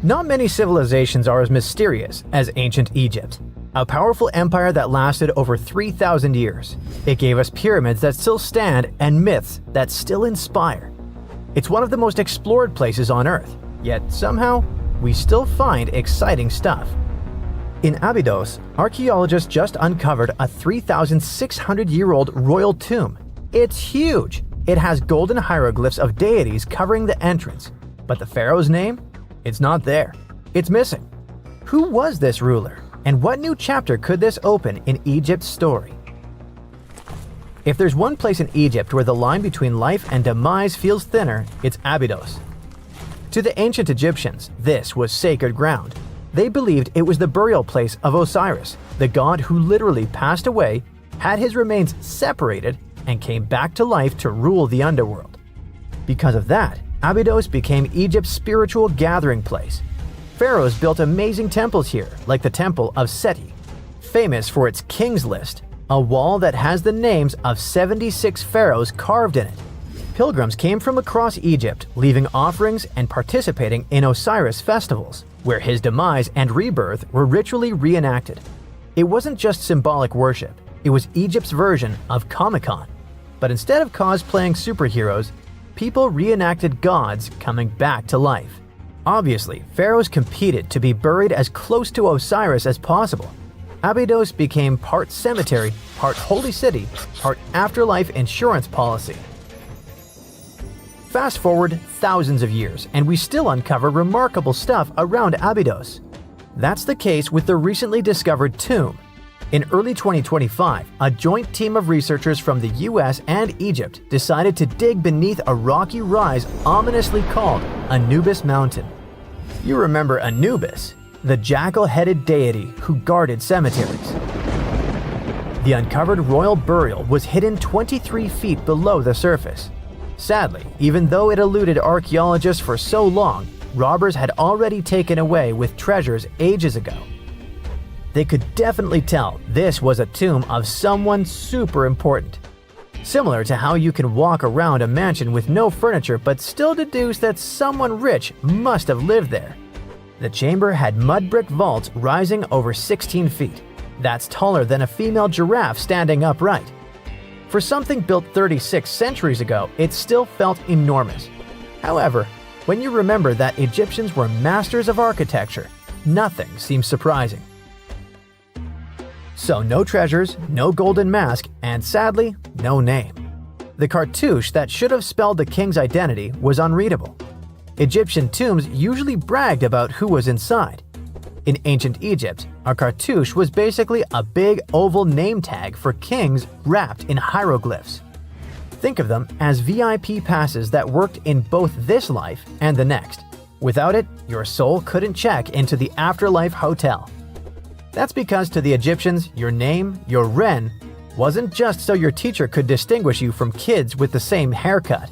Not many civilizations are as mysterious as ancient Egypt. A powerful empire that lasted over 3,000 years. It gave us pyramids that still stand and myths that still inspire. It's one of the most explored places on Earth, yet somehow, we still find exciting stuff. In Abydos, archaeologists just uncovered a 3,600-year-old royal tomb. It's huge! It has golden hieroglyphs of deities covering the entrance. But the pharaoh's name? It's not there. It's missing. Who was this ruler? And what new chapter could this open in Egypt's story? If there's one place in Egypt where the line between life and demise feels thinner, it's Abydos. To the ancient Egyptians, this was sacred ground. They believed it was the burial place of Osiris, the god who literally passed away, had his remains separated, and came back to life to rule the underworld. Because of that, Abydos became Egypt's spiritual gathering place. Pharaohs built amazing temples here, like the Temple of Seti, famous for its King's List, a wall that has the names of 76 pharaohs carved in it. Pilgrims came from across Egypt, leaving offerings and participating in Osiris festivals, where his demise and rebirth were ritually reenacted. It wasn't just symbolic worship, it was Egypt's version of Comic-Con. But instead of cosplaying superheroes, people reenacted gods coming back to life. Obviously, pharaohs competed to be buried as close to Osiris as possible. Abydos became part cemetery, part holy city, part afterlife insurance policy. Fast forward thousands of years, and we still uncover remarkable stuff around Abydos. That's the case with the recently discovered tomb. In early 2025, a joint team of researchers from the US and Egypt decided to dig beneath a rocky rise ominously called Anubis Mountain. You remember Anubis, the jackal-headed deity who guarded cemeteries. The uncovered royal burial was hidden 23 feet below the surface. Sadly, even though it eluded archaeologists for so long, robbers had already taken away with treasures ages ago. They could definitely tell this was a tomb of someone super important. Similar to how you can walk around a mansion with no furniture but still deduce that someone rich must have lived there. The chamber had mud brick vaults rising over 16 feet. That's taller than a female giraffe standing upright. For something built 36 centuries ago, it still felt enormous. However, when you remember that Egyptians were masters of architecture, nothing seems surprising. So no treasures, no golden mask, and sadly, no name. The cartouche that should have spelled the king's identity was unreadable. Egyptian tombs usually bragged about who was inside. In ancient Egypt, a cartouche was basically a big oval name tag for kings wrapped in hieroglyphs. Think of them as VIP passes that worked in both this life and the next. Without it, your soul couldn't check into the afterlife hotel. That's because to the Egyptians, your name, your Ren, wasn't just so your teacher could distinguish you from kids with the same haircut.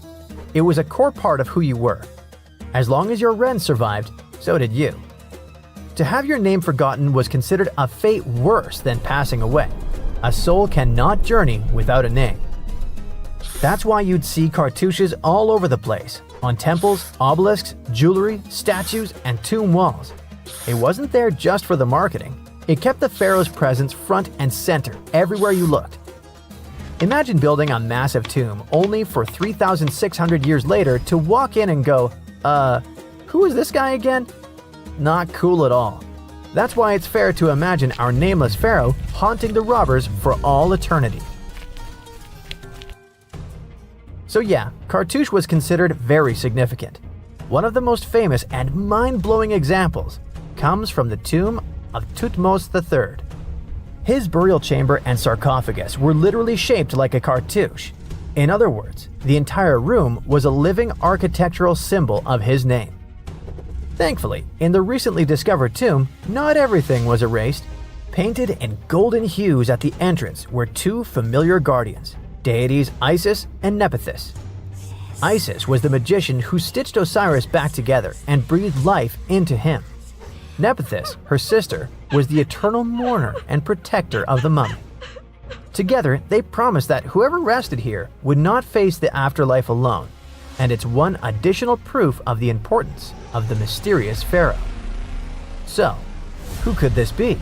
It was a core part of who you were. As long as your Ren survived, so did you. To have your name forgotten was considered a fate worse than passing away. A soul cannot journey without a name. That's why you'd see cartouches all over the place, on temples, obelisks, jewelry, statues, and tomb walls. It wasn't there just for the marketing. It kept the pharaoh's presence front and center everywhere you looked. Imagine building a massive tomb only for 3,600 years later to walk in and go, who is this guy again? Not cool at all. That's why it's fair to imagine our nameless pharaoh haunting the robbers for all eternity. So yeah, cartouche was considered very significant. One of the most famous and mind-blowing examples comes from the tomb of Thutmose III. His burial chamber and sarcophagus were literally shaped like a cartouche. In other words, the entire room was a living architectural symbol of his name. Thankfully, in the recently discovered tomb, not everything was erased. Painted in golden hues at the entrance were two familiar guardians, deities Isis and Nephthys. Isis was the magician who stitched Osiris back together and breathed life into him. Nephthys, her sister, was the eternal mourner and protector of the mummy. Together, they promised that whoever rested here would not face the afterlife alone. and it's one additional proof of the importance of the mysterious pharaoh. So, who could this be?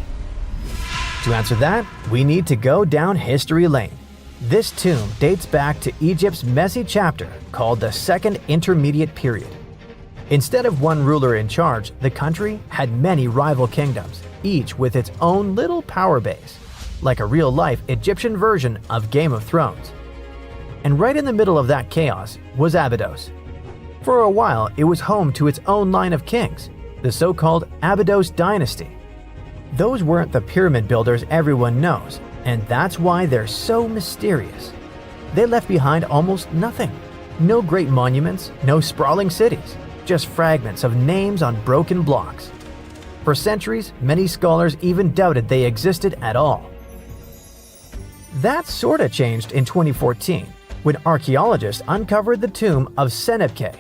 To answer that, we need to go down history lane. This tomb dates back to Egypt's messy chapter called the Second Intermediate Period. Instead of one ruler in charge, the country had many rival kingdoms, each with its own little power base, like a real-life Egyptian version of Game of Thrones. And right in the middle of that chaos was Abydos. For a while, it was home to its own line of kings, the so-called Abydos dynasty. Those weren't the pyramid builders everyone knows, and that's why they're so mysterious. They left behind almost nothing. No great monuments, no sprawling cities, just fragments of names on broken blocks. For centuries, many scholars even doubted they existed at all. That sorta changed in 2014, when archaeologists uncovered the tomb of Senebkay,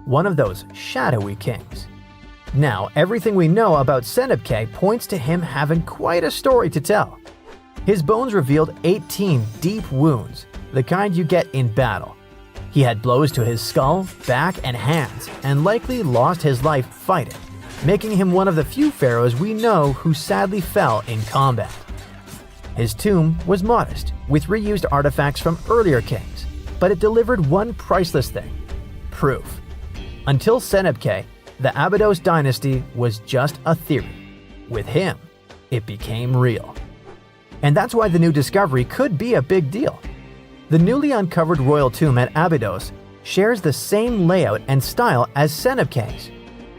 one of those shadowy kings. Now, everything we know about Senebkay points to him having quite a story to tell. His bones revealed 18 deep wounds, the kind you get in battle. He had blows to his skull, back, and hands, and likely lost his life fighting, making him one of the few pharaohs we know who sadly fell in combat. His tomb was modest, with reused artifacts from earlier kings, but it delivered one priceless thing: proof. Until Senebkay, the Abydos dynasty was just a theory. With him, it became real. And that's why the new discovery could be a big deal. The newly uncovered royal tomb at Abydos shares the same layout and style as Senebkay's.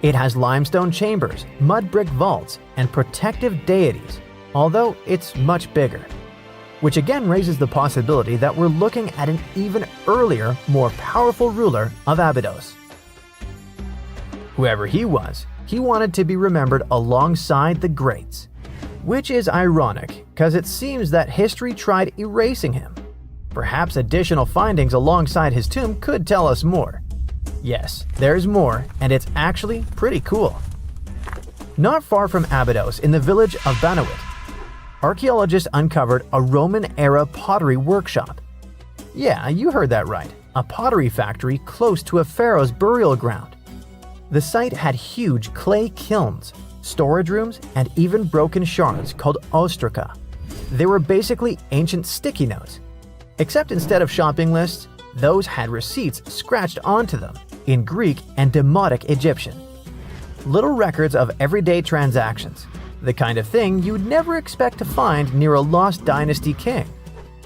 It has limestone chambers, mud brick vaults, and protective deities, although it's much bigger. Which again raises the possibility that we're looking at an even earlier, more powerful ruler of Abydos. Whoever he was, he wanted to be remembered alongside the greats. Which is ironic, because it seems that history tried erasing him. Perhaps additional findings alongside his tomb could tell us more. Yes, there's more, and it's actually pretty cool. Not far from Abydos, in the village of Banawit, archaeologists uncovered a Roman-era pottery workshop. Yeah, you heard that right, a pottery factory close to a pharaoh's burial ground. The site had huge clay kilns, storage rooms, and even broken shards called ostraca. They were basically ancient sticky notes. Except instead of shopping lists, those had receipts scratched onto them in Greek and Demotic Egyptian. Little records of everyday transactions, the kind of thing you'd never expect to find near a lost dynasty king.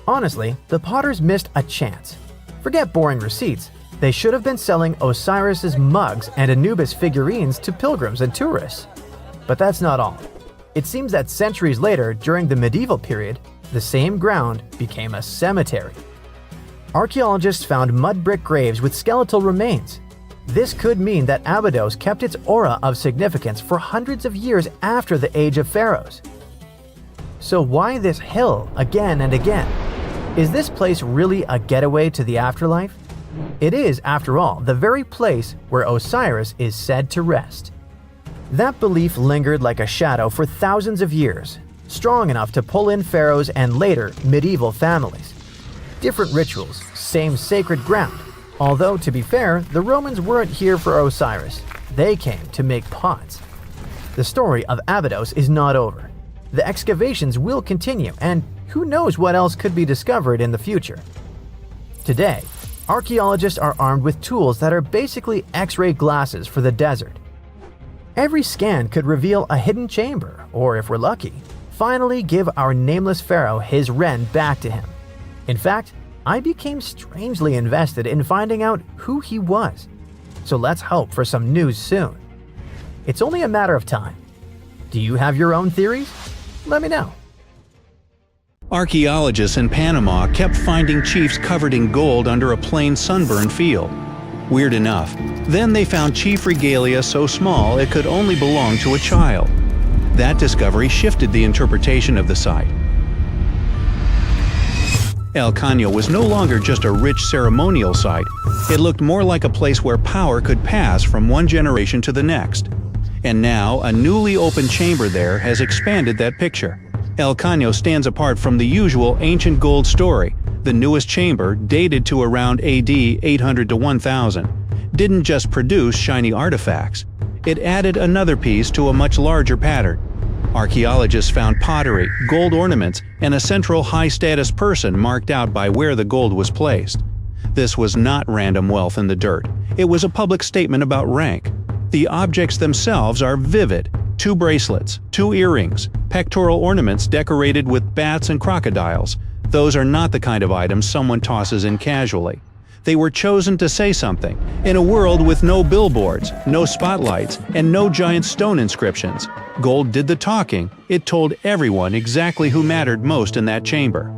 Honestly, the potters missed a chance. Forget boring receipts. They should have been selling Osiris's mugs and Anubis figurines to pilgrims and tourists. But that's not all. It seems that centuries later, during the medieval period, the same ground became a cemetery. Archaeologists found mud brick graves with skeletal remains. This could mean that Abydos kept its aura of significance for hundreds of years after the Age of Pharaohs. So why this hill again and again? Is this place really a getaway to the afterlife? It is, after all, the very place where Osiris is said to rest. That belief lingered like a shadow for thousands of years, strong enough to pull in pharaohs and later medieval families. Different rituals, same sacred ground. Although, to be fair, the Romans weren't here for Osiris. They came to make pots. The story of Abydos is not over. The excavations will continue, and who knows what else could be discovered in the future. Today, archaeologists are armed with tools that are basically X-ray glasses for the desert. Every scan could reveal a hidden chamber, or if we're lucky, finally give our nameless pharaoh his wren back to him. In fact, I became strangely invested in finding out who he was. So let's hope for some news soon. It's only a matter of time. Do you have your own theories? Let me know. Archaeologists in Panama kept finding chiefs covered in gold under a plain sunburned field. Weird enough, then they found chief regalia so small it could only belong to a child. That discovery shifted the interpretation of the site. El Caño was no longer just a rich ceremonial site. It looked more like a place where power could pass from one generation to the next. And now, a newly opened chamber there has expanded that picture. El Caño stands apart from the usual ancient gold story The newest chamber, dated to around AD 800 to 1000, didn't just produce shiny artifacts. It added another piece to a much larger pattern. Archaeologists found pottery, gold ornaments, and a central high-status person marked out by where the gold was placed. This was not random wealth in the dirt. It was a public statement about rank. The objects themselves are vivid. 2 bracelets, 2 earrings, pectoral ornaments decorated with bats and crocodiles. Those are not the kind of items someone tosses in casually. They were chosen to say something. In a world with no billboards, no spotlights, and no giant stone inscriptions, gold did the talking. It told everyone exactly who mattered most in that chamber.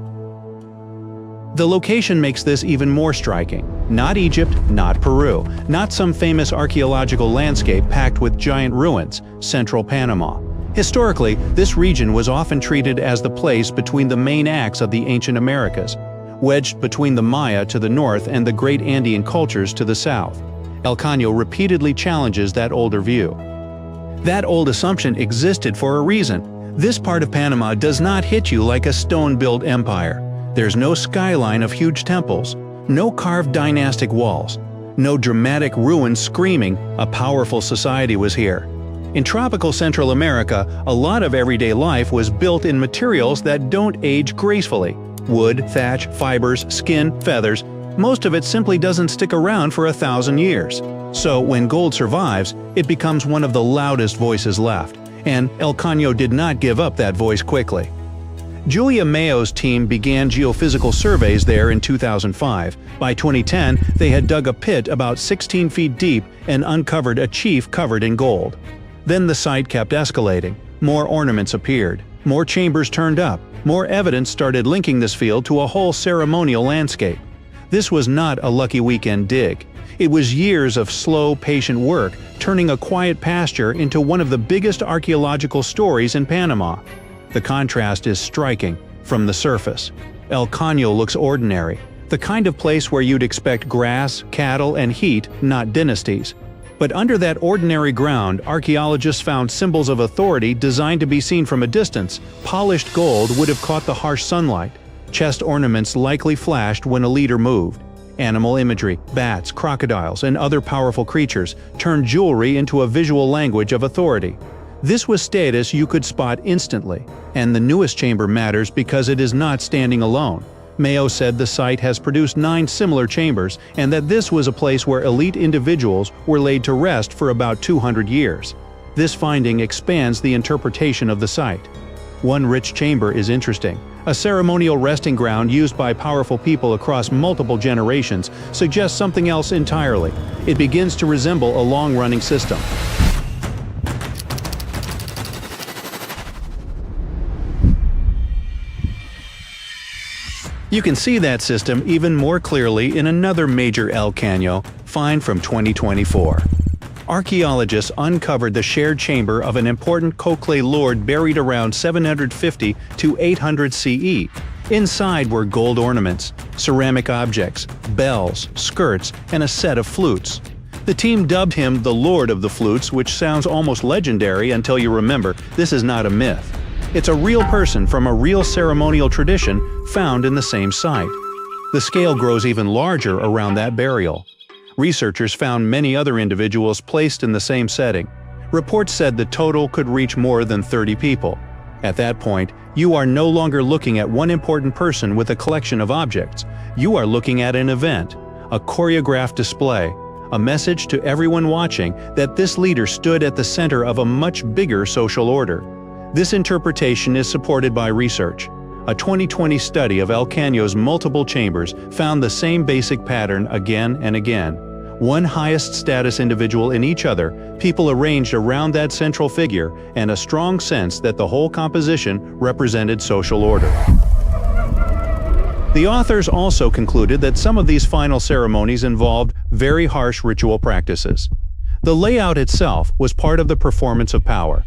The location makes this even more striking. Not Egypt, not Peru, not some famous archaeological landscape packed with giant ruins, central Panama. Historically, this region was often treated as the place between the main acts of the ancient Americas, wedged between the Maya to the north and the great Andean cultures to the south. El Caño repeatedly challenges that older view. That old assumption existed for a reason. This part of Panama does not hit you like a stone-built empire. There's no skyline of huge temples, no carved dynastic walls, no dramatic ruins screaming a powerful society was here. In tropical Central America, a lot of everyday life was built in materials that don't age gracefully. Wood, thatch, fibers, skin, feathers. Most of it simply doesn't stick around for 1,000 years. So when gold survives, it becomes one of the loudest voices left. And El Caño did not give up that voice quickly. Julia Mayo's team began geophysical surveys there in 2005. By 2010, they had dug a pit about 16 feet deep and uncovered a chief covered in gold. Then the site kept escalating. More ornaments appeared. More chambers turned up. More evidence started linking this field to a whole ceremonial landscape. This was not a lucky weekend dig. It was years of slow, patient work, turning a quiet pasture into one of the biggest archaeological stories in Panama. The contrast is striking from the surface. El Caño looks ordinary, the kind of place where you'd expect grass, cattle, and heat, not dynasties. But under that ordinary ground, archaeologists found symbols of authority designed to be seen from a distance. Polished gold would have caught the harsh sunlight. Chest ornaments likely flashed when a leader moved. Animal imagery, bats, crocodiles, and other powerful creatures turned jewelry into a visual language of authority. This was status you could spot instantly. And the newest chamber matters because it is not standing alone. Mayo said the site has produced 9 similar chambers and that this was a place where elite individuals were laid to rest for about 200 years. This finding expands the interpretation of the site. One rich chamber is interesting. A ceremonial resting ground used by powerful people across multiple generations suggests something else entirely. It begins to resemble a long-running system. You can see that system even more clearly in another major El Caño find from 2024. Archaeologists uncovered the shared chamber of an important Kokle lord buried around 750 to 800 CE. Inside were gold ornaments, ceramic objects, bells, skirts, and a set of flutes. The team dubbed him the Lord of the Flutes, which sounds almost legendary until you remember this is not a myth. It's a real person from a real ceremonial tradition found in the same site. The scale grows even larger around that burial. Researchers found many other individuals placed in the same setting. Reports said the total could reach more than 30 people. At that point, you are no longer looking at one important person with a collection of objects. You are looking at an event, a choreographed display, a message to everyone watching that this leader stood at the center of a much bigger social order. This interpretation is supported by research. A 2020 study of El Caño's multiple chambers found the same basic pattern again and again. One highest status individual in each other, people arranged around that central figure, and a strong sense that the whole composition represented social order. The authors also concluded that some of these final ceremonies involved very harsh ritual practices. The layout itself was part of the performance of power.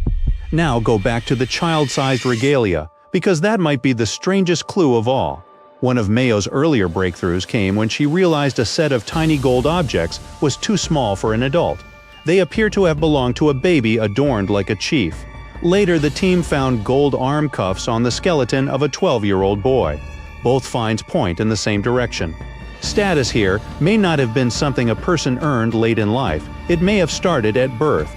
Now go back to the child-sized regalia, because that might be the strangest clue of all. One of Mayo's earlier breakthroughs came when she realized a set of tiny gold objects was too small for an adult. They appear to have belonged to a baby adorned like a chief. Later, the team found gold arm cuffs on the skeleton of a 12-year-old boy. Both finds point in the same direction. Status here may not have been something a person earned late in life. It may have started at birth.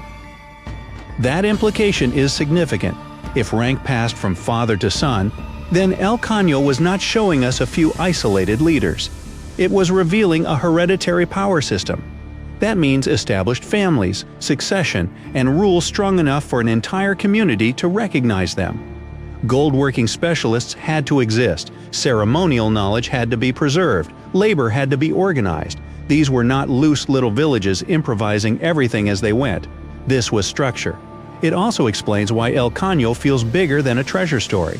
That implication is significant. If rank passed from father to son, then El Caño was not showing us a few isolated leaders. It was revealing a hereditary power system. That means established families, succession, and rules strong enough for an entire community to recognize them. Gold-working specialists had to exist, ceremonial knowledge had to be preserved, labor had to be organized. These were not loose little villages improvising everything as they went. This was structure. It also explains why El Caño feels bigger than a treasure story.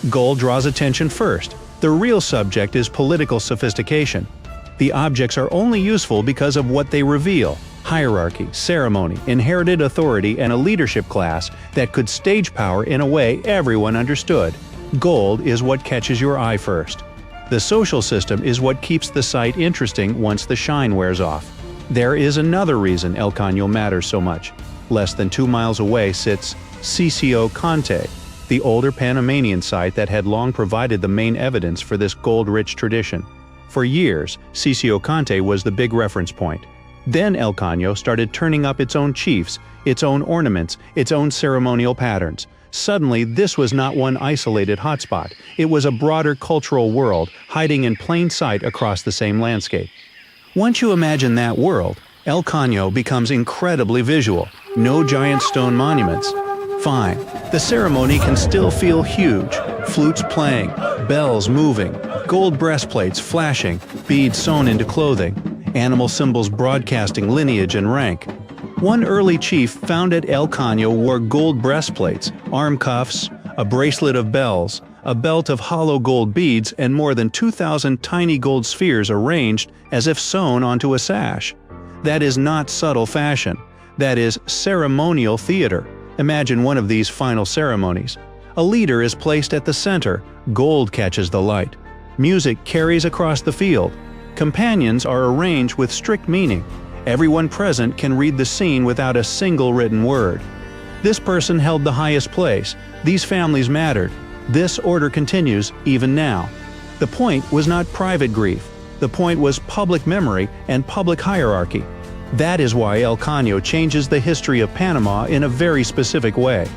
Gold draws attention first. The real subject is political sophistication. The objects are only useful because of what they reveal: hierarchy, ceremony, inherited authority, and a leadership class that could stage power in a way everyone understood. Gold is what catches your eye first. The social system is what keeps the site interesting once the shine wears off. There is another reason El Caño matters so much. Less than 2 miles away sits Sitio Conte, the older Panamanian site that had long provided the main evidence for this gold-rich tradition. For years, Sitio Conte was the big reference point. Then El Caño started turning up its own chiefs, its own ornaments, its own ceremonial patterns. Suddenly, this was not one isolated hotspot. It was a broader cultural world, hiding in plain sight across the same landscape. Once you imagine that world, El Caño becomes incredibly visual. No giant stone monuments. Fine, the ceremony can still feel huge. Flutes playing, bells moving, gold breastplates flashing, beads sewn into clothing, animal symbols broadcasting lineage and rank. One early chief found at El Caño wore gold breastplates, arm cuffs, a bracelet of bells, a belt of hollow gold beads, and more than 2,000 tiny gold spheres arranged as if sewn onto a sash. That is not subtle fashion. That is ceremonial theater. Imagine one of these final ceremonies. A leader is placed at the center, gold catches the light. Music carries across the field. Companions are arranged with strict meaning. Everyone present can read the scene without a single written word. This person held the highest place. These families mattered. This order continues even now. The point was not private grief. The point was public memory and public hierarchy. That is why El Caño changes the history of Panama in a very specific way.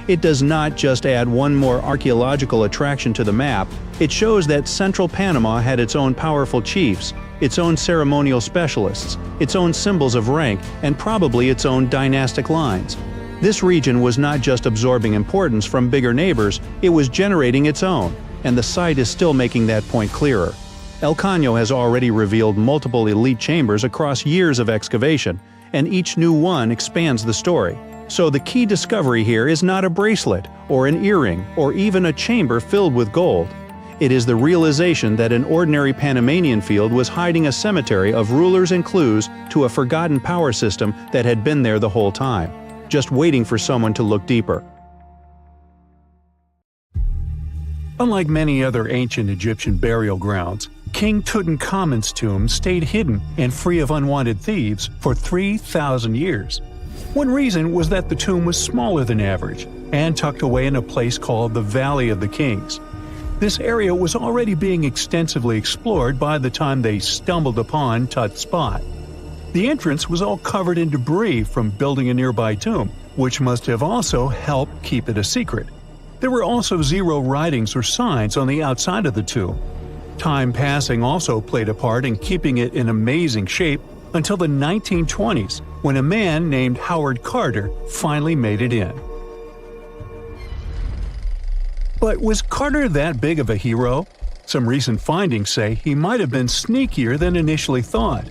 It does not just add one more archaeological attraction to the map, it shows that central Panama had its own powerful chiefs, its own ceremonial specialists, its own symbols of rank, and probably its own dynastic lines. This region was not just absorbing importance from bigger neighbors, it was generating its own, and the site is still making that point clearer. El Caño has already revealed multiple elite chambers across years of excavation, and each new one expands the story. So the key discovery here is not a bracelet, or an earring, or even a chamber filled with gold. It is the realization that an ordinary Panamanian field was hiding a cemetery of rulers and clues to a forgotten power system that had been there the whole time, just waiting for someone to look deeper. Unlike many other ancient Egyptian burial grounds, King Tutankhamun's tomb stayed hidden and free of unwanted thieves for 3,000 years. One reason was that the tomb was smaller than average and tucked away in a place called the Valley of the Kings. This area was already being extensively explored by the time they stumbled upon Tut's spot. The entrance was all covered in debris from building a nearby tomb, which must have also helped keep it a secret. There were also zero writings or signs on the outside of the tomb. Time passing also played a part in keeping it in amazing shape until the 1920s, when a man named Howard Carter finally made it in. But was Carter that big of a hero? Some recent findings say he might have been sneakier than initially thought.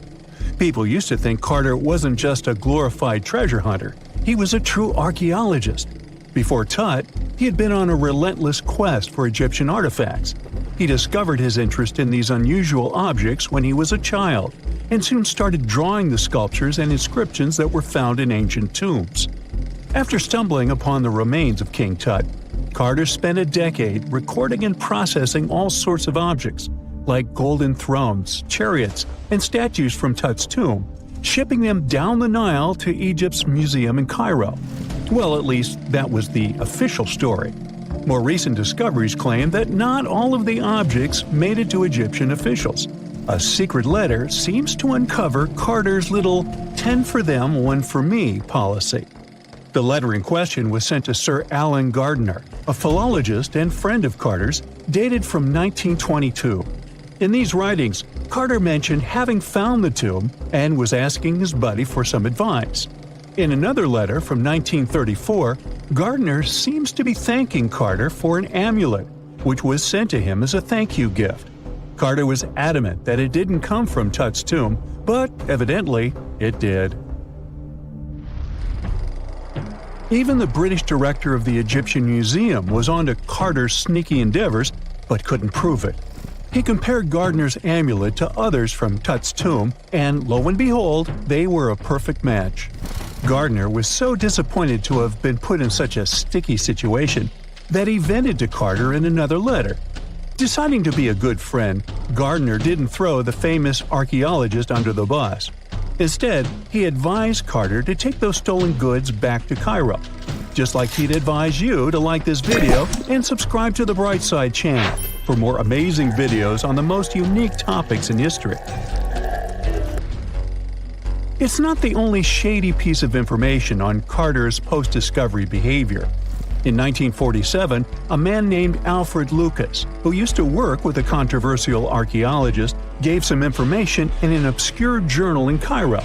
People used to think Carter wasn't just a glorified treasure hunter, he was a true archaeologist. Before Tut, he had been on a relentless quest for Egyptian artifacts. He discovered his interest in these unusual objects when he was a child, and soon started drawing the sculptures and inscriptions that were found in ancient tombs. After stumbling upon the remains of King Tut, Carter spent a decade recording and processing all sorts of objects, like golden thrones, chariots, and statues from Tut's tomb, shipping them down the Nile to Egypt's museum in Cairo. Well, at least that was the official story. More recent discoveries claim that not all of the objects made it to Egyptian officials. A secret letter seems to uncover Carter's little 10 for them, 1 for me policy. The letter in question was sent to Sir Alan Gardner, a philologist and friend of Carter's, dated from 1922. In these writings, Carter mentioned having found the tomb and was asking his buddy for some advice. In another letter from 1934, Gardner seems to be thanking Carter for an amulet, which was sent to him as a thank you gift. Carter was adamant that it didn't come from Tut's tomb, but evidently it did. Even the British director of the Egyptian Museum was onto Carter's sneaky endeavors, but couldn't prove it. He compared Gardner's amulet to others from Tut's tomb, and lo and behold, they were a perfect match. Gardner was so disappointed to have been put in such a sticky situation that he vented to Carter in another letter. Deciding to be a good friend, Gardner didn't throw the famous archaeologist under the bus. Instead, he advised Carter to take those stolen goods back to Cairo. Just like he'd advise you to like this video and subscribe to the Brightside channel for more amazing videos on the most unique topics in history. It's not the only shady piece of information on Carter's post-discovery behavior. In 1947, a man named Alfred Lucas, who used to work with a controversial archaeologist, gave some information in an obscure journal in Cairo.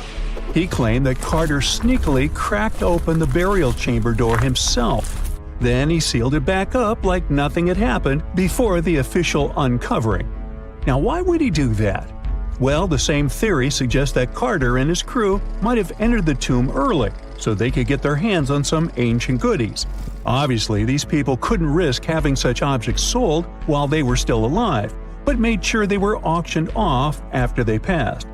He claimed that Carter sneakily cracked open the burial chamber door himself. Then he sealed it back up like nothing had happened before the official uncovering. Now, why would he do that? Well, the same theory suggests that Carter and his crew might have entered the tomb early so they could get their hands on some ancient goodies. Obviously, these people couldn't risk having such objects sold while they were still alive, but made sure they were auctioned off after they passed.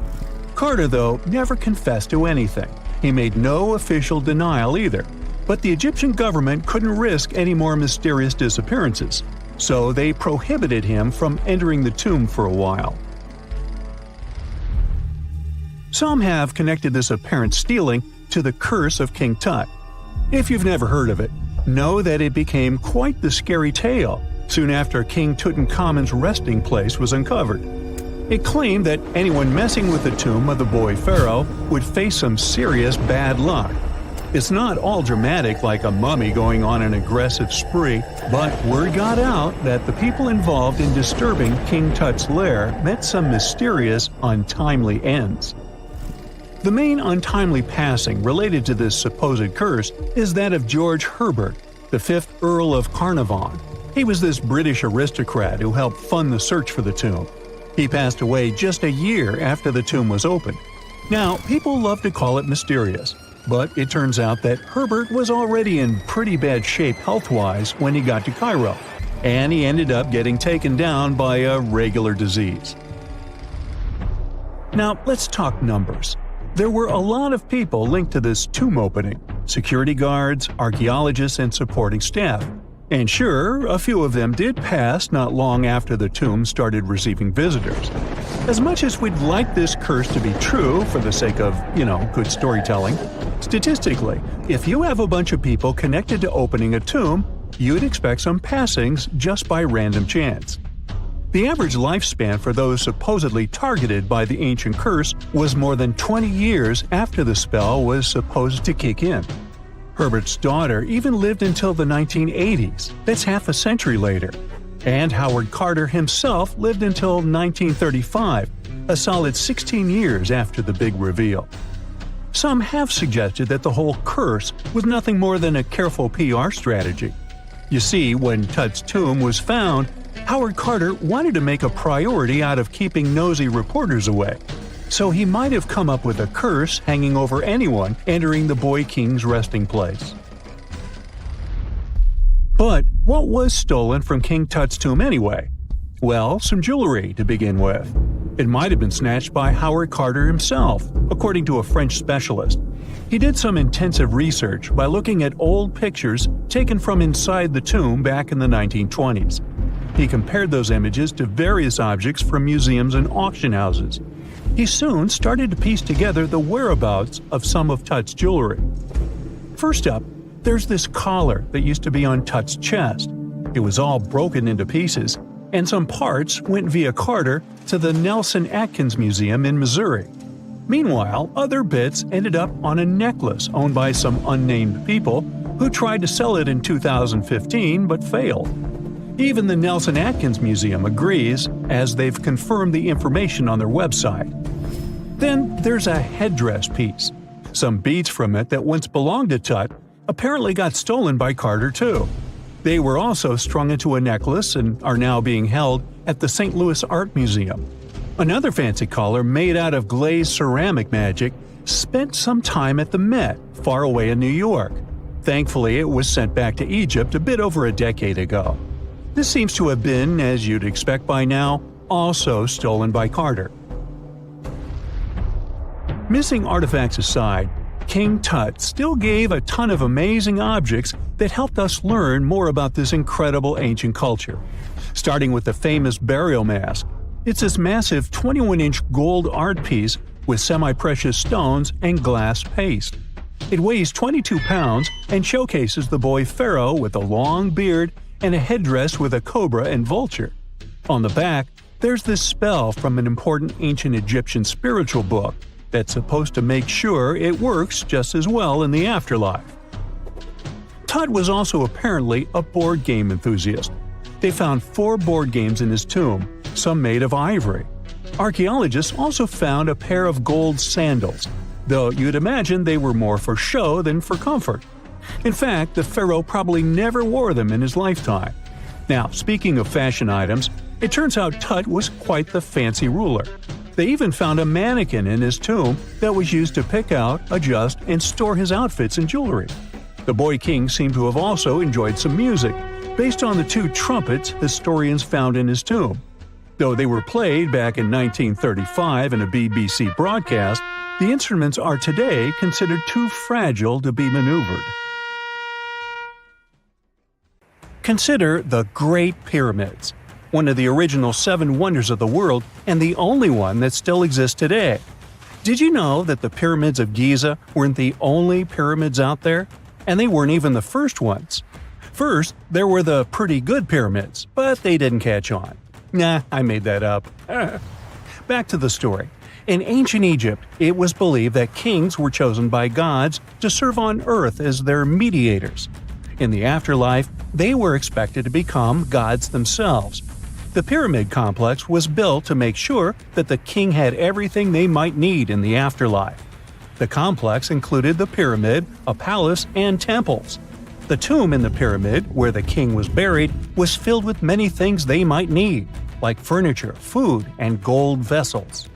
Carter, though, never confessed to anything. He made no official denial either, but the Egyptian government couldn't risk any more mysterious disappearances, so they prohibited him from entering the tomb for a while. Some have connected this apparent stealing to the curse of King Tut. If you've never heard of it, know that it became quite the scary tale soon after King Tutankhamun's resting place was uncovered. It claimed that anyone messing with the tomb of the boy pharaoh would face some serious bad luck. It's not all dramatic like a mummy going on an aggressive spree, but word got out that the people involved in disturbing King Tut's lair met some mysterious, untimely ends. The main untimely passing related to this supposed curse is that of George Herbert, the 5th Earl of Carnarvon. He was this British aristocrat who helped fund the search for the tomb. He passed away just a year after the tomb was opened. Now, people love to call it mysterious, but it turns out that Herbert was already in pretty bad shape health-wise when he got to Cairo, and he ended up getting taken down by a regular disease. Now, let's talk numbers. There were a lot of people linked to this tomb opening: security guards, archaeologists, and supporting staff. And sure, a few of them did pass not long after the tomb started receiving visitors. As much as we'd like this curse to be true for the sake of, good storytelling, statistically, if you have a bunch of people connected to opening a tomb, you'd expect some passings just by random chance. The average lifespan for those supposedly targeted by the ancient curse was more than 20 years after the spell was supposed to kick in. Herbert's daughter even lived until the 1980s, that's half a century later. And Howard Carter himself lived until 1935, a solid 16 years after the big reveal. Some have suggested that the whole curse was nothing more than a careful PR strategy. You see, when Tut's tomb was found, Howard Carter wanted to make a priority out of keeping nosy reporters away. So he might have come up with a curse hanging over anyone entering the boy king's resting place. But what was stolen from King Tut's tomb anyway? Well, some jewelry to begin with. It might have been snatched by Howard Carter himself, according to a French specialist. He did some intensive research by looking at old pictures taken from inside the tomb back in the 1920s. He compared those images to various objects from museums and auction houses. He soon started to piece together the whereabouts of some of Tut's jewelry. First up, there's this collar that used to be on Tut's chest. It was all broken into pieces, and some parts went via Carter to the Nelson Atkins Museum in Missouri. Meanwhile, other bits ended up on a necklace owned by some unnamed people who tried to sell it in 2015 but failed. Even the Nelson Atkins Museum agrees, as they've confirmed the information on their website. Then there's a headdress piece. Some beads from it that once belonged to Tut apparently got stolen by Carter too. They were also strung into a necklace and are now being held at the St. Louis Art Museum. Another fancy collar made out of glazed ceramic magic spent some time at the Met, far away in New York. Thankfully, it was sent back to Egypt a bit over a decade ago. This seems to have been, as you'd expect by now, also stolen by Carter. Missing artifacts aside, King Tut still gave a ton of amazing objects that helped us learn more about this incredible ancient culture. Starting with the famous burial mask. It's this massive 21-inch gold art piece with semi-precious stones and glass paste. It weighs 22 pounds and showcases the boy pharaoh with a long beard and a headdress with a cobra and vulture. On the back, there's this spell from an important ancient Egyptian spiritual book that's supposed to make sure it works just as well in the afterlife. Tut was also apparently a board game enthusiast. They found 4 board games in his tomb, some made of ivory. Archaeologists also found a pair of gold sandals, though you'd imagine they were more for show than for comfort. In fact, the pharaoh probably never wore them in his lifetime. Now, speaking of fashion items, it turns out Tut was quite the fancy ruler. They even found a mannequin in his tomb that was used to pick out, adjust, and store his outfits and jewelry. The boy king seemed to have also enjoyed some music, based on the 2 trumpets historians found in his tomb. Though they were played back in 1935 in a BBC broadcast, the instruments are today considered too fragile to be maneuvered. Consider the Great Pyramids, one of the original 7 wonders of the world and the only one that still exists today. Did you know that the pyramids of Giza weren't the only pyramids out there? And they weren't even the first ones. First, there were the pretty good pyramids, but they didn't catch on. Nah, I made that up. Back to the story. In ancient Egypt, it was believed that kings were chosen by gods to serve on earth as their mediators. In the afterlife, they were expected to become gods themselves. The pyramid complex was built to make sure that the king had everything they might need in the afterlife. The complex included the pyramid, a palace, and temples. The tomb in the pyramid, where the king was buried, was filled with many things they might need, like furniture, food, and gold vessels.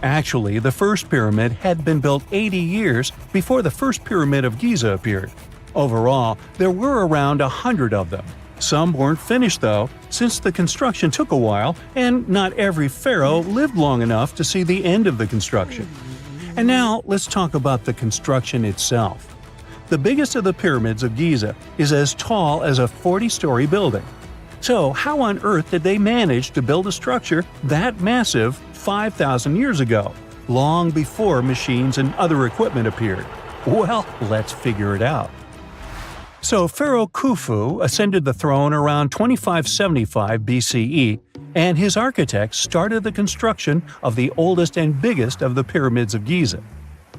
Actually, the first pyramid had been built 80 years before the first pyramid of Giza appeared. Overall, there were around 100 of them. Some weren't finished though, since the construction took a while and not every pharaoh lived long enough to see the end of the construction. And now let's talk about the construction itself. The biggest of the pyramids of Giza is as tall as a 40-story building. So how on earth did they manage to build a structure that massive 5,000 years ago, long before machines and other equipment appeared? Well, let's figure it out. So Pharaoh Khufu ascended the throne around 2575 BCE, and his architects started the construction of the oldest and biggest of the pyramids of Giza.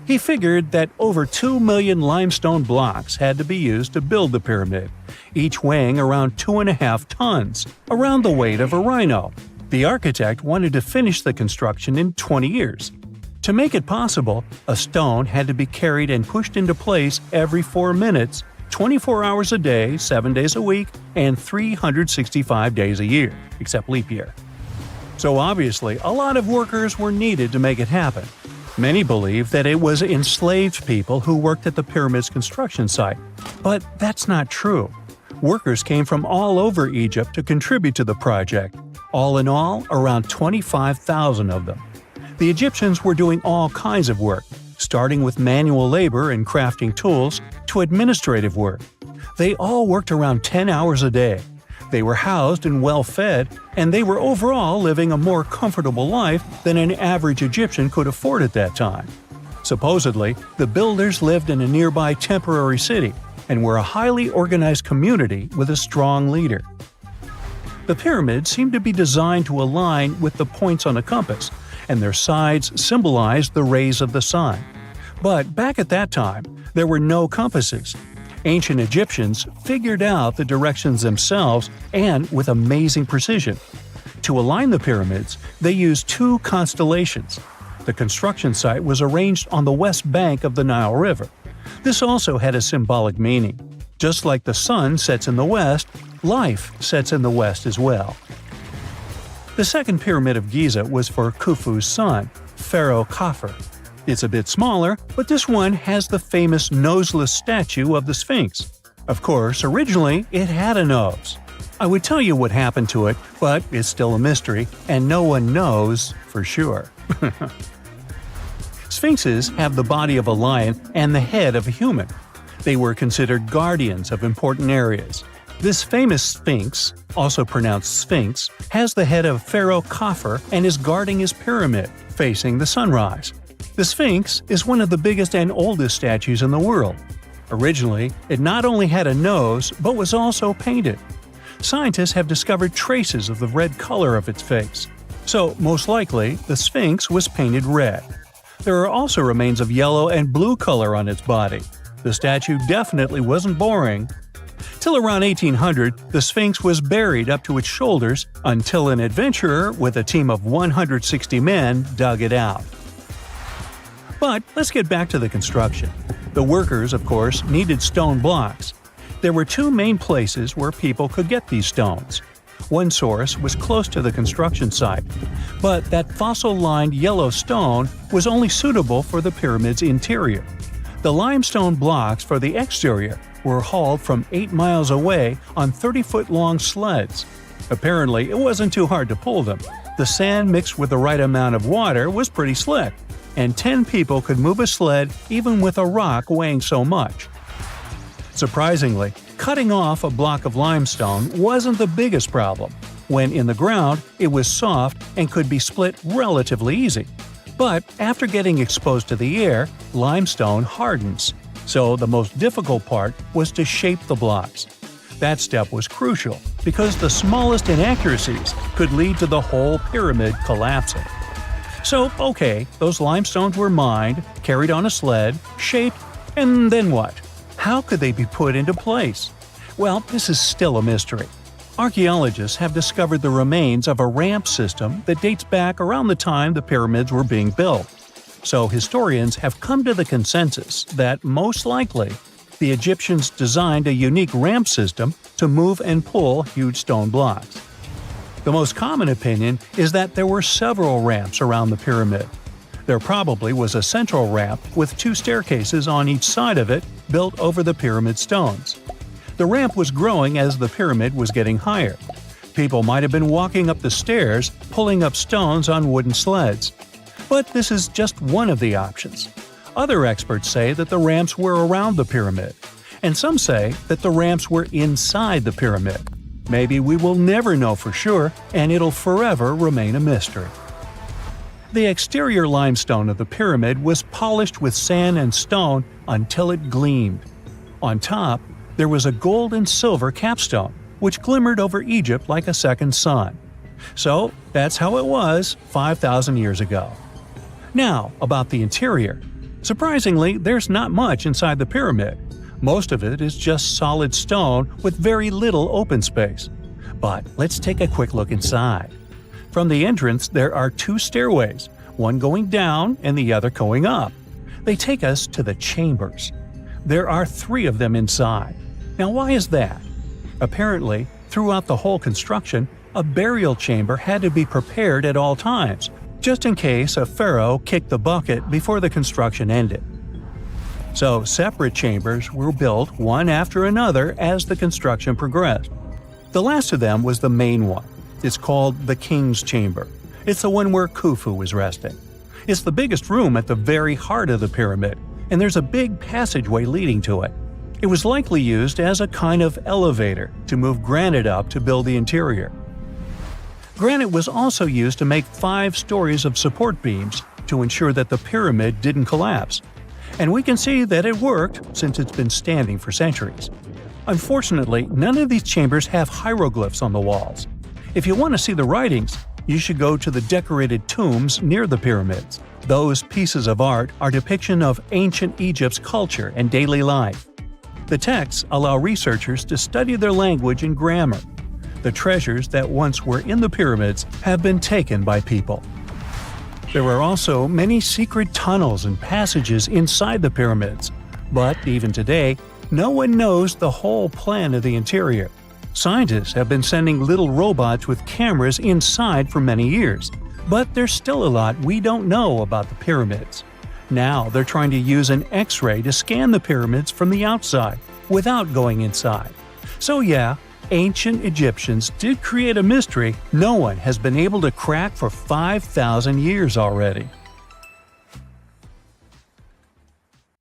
He figured that over 2 million limestone blocks had to be used to build the pyramid, each weighing around 2.5 tons, around the weight of a rhino. The architect wanted to finish the construction in 20 years. To make it possible, a stone had to be carried and pushed into place every 4 minutes, 24 hours a day, 7 days a week, and 365 days a year, except leap year. So obviously, a lot of workers were needed to make it happen. Many believe that it was enslaved people who worked at the pyramid's construction site, but that's not true. Workers came from all over Egypt to contribute to the project. All in all, around 25,000 of them. The Egyptians were doing all kinds of work, starting with manual labor and crafting tools to administrative work. They all worked around 10 hours a day. They were housed and well-fed, and they were overall living a more comfortable life than an average Egyptian could afford at that time. Supposedly, the builders lived in a nearby temporary city, and were a highly organized community with a strong leader. The pyramids seem to be designed to align with the points on a compass, and their sides symbolized the rays of the sun. But back at that time, there were no compasses. Ancient Egyptians figured out the directions themselves and with amazing precision. To align the pyramids, they used 2 constellations. The construction site was arranged on the west bank of the Nile River. This also had a symbolic meaning. Just like the sun sets in the west, life sets in the west as well. The second pyramid of Giza was for Khufu's son, Pharaoh Khafre. It's a bit smaller, but this one has the famous noseless statue of the Sphinx. Of course, originally it had a nose. I would tell you what happened to it, but it's still a mystery, and no one knows for sure. Sphinxes have the body of a lion and the head of a human. They were considered guardians of important areas. This famous Sphinx, also pronounced Sphinx, has the head of Pharaoh Khafre and is guarding his pyramid, facing the sunrise. The Sphinx is one of the biggest and oldest statues in the world. Originally, it not only had a nose, but was also painted. Scientists have discovered traces of the red color of its face. So, most likely, the Sphinx was painted red. There are also remains of yellow and blue color on its body. The statue definitely wasn't boring. Till around 1800, the Sphinx was buried up to its shoulders until an adventurer with a team of 160 men dug it out. But let's get back to the construction. The workers, of course, needed stone blocks. There were 2 main places where people could get these stones. One source was close to the construction site, but that fossil-lined yellow stone was only suitable for the pyramid's interior. The limestone blocks for the exterior were hauled from 8 miles away on 30-foot-long sleds. Apparently, it wasn't too hard to pull them. The sand mixed with the right amount of water was pretty slick, and 10 people could move a sled even with a rock weighing so much. Surprisingly, cutting off a block of limestone wasn't the biggest problem. When in the ground, it was soft and could be split relatively easy. But after getting exposed to the air, limestone hardens. So the most difficult part was to shape the blocks. That step was crucial because the smallest inaccuracies could lead to the whole pyramid collapsing. So, okay, those limestones were mined, carried on a sled, shaped, and then what? How could they be put into place? Well, this is still a mystery. Archaeologists have discovered the remains of a ramp system that dates back around the time the pyramids were being built. So historians have come to the consensus that, most likely, the Egyptians designed a unique ramp system to move and pull huge stone blocks. The most common opinion is that there were several ramps around the pyramid. There probably was a central ramp with 2 staircases on each side of it built over the pyramid stones. The ramp was growing as the pyramid was getting higher. People might have been walking up the stairs, pulling up stones on wooden sleds. But this is just one of the options. Other experts say that the ramps were around the pyramid, and some say that the ramps were inside the pyramid. Maybe we will never know for sure, and it'll forever remain a mystery. The exterior limestone of the pyramid was polished with sand and stone until it gleamed. On top, there was a gold and silver capstone, which glimmered over Egypt like a second sun. So, that's how it was 5,000 years ago. Now, about the interior. Surprisingly, there's not much inside the pyramid. Most of it is just solid stone with very little open space. But let's take a quick look inside. From the entrance, there are 2 stairways, one going down and the other going up. They take us to the chambers. There are 3 of them inside. Now, why is that? Apparently, throughout the whole construction, a burial chamber had to be prepared at all times, just in case a pharaoh kicked the bucket before the construction ended. So, separate chambers were built one after another as the construction progressed. The last of them was the main one. It's called the King's Chamber. It's the one where Khufu was resting. It's the biggest room at the very heart of the pyramid, and there's a big passageway leading to it. It was likely used as a kind of elevator to move granite up to build the interior. Granite was also used to make 5 stories of support beams to ensure that the pyramid didn't collapse. And we can see that it worked since it's been standing for centuries. Unfortunately, none of these chambers have hieroglyphs on the walls. If you want to see the writings, you should go to the decorated tombs near the pyramids. Those pieces of art are depiction of ancient Egypt's culture and daily life. The texts allow researchers to study their language and grammar. The treasures that once were in the pyramids have been taken by people. There are also many secret tunnels and passages inside the pyramids, but even today, no one knows the whole plan of the interior. Scientists have been sending little robots with cameras inside for many years, but there's still a lot we don't know about the pyramids. Now they're trying to use an X-ray to scan the pyramids from the outside, without going inside. So yeah, ancient Egyptians did create a mystery no one has been able to crack for 5,000 years already.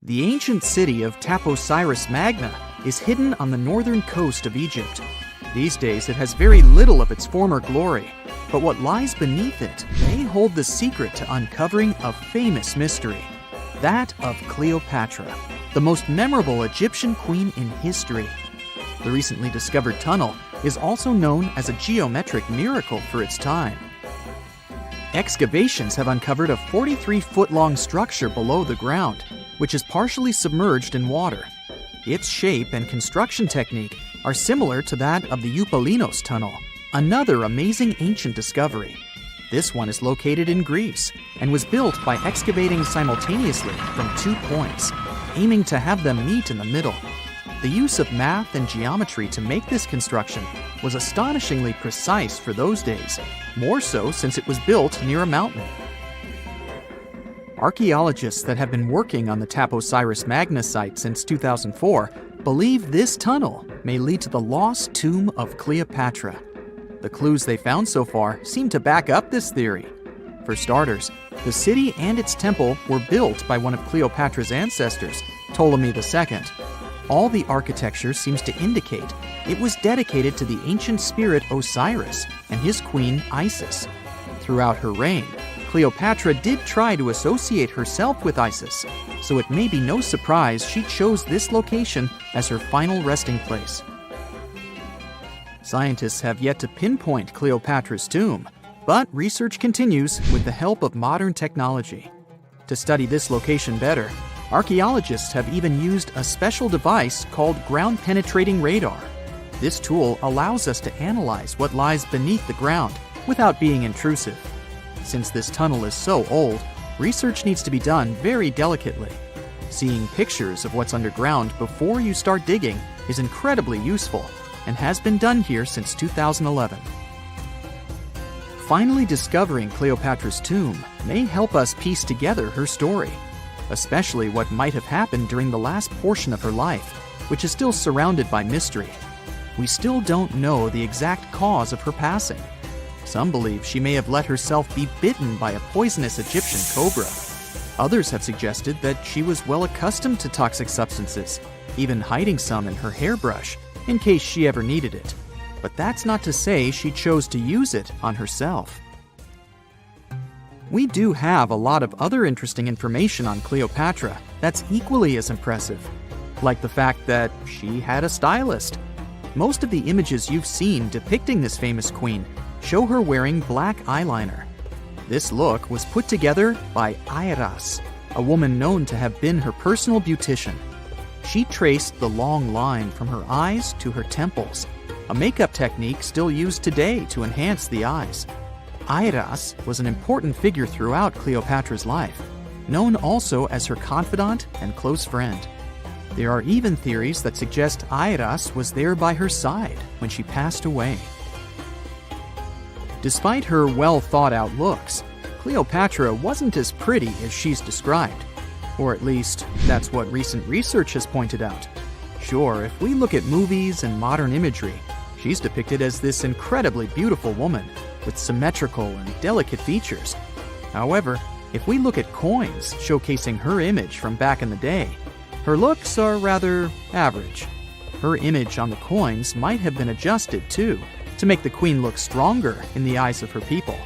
The ancient city of Taposiris Magna is hidden on the northern coast of Egypt. These days it has very little of its former glory, but what lies beneath it may hold the secret to uncovering a famous mystery, that of Cleopatra, the most memorable Egyptian queen in history. The recently discovered tunnel is also known as a geometric miracle for its time. Excavations have uncovered a 43-foot-long structure below the ground, which is partially submerged in water. Its shape and construction technique are similar to that of the Eupalinos tunnel, another amazing ancient discovery. This one is located in Greece and was built by excavating simultaneously from 2 points, aiming to have them meet in the middle. The use of math and geometry to make this construction was astonishingly precise for those days, more so since it was built near a mountain. Archaeologists that have been working on the Taposiris Magna site since 2004 believe this tunnel may lead to the lost tomb of Cleopatra. The clues they found so far seem to back up this theory. For starters, the city and its temple were built by one of Cleopatra's ancestors, Ptolemy II. All the architecture seems to indicate it was dedicated to the ancient spirit Osiris and his queen Isis. Throughout her reign, Cleopatra did try to associate herself with Isis, so it may be no surprise she chose this location as her final resting place. Scientists have yet to pinpoint Cleopatra's tomb, but research continues with the help of modern technology. To study this location better, archaeologists have even used a special device called ground-penetrating radar. This tool allows us to analyze what lies beneath the ground without being intrusive. Since this tunnel is so old, research needs to be done very delicately. Seeing pictures of what's underground before you start digging is incredibly useful and has been done here since 2011. Finally discovering Cleopatra's tomb may help us piece together her story, especially what might have happened during the last portion of her life, which is still surrounded by mystery. We still don't know the exact cause of her passing. Some believe she may have let herself be bitten by a poisonous Egyptian cobra. Others have suggested that she was well accustomed to toxic substances, even hiding some in her hairbrush in case she ever needed it. But that's not to say she chose to use it on herself. We do have a lot of other interesting information on Cleopatra that's equally as impressive, like the fact that she had a stylist. Most of the images you've seen depicting this famous queen show her wearing black eyeliner. This look was put together by Airas, a woman known to have been her personal beautician. She traced the long line from her eyes to her temples, a makeup technique still used today to enhance the eyes. Airas was an important figure throughout Cleopatra's life, known also as her confidant and close friend. There are even theories that suggest Airas was there by her side when she passed away. Despite her well-thought-out looks, Cleopatra wasn't as pretty as she's described. Or at least, that's what recent research has pointed out. Sure, if we look at movies and modern imagery, she's depicted as this incredibly beautiful woman with symmetrical and delicate features. However, if we look at coins showcasing her image from back in the day, her looks are rather average. Her image on the coins might have been adjusted, too, to make the queen look stronger in the eyes of her people.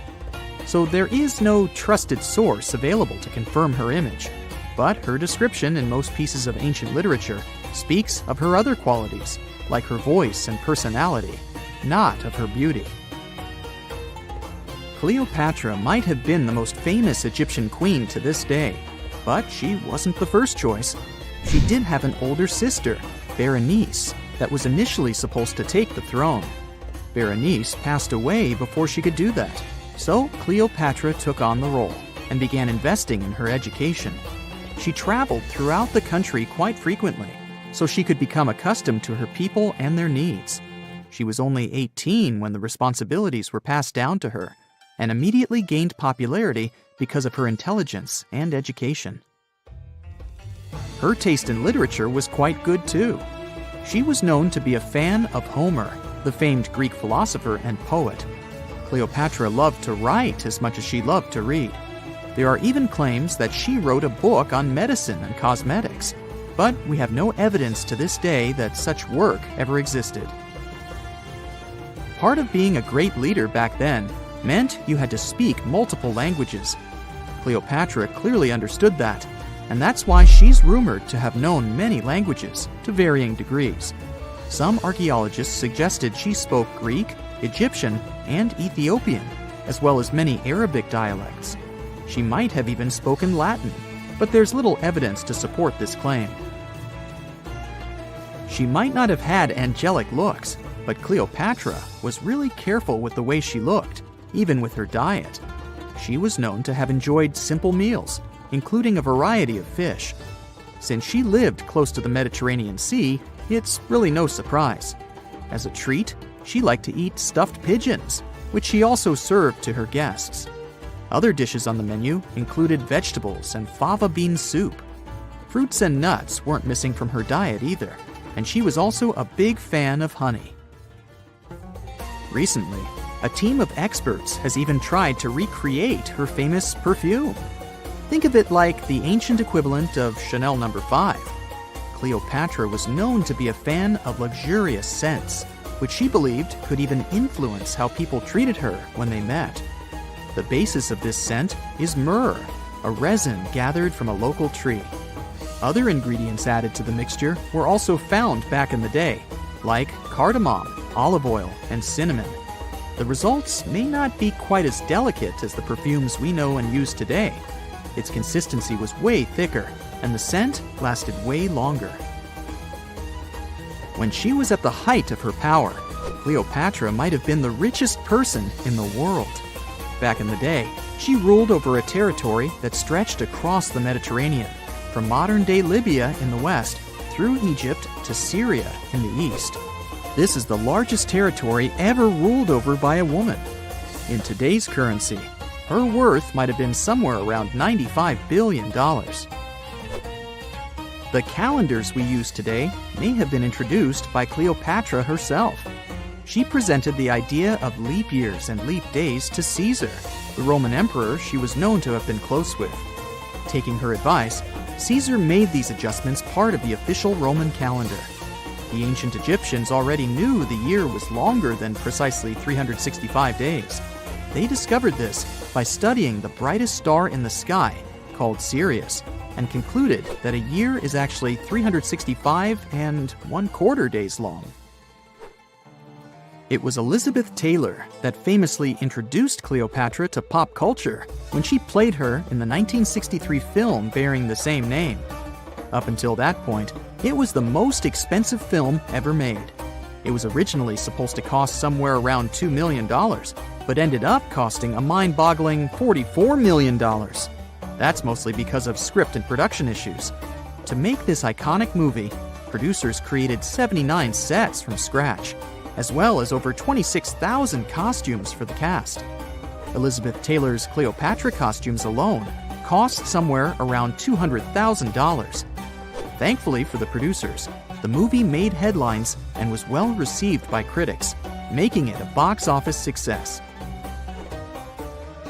So there is no trusted source available to confirm her image. But her description in most pieces of ancient literature speaks of her other qualities, like her voice and personality, not of her beauty. Cleopatra might have been the most famous Egyptian queen to this day, but she wasn't the first choice. She did have an older sister, Berenice, that was initially supposed to take the throne. Berenice passed away before she could do that, so Cleopatra took on the role and began investing in her education. She traveled throughout the country quite frequently, so she could become accustomed to her people and their needs. She was only 18 when the responsibilities were passed down to her, and immediately gained popularity because of her intelligence and education. Her taste in literature was quite good too. She was known to be a fan of Homer, the famed Greek philosopher and poet. Cleopatra loved to write as much as she loved to read. There are even claims that she wrote a book on medicine and cosmetics, but we have no evidence to this day that such work ever existed. Part of being a great leader back then meant you had to speak multiple languages. Cleopatra clearly understood that, and that's why she's rumored to have known many languages to varying degrees. Some archaeologists suggested she spoke Greek, Egyptian, and Ethiopian, as well as many Arabic dialects. She might have even spoken Latin, but there's little evidence to support this claim. She might not have had angelic looks, but Cleopatra was really careful with the way she looked, even with her diet. She was known to have enjoyed simple meals, including a variety of fish. Since she lived close to the Mediterranean Sea, it's really no surprise. As a treat, she liked to eat stuffed pigeons, which she also served to her guests. Other dishes on the menu included vegetables and fava bean soup. Fruits and nuts weren't missing from her diet either, and she was also a big fan of honey. Recently, a team of experts has even tried to recreate her famous perfume. Think of it like the ancient equivalent of Chanel No. 5. Cleopatra was known to be a fan of luxurious scents, which she believed could even influence how people treated her when they met. The basis of this scent is myrrh, a resin gathered from a local tree. Other ingredients added to the mixture were also found back in the day, like cardamom, olive oil, and cinnamon. The results may not be quite as delicate as the perfumes we know and use today. Its consistency was way thicker, and the scent lasted way longer. When she was at the height of her power, Cleopatra might have been the richest person in the world. Back in the day, she ruled over a territory that stretched across the Mediterranean, from modern-day Libya in the west through Egypt to Syria in the east. This is the largest territory ever ruled over by a woman. In today's currency, her worth might have been somewhere around $95 billion. The calendars we use today may have been introduced by Cleopatra herself. She presented the idea of leap years and leap days to Caesar, the Roman emperor she was known to have been close with. Taking her advice, Caesar made these adjustments part of the official Roman calendar. The ancient Egyptians already knew the year was longer than precisely 365 days. They discovered this by studying the brightest star in the sky, called Sirius, and concluded that a year is actually 365 and 1/4 days long. It was Elizabeth Taylor that famously introduced Cleopatra to pop culture when she played her in the 1963 film bearing the same name. Up until that point, it was the most expensive film ever made. It was originally supposed to cost somewhere around $2 million, but ended up costing a mind-boggling $44 million. That's mostly because of script and production issues. To make this iconic movie, producers created 79 sets from scratch, as well as over 26,000 costumes for the cast. Elizabeth Taylor's Cleopatra costumes alone cost somewhere around $200,000. Thankfully for the producers, the movie made headlines and was well received by critics, making it a box office success.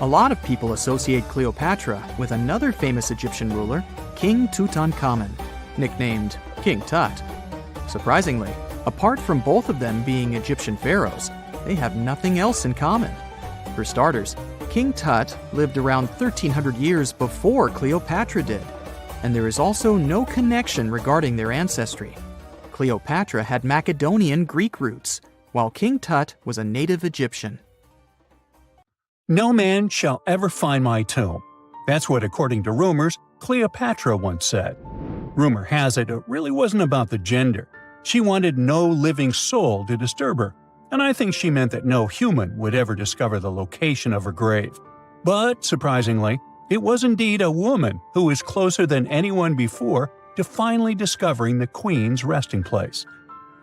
A lot of people associate Cleopatra with another famous Egyptian ruler, King Tutankhamun, nicknamed King Tut. Surprisingly, apart from both of them being Egyptian pharaohs, they have nothing else in common. For starters, King Tut lived around 1,300 years before Cleopatra did. and there is also no connection regarding their ancestry. Cleopatra had Macedonian Greek roots, while King Tut was a native Egyptian. No man shall ever find my tomb. That's what, according to rumors, Cleopatra once said. Rumor has it really wasn't about the gender. She wanted no living soul to disturb her, and I think she meant that no human would ever discover the location of her grave. But, surprisingly, it was indeed a woman who was closer than anyone before to finally discovering the Queen's resting place.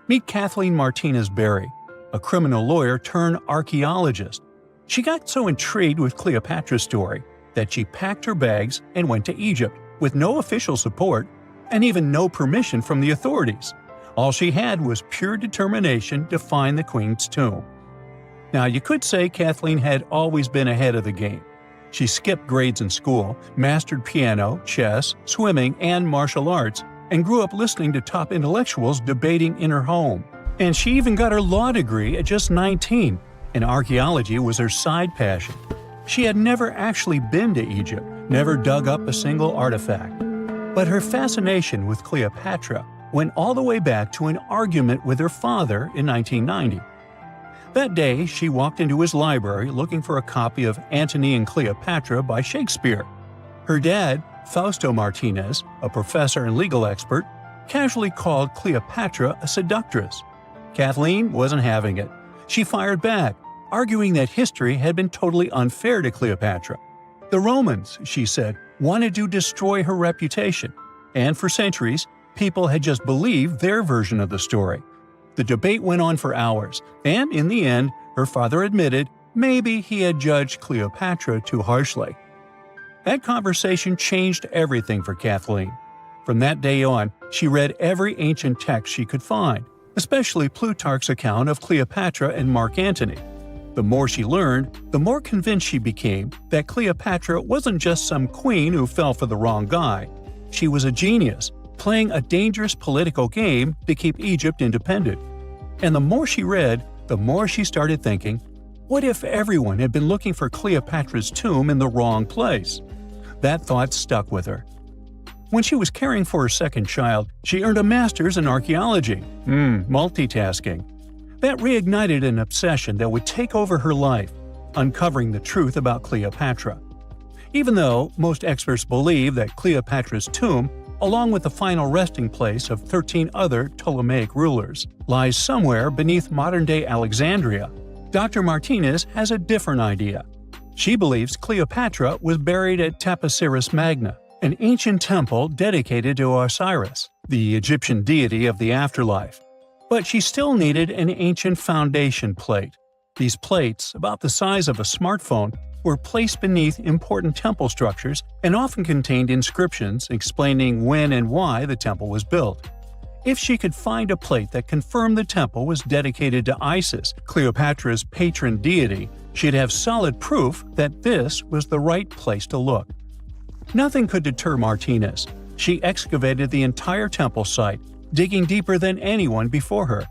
Meet Kathleen Martinez Berry, a criminal lawyer turned archaeologist. She got so intrigued with Cleopatra's story that she packed her bags and went to Egypt with no official support and even no permission from the authorities. All she had was pure determination to find the Queen's tomb. Now, you could say Kathleen had always been ahead of the game. She skipped grades in school, mastered piano, chess, swimming, and martial arts, and grew up listening to top intellectuals debating in her home. And she even got her law degree at just 19, and archaeology was her side passion. She had never actually been to Egypt, never dug up a single artifact. But her fascination with Cleopatra went all the way back to an argument with her father in 1990. That day, she walked into his library looking for a copy of Antony and Cleopatra by Shakespeare. Her dad, Fausto Martinez, a professor and legal expert, casually called Cleopatra a seductress. Kathleen wasn't having it. She fired back, arguing that history had been totally unfair to Cleopatra. The Romans, she said, wanted to destroy her reputation, and for centuries, people had just believed their version of the story. The debate went on for hours, and in the end, her father admitted maybe he had judged Cleopatra too harshly. That conversation changed everything for Kathleen. From that day on, she read every ancient text she could find, especially Plutarch's account of Cleopatra and Mark Antony. The more she learned, the more convinced she became that Cleopatra wasn't just some queen who fell for the wrong guy. She was a genius, playing a dangerous political game to keep Egypt independent. And the more she read, the more she started thinking, what if everyone had been looking for Cleopatra's tomb in the wrong place? That thought stuck with her. When she was caring for her second child, she earned a master's in archaeology. Multitasking. That reignited an obsession that would take over her life, uncovering the truth about Cleopatra. Even though most experts believe that Cleopatra's tomb, along with the final resting place of 13 other Ptolemaic rulers, lies somewhere beneath modern-day Alexandria, Dr. Martinez has a different idea. She believes Cleopatra was buried at Taposiris Magna, an ancient temple dedicated to Osiris, the Egyptian deity of the afterlife. But she still needed an ancient foundation plate. These plates, about the size of a smartphone, were placed beneath important temple structures and often contained inscriptions explaining when and why the temple was built. If she could find a plate that confirmed the temple was dedicated to Isis, Cleopatra's patron deity, she'd have solid proof that this was the right place to look. Nothing could deter Martinez. She excavated the entire temple site, digging deeper than anyone before her.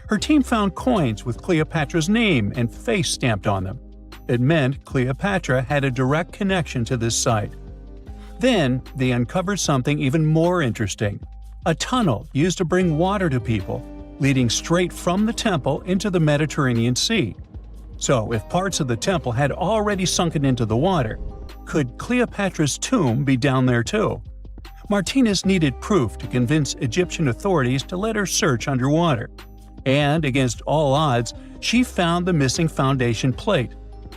Her team found coins with Cleopatra's name and face stamped on them. It meant Cleopatra had a direct connection to this site. Then, they uncovered something even more interesting: a tunnel used to bring water to people, leading straight from the temple into the Mediterranean Sea. So, if parts of the temple had already sunken into the water, could Cleopatra's tomb be down there too? Martinez needed proof to convince Egyptian authorities to let her search underwater. And, against all odds, she found the missing foundation plate.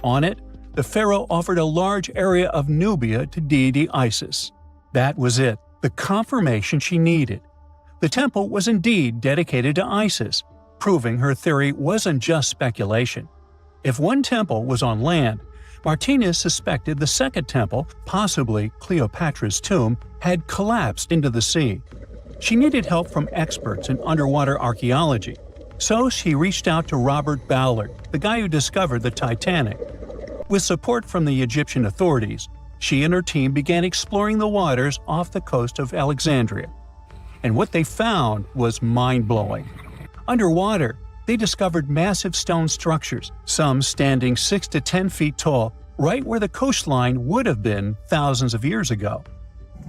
On it, the pharaoh offered a large area of Nubia to deity Isis. That was it, the confirmation she needed. The temple was indeed dedicated to Isis, proving her theory wasn't just speculation. If one temple was on land, Martinez suspected the second temple, possibly Cleopatra's tomb, had collapsed into the sea. She needed help from experts in underwater archaeology, so she reached out to Robert Ballard, the guy who discovered the Titanic. With support from the Egyptian authorities, she and her team began exploring the waters off the coast of Alexandria. And what they found was mind-blowing. Underwater, they discovered massive stone structures, some standing 6 to 10 feet tall, right where the coastline would have been thousands of years ago.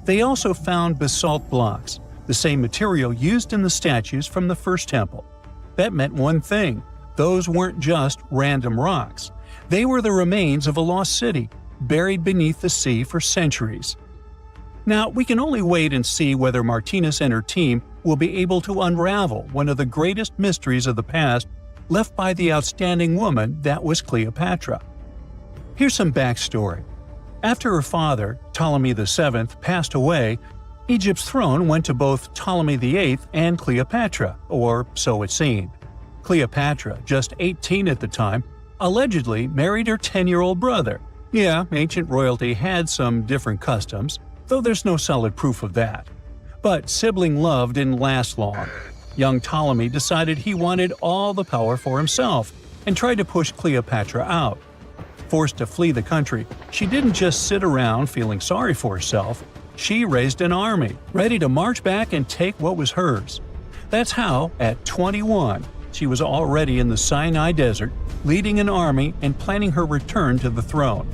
They also found basalt blocks, the same material used in the statues from the first temple. That meant one thing: those weren't just random rocks. They were the remains of a lost city, buried beneath the sea for centuries. Now, we can only wait and see whether Martinez and her team will be able to unravel one of the greatest mysteries of the past left by the outstanding woman that was Cleopatra. Here's some backstory. After her father, Ptolemy VII, passed away, Egypt's throne went to both Ptolemy VIII and Cleopatra, or so it seemed. Cleopatra, just 18 at the time, allegedly married her 10-year-old brother. Yeah, ancient royalty had some different customs, though there's no solid proof of that. But sibling love didn't last long. Young Ptolemy decided he wanted all the power for himself and tried to push Cleopatra out. Forced to flee the country, she didn't just sit around feeling sorry for herself. She raised an army, ready to march back and take what was hers. That's how, at 21, she was already in the Sinai Desert, leading an army and planning her return to the throne.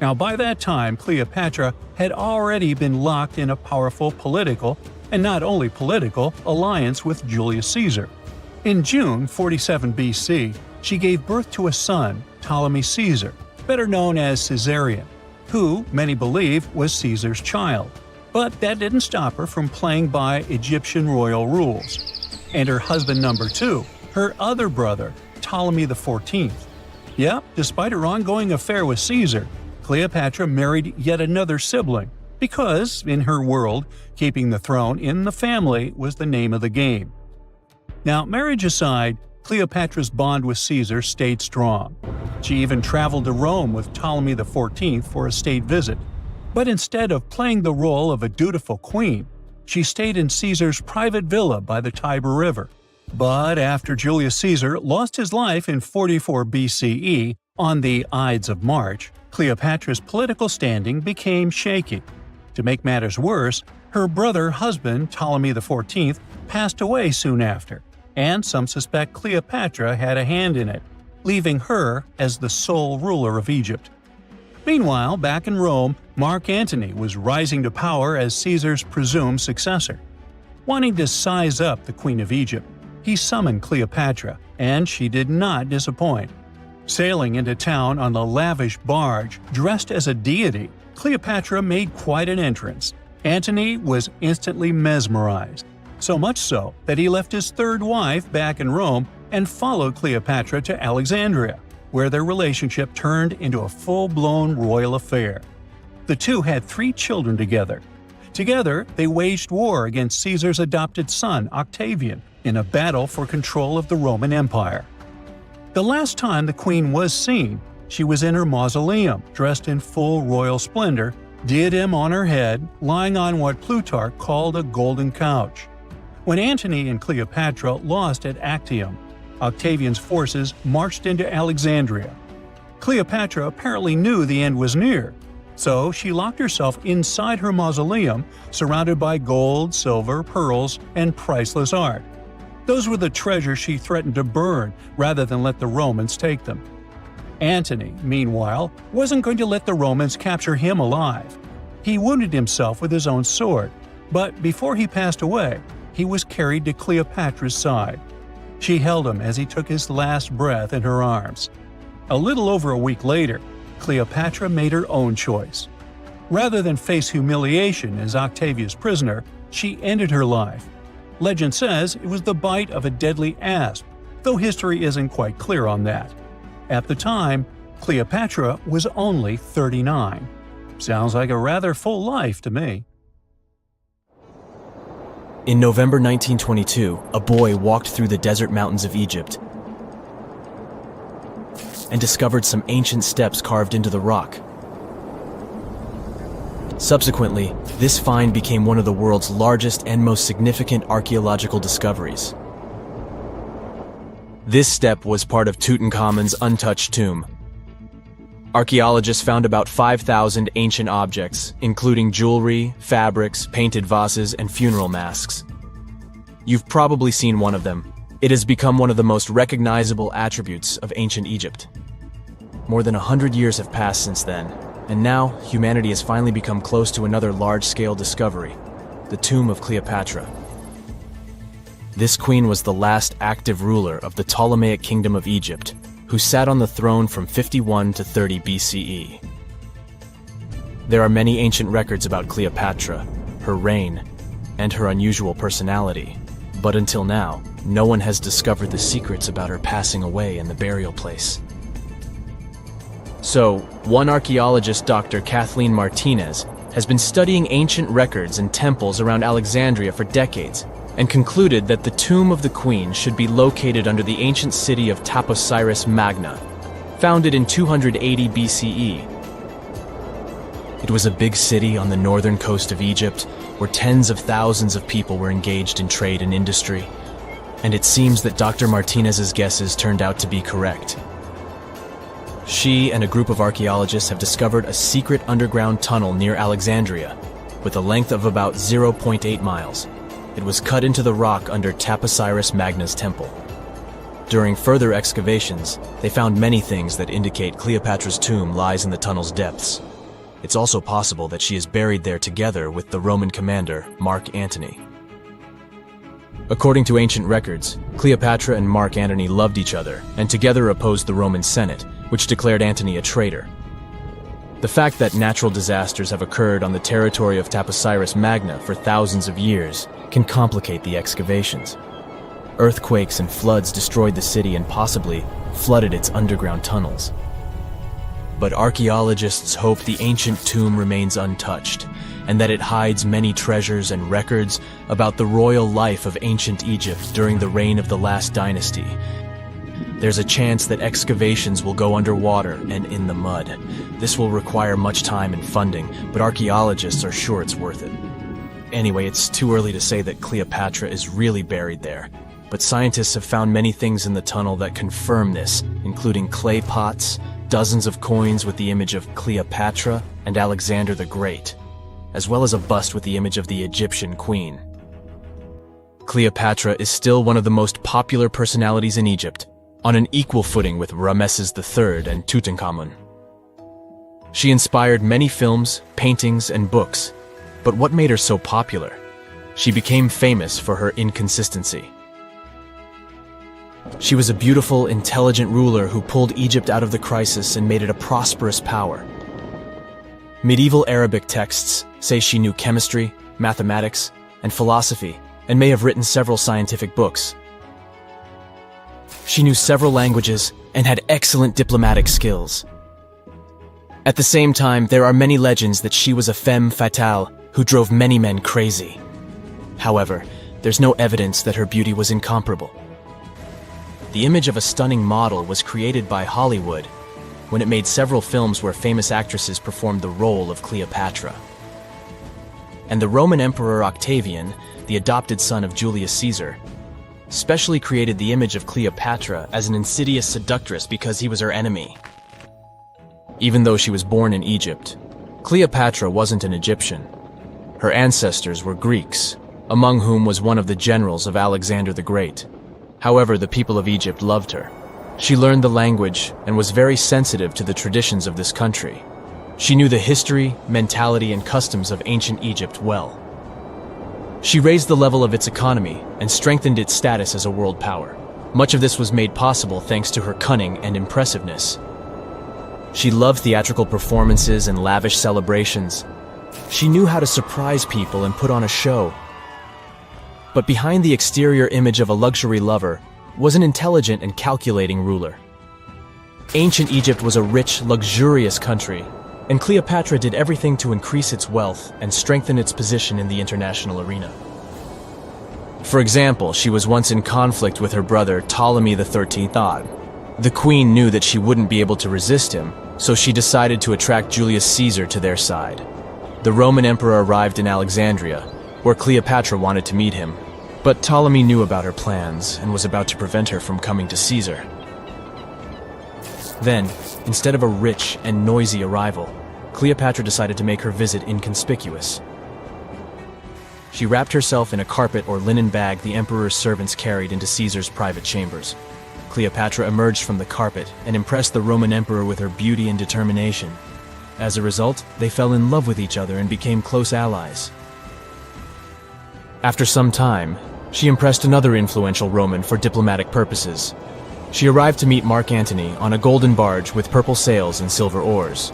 Now, by that time, Cleopatra had already been locked in a powerful political, and not only political, alliance with Julius Caesar. In June 47 BC, she gave birth to a son, Ptolemy Caesar, better known as Caesarion, who, many believe, was Caesar's child. But that didn't stop her from playing by Egyptian royal rules. And her husband number 2, her other brother, Ptolemy XIV. Yep, despite her ongoing affair with Caesar, Cleopatra married yet another sibling, because, in her world, keeping the throne in the family was the name of the game. Now, marriage aside, Cleopatra's bond with Caesar stayed strong. She even traveled to Rome with Ptolemy XIV for a state visit. But instead of playing the role of a dutiful queen, she stayed in Caesar's private villa by the Tiber River. But after Julius Caesar lost his life in 44 BCE on the Ides of March, Cleopatra's political standing became shaky. To make matters worse, her brother-husband Ptolemy XIV passed away soon after, and some suspect Cleopatra had a hand in it, leaving her as the sole ruler of Egypt. Meanwhile, back in Rome, Mark Antony was rising to power as Caesar's presumed successor. Wanting to size up the Queen of Egypt, he summoned Cleopatra, and she did not disappoint. Sailing into town on a lavish barge, dressed as a deity, Cleopatra made quite an entrance. Antony was instantly mesmerized, so much so that he left his third wife back in Rome and followed Cleopatra to Alexandria, where their relationship turned into a full-blown royal affair. The two had 3 children together. Together, they waged war against Caesar's adopted son, Octavian, in a battle for control of the Roman Empire. The last time the queen was seen, she was in her mausoleum, dressed in full royal splendor, diadem on her head, lying on what Plutarch called a golden couch. When Antony and Cleopatra lost at Actium, Octavian's forces marched into Alexandria. Cleopatra apparently knew the end was near, so she locked herself inside her mausoleum, surrounded by gold, silver, pearls, and priceless art. Those were the treasures she threatened to burn rather than let the Romans take them. Antony, meanwhile, wasn't going to let the Romans capture him alive. He wounded himself with his own sword, but before he passed away, he was carried to Cleopatra's side. She held him as he took his last breath in her arms. A little over a week later, Cleopatra made her own choice. Rather than face humiliation as Octavia's prisoner, she ended her life. Legend says it was the bite of a deadly asp, though history isn't quite clear on that. At the time, Cleopatra was only 39. Sounds like a rather full life to me. In November 1922, a boy walked through the desert mountains of Egypt and discovered some ancient steps carved into the rock. Subsequently, this find became one of the world's largest and most significant archaeological discoveries. This step was part of Tutankhamun's untouched tomb. Archaeologists found about 5,000 ancient objects, including jewelry, fabrics, painted vases, and funeral masks. You've probably seen one of them. It has become one of the most recognizable attributes of ancient Egypt. More than 100 years have passed since then, And now, humanity has finally become close to another large-scale discovery, the tomb of Cleopatra. This queen was the last active ruler of the Ptolemaic Kingdom of Egypt, who sat on the throne from 51 to 30 BCE. There are many ancient records about Cleopatra, her reign, and her unusual personality, but until now, no one has discovered the secrets about her passing away in the burial place. So, one archaeologist, Dr. Kathleen Martinez, has been studying ancient records and temples around Alexandria for decades and concluded that the tomb of the queen should be located under the ancient city of Taposiris Magna, founded in 280 BCE. It was a big city on the northern coast of Egypt where tens of thousands of people were engaged in trade and industry, and it seems that Dr. Martinez's guesses turned out to be correct. She and a group of archaeologists have discovered a secret underground tunnel near Alexandria, with a length of about 0.8 miles. It was cut into the rock under Taposiris Magna's temple. During further excavations, they found many things that indicate Cleopatra's tomb lies in the tunnel's depths. It's also possible that she is buried there together with the Roman commander, Mark Antony. According to ancient records, Cleopatra and Mark Antony loved each other and together opposed the Roman Senate, which declared Antony a traitor. The fact that natural disasters have occurred on the territory of Taposiris Magna for thousands of years can complicate the excavations. Earthquakes and floods destroyed the city and possibly flooded its underground tunnels. But archaeologists hope the ancient tomb remains untouched, and that it hides many treasures and records about the royal life of ancient Egypt during the reign of the last dynasty. There's a chance that excavations will go underwater and in the mud. This will require much time and funding, but archaeologists are sure it's worth it. Anyway, it's too early to say that Cleopatra is really buried there, but scientists have found many things in the tunnel that confirm this, including clay pots, dozens of coins with the image of Cleopatra and Alexander the Great, as well as a bust with the image of the Egyptian queen. Cleopatra is still one of the most popular personalities in Egypt, on an equal footing with Ramesses III and Tutankhamun. She inspired many films, paintings, and books, but what made her so popular? She became famous for her inconsistency. She was a beautiful, intelligent ruler who pulled Egypt out of the crisis and made it a prosperous power. Medieval Arabic texts say she knew chemistry, mathematics, and philosophy, and may have written several scientific books. She knew several languages and had excellent diplomatic skills. At the same time, there are many legends that she was a femme fatale who drove many men crazy. However, there's no evidence that her beauty was incomparable. The image of a stunning model was created by Hollywood when it made several films where famous actresses performed the role of Cleopatra. And the Roman Emperor Octavian, the adopted son of Julius Caesar, specially created the image of Cleopatra as an insidious seductress because he was her enemy. Even though she was born in Egypt, Cleopatra wasn't an Egyptian. Her ancestors were Greeks, among whom was one of the generals of Alexander the Great. However, the people of Egypt loved her. She learned the language and was very sensitive to the traditions of this country. She knew the history, mentality, and customs of ancient Egypt well. She raised the level of its economy and strengthened its status as a world power. Much of this was made possible thanks to her cunning and impressiveness. She loved theatrical performances and lavish celebrations. She knew how to surprise people and put on a show. But behind the exterior image of a luxury lover was an intelligent and calculating ruler. Ancient Egypt was a rich, luxurious country, and Cleopatra did everything to increase its wealth and strengthen its position in the international arena. For example, she was once in conflict with her brother Ptolemy XIII. The queen knew that she wouldn't be able to resist him, so she decided to attract Julius Caesar to their side. The Roman emperor arrived in Alexandria, where Cleopatra wanted to meet him, but Ptolemy knew about her plans and was about to prevent her from coming to Caesar. Then, instead of a rich and noisy arrival, Cleopatra decided to make her visit inconspicuous. She wrapped herself in a carpet or linen bag the emperor's servants carried into Caesar's private chambers. Cleopatra emerged from the carpet and impressed the Roman emperor with her beauty and determination. As a result, they fell in love with each other and became close allies. After some time, she impressed another influential Roman for diplomatic purposes. She arrived to meet Mark Antony on a golden barge with purple sails and silver oars.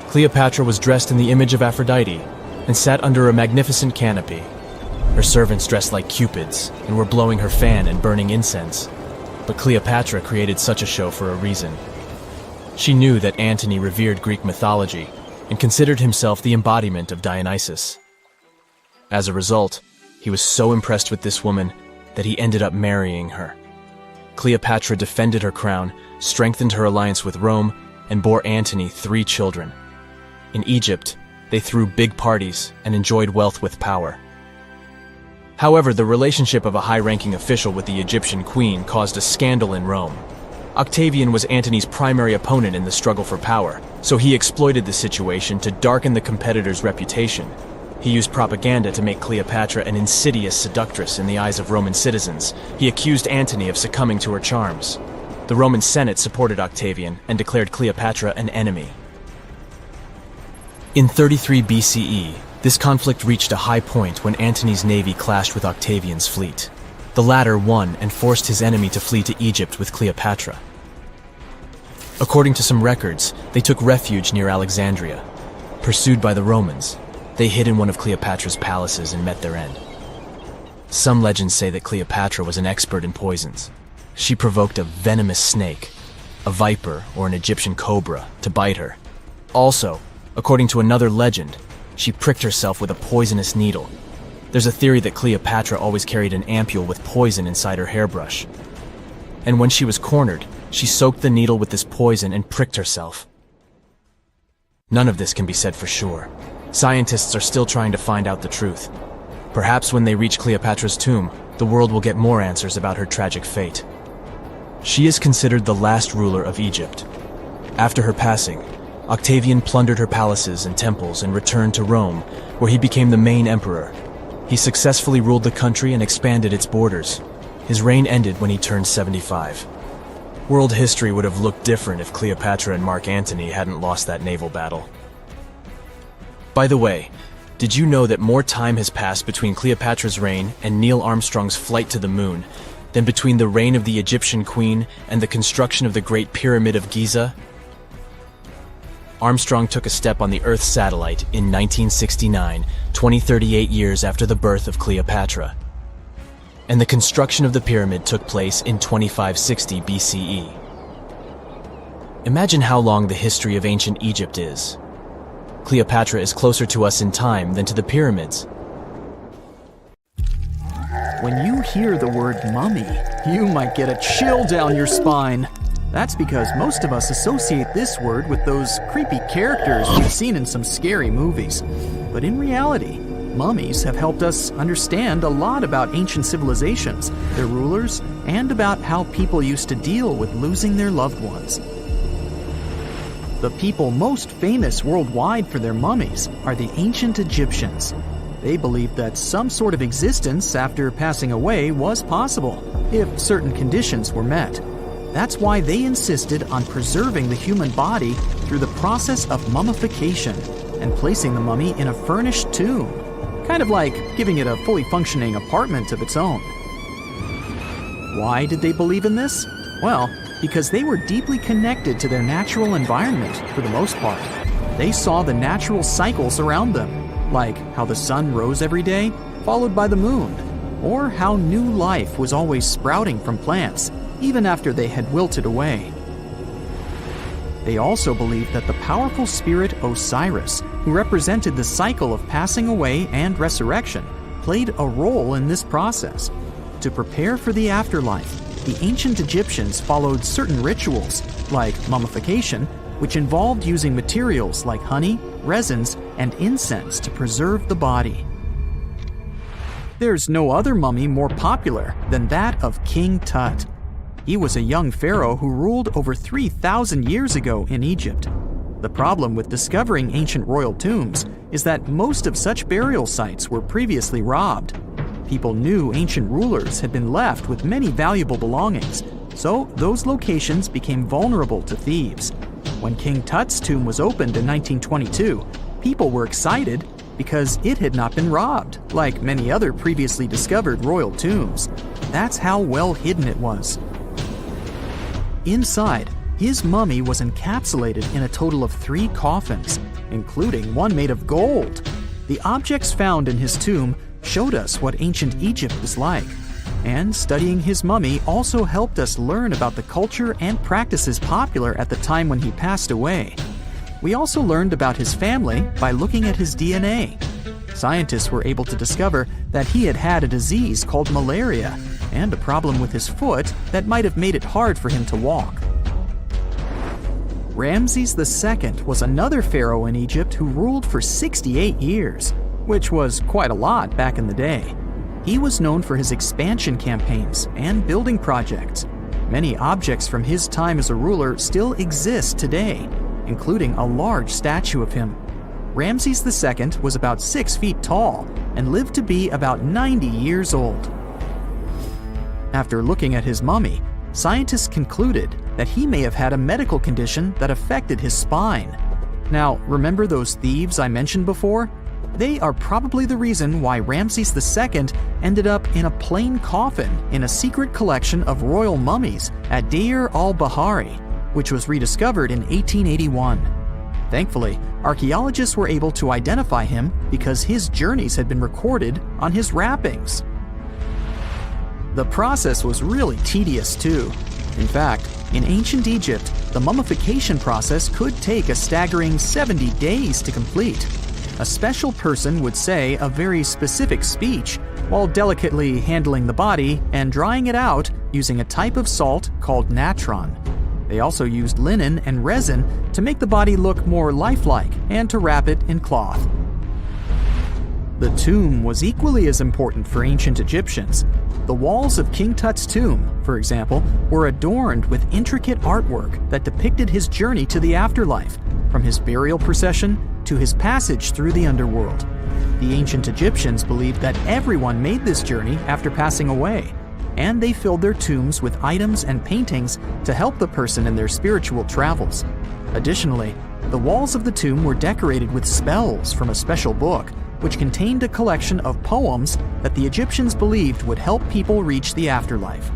Cleopatra was dressed in the image of Aphrodite and sat under a magnificent canopy. Her servants dressed like cupids and were blowing her fan and burning incense. But Cleopatra created such a show for a reason. She knew that Antony revered Greek mythology and considered himself the embodiment of Dionysus. As a result, he was so impressed with this woman that he ended up marrying her. Cleopatra defended her crown, strengthened her alliance with Rome, and bore Antony 3 children. In Egypt, they threw big parties and enjoyed wealth with power. However, the relationship of a high-ranking official with the Egyptian queen caused a scandal in Rome. Octavian was Antony's primary opponent in the struggle for power, so he exploited the situation to darken the competitor's reputation. He used propaganda to make Cleopatra an insidious seductress in the eyes of Roman citizens. He accused Antony of succumbing to her charms. The Roman Senate supported Octavian and declared Cleopatra an enemy. In 33 BCE, this conflict reached a high point when Antony's navy clashed with Octavian's fleet. The latter won and forced his enemy to flee to Egypt with Cleopatra. According to some records, they took refuge near Alexandria. Pursued by the Romans, they hid in one of Cleopatra's palaces and met their end. Some legends say that Cleopatra was an expert in poisons. She provoked a venomous snake, a viper or an Egyptian cobra, to bite her. Also, according to another legend, she pricked herself with a poisonous needle. There's a theory that Cleopatra always carried an ampule with poison inside her hairbrush. And when she was cornered, she soaked the needle with this poison and pricked herself. None of this can be said for sure. Scientists are still trying to find out the truth. Perhaps when they reach Cleopatra's tomb, the world will get more answers about her tragic fate. She is considered the last ruler of Egypt. After her passing, Octavian plundered her palaces and temples and returned to Rome, where he became the main emperor. He successfully ruled the country and expanded its borders. His reign ended when he turned 75. World history would have looked different if Cleopatra and Mark Antony hadn't lost that naval battle. By the way, did you know that more time has passed between Cleopatra's reign and Neil Armstrong's flight to the moon than between the reign of the Egyptian queen and the construction of the Great Pyramid of Giza? Armstrong took a step on the Earth satellite in 1969, 38 years after the birth of Cleopatra. And the construction of the pyramid took place in 2560 BCE. Imagine how long the history of ancient Egypt is. Cleopatra is closer to us in time than to the pyramids. When you hear the word mummy, you might get a chill down your spine. That's because most of us associate this word with those creepy characters we've seen in some scary movies. But in reality, mummies have helped us understand a lot about ancient civilizations, their rulers, and about how people used to deal with losing their loved ones. The people most famous worldwide for their mummies are the ancient Egyptians. They believed that some sort of existence after passing away was possible, if certain conditions were met. That's why they insisted on preserving the human body through the process of mummification and placing the mummy in a furnished tomb, kind of like giving it a fully functioning apartment of its own. Why did they believe in this? Well, because they were deeply connected to their natural environment for the most part. They saw the natural cycles around them, like how the sun rose every day, followed by the moon, or how new life was always sprouting from plants, even after they had wilted away. They also believed that the powerful spirit Osiris, who represented the cycle of passing away and resurrection, played a role in this process. To prepare for the afterlife, the ancient Egyptians followed certain rituals, like mummification, which involved using materials like honey, resins, and incense to preserve the body. There's no other mummy more popular than that of King Tut. He was a young pharaoh who ruled over 3,000 years ago in Egypt. The problem with discovering ancient royal tombs is that most of such burial sites were previously robbed. People knew ancient rulers had been left with many valuable belongings, so those locations became vulnerable to thieves. When King Tut's tomb was opened in 1922, people were excited because it had not been robbed, like many other previously discovered royal tombs. That's how well hidden it was. Inside, his mummy was encapsulated in a total of 3 coffins, including one made of gold. The objects found in his tomb showed us what ancient Egypt was like, and studying his mummy also helped us learn about the culture and practices popular at the time when he passed away. We also learned about his family by looking at his DNA. Scientists were able to discover that he had had a disease called malaria and a problem with his foot that might have made it hard for him to walk. Ramses II was another pharaoh in Egypt who ruled for 68 years, which was quite a lot back in the day. He was known for his expansion campaigns and building projects. Many objects from his time as a ruler still exist today, including a large statue of him. Ramses II was about 6 feet tall and lived to be about 90 years old. After looking at his mummy, scientists concluded that he may have had a medical condition that affected his spine. Now, remember those thieves I mentioned before? They are probably the reason why Ramses II ended up in a plain coffin in a secret collection of royal mummies at Deir al-Bahari, which was rediscovered in 1881. Thankfully, archaeologists were able to identify him because his journeys had been recorded on his wrappings. The process was really tedious too. In fact, in ancient Egypt, the mummification process could take a staggering 70 days to complete. A special person would say a very specific speech while delicately handling the body and drying it out using a type of salt called natron. They also used linen and resin to make the body look more lifelike and to wrap it in cloth. The tomb was equally as important for ancient Egyptians. The walls of King Tut's tomb, for example, were adorned with intricate artwork that depicted his journey to the afterlife, from his burial procession to his passage through the underworld. The ancient Egyptians believed that everyone made this journey after passing away, and they filled their tombs with items and paintings to help the person in their spiritual travels. Additionally, the walls of the tomb were decorated with spells from a special book, which contained a collection of poems that the Egyptians believed would help people reach the afterlife.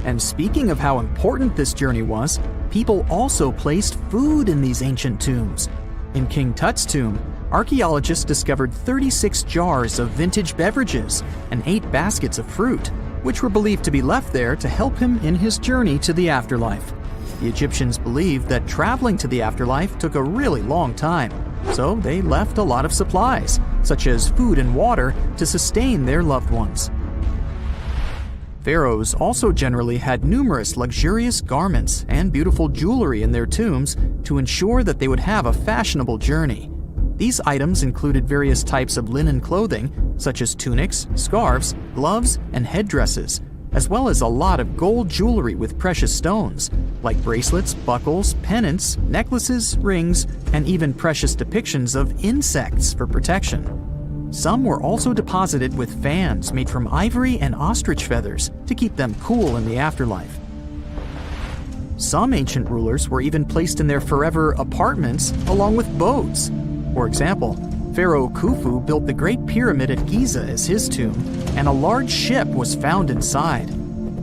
And speaking of how important this journey was, people also placed food in these ancient tombs. In King Tut's tomb, archaeologists discovered 36 jars of vintage beverages and 8 baskets of fruit, which were believed to be left there to help him in his journey to the afterlife. The Egyptians believed that traveling to the afterlife took a really long time, so they left a lot of supplies, such as food and water, to sustain their loved ones. Pharaohs also generally had numerous luxurious garments and beautiful jewelry in their tombs to ensure that they would have a fashionable journey. These items included various types of linen clothing, such as tunics, scarves, gloves, and headdresses, as well as a lot of gold jewelry with precious stones, like bracelets, buckles, pendants, necklaces, rings, and even precious depictions of insects for protection. Some were also deposited with fans made from ivory and ostrich feathers to keep them cool in the afterlife. Some ancient rulers were even placed in their forever apartments along with boats. For example, Pharaoh Khufu built the Great Pyramid at Giza as his tomb, and a large ship was found inside.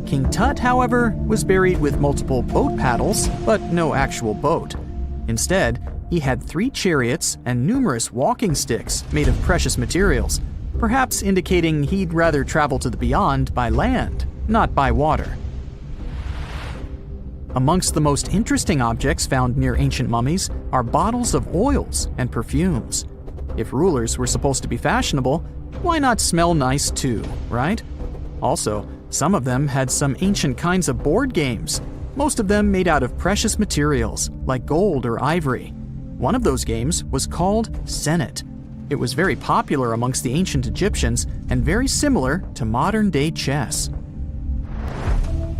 King Tut, however, was buried with multiple boat paddles, but no actual boat. Instead, he had 3 chariots and numerous walking sticks made of precious materials, perhaps indicating he'd rather travel to the beyond by land, not by water. Amongst the most interesting objects found near ancient mummies are bottles of oils and perfumes. If rulers were supposed to be fashionable, why not smell nice too, right? Also, some of them had some ancient kinds of board games, most of them made out of precious materials like gold or ivory. One of those games was called Senet. It was very popular amongst the ancient Egyptians and very similar to modern-day chess.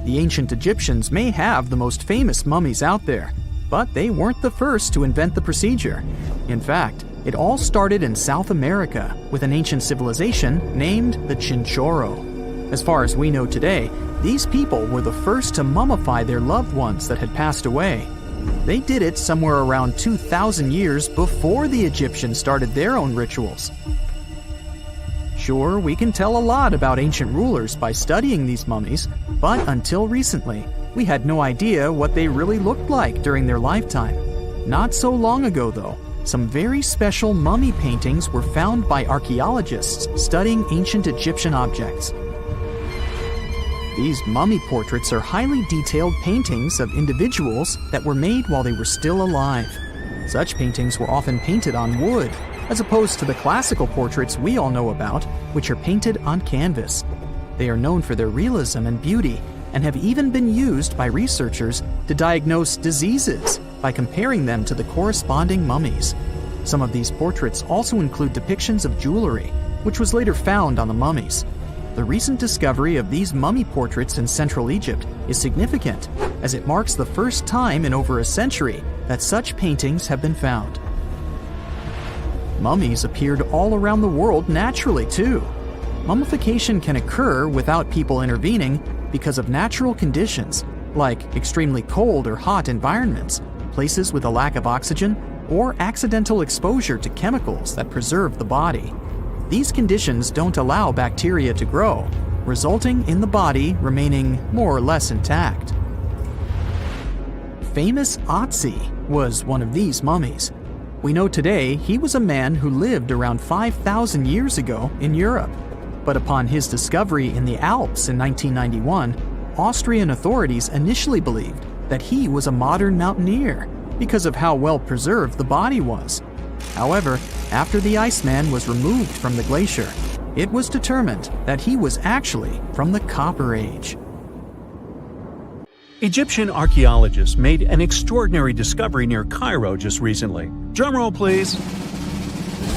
The ancient Egyptians may have the most famous mummies out there, but they weren't the first to invent the procedure. In fact, it all started in South America with an ancient civilization named the Chinchorro. As far as we know today, these people were the first to mummify their loved ones that had passed away. They did it somewhere around 2,000 years before the Egyptians started their own rituals. Sure, we can tell a lot about ancient rulers by studying these mummies, but until recently, we had no idea what they really looked like during their lifetime. Not so long ago, though, some very special mummy paintings were found by archaeologists studying ancient Egyptian objects. These mummy portraits are highly detailed paintings of individuals that were made while they were still alive. Such paintings were often painted on wood, as opposed to the classical portraits we all know about, which are painted on canvas. They are known for their realism and beauty, and have even been used by researchers to diagnose diseases by comparing them to the corresponding mummies. Some of these portraits also include depictions of jewelry, which was later found on the mummies. The recent discovery of these mummy portraits in Central Egypt is significant, as it marks the first time in over a century that such paintings have been found. Mummies appeared all around the world naturally, too. Mummification can occur without people intervening because of natural conditions, like extremely cold or hot environments, places with a lack of oxygen, or accidental exposure to chemicals that preserve the body. These conditions don't allow bacteria to grow, resulting in the body remaining more or less intact. Famous Otzi was one of these mummies. We know today he was a man who lived around 5,000 years ago in Europe. But upon his discovery in the Alps in 1991, Austrian authorities initially believed that he was a modern mountaineer because of how well preserved the body was. However, after the Iceman was removed from the glacier, it was determined that he was actually from the Copper Age. Egyptian archaeologists made an extraordinary discovery near Cairo just recently. Drumroll, please.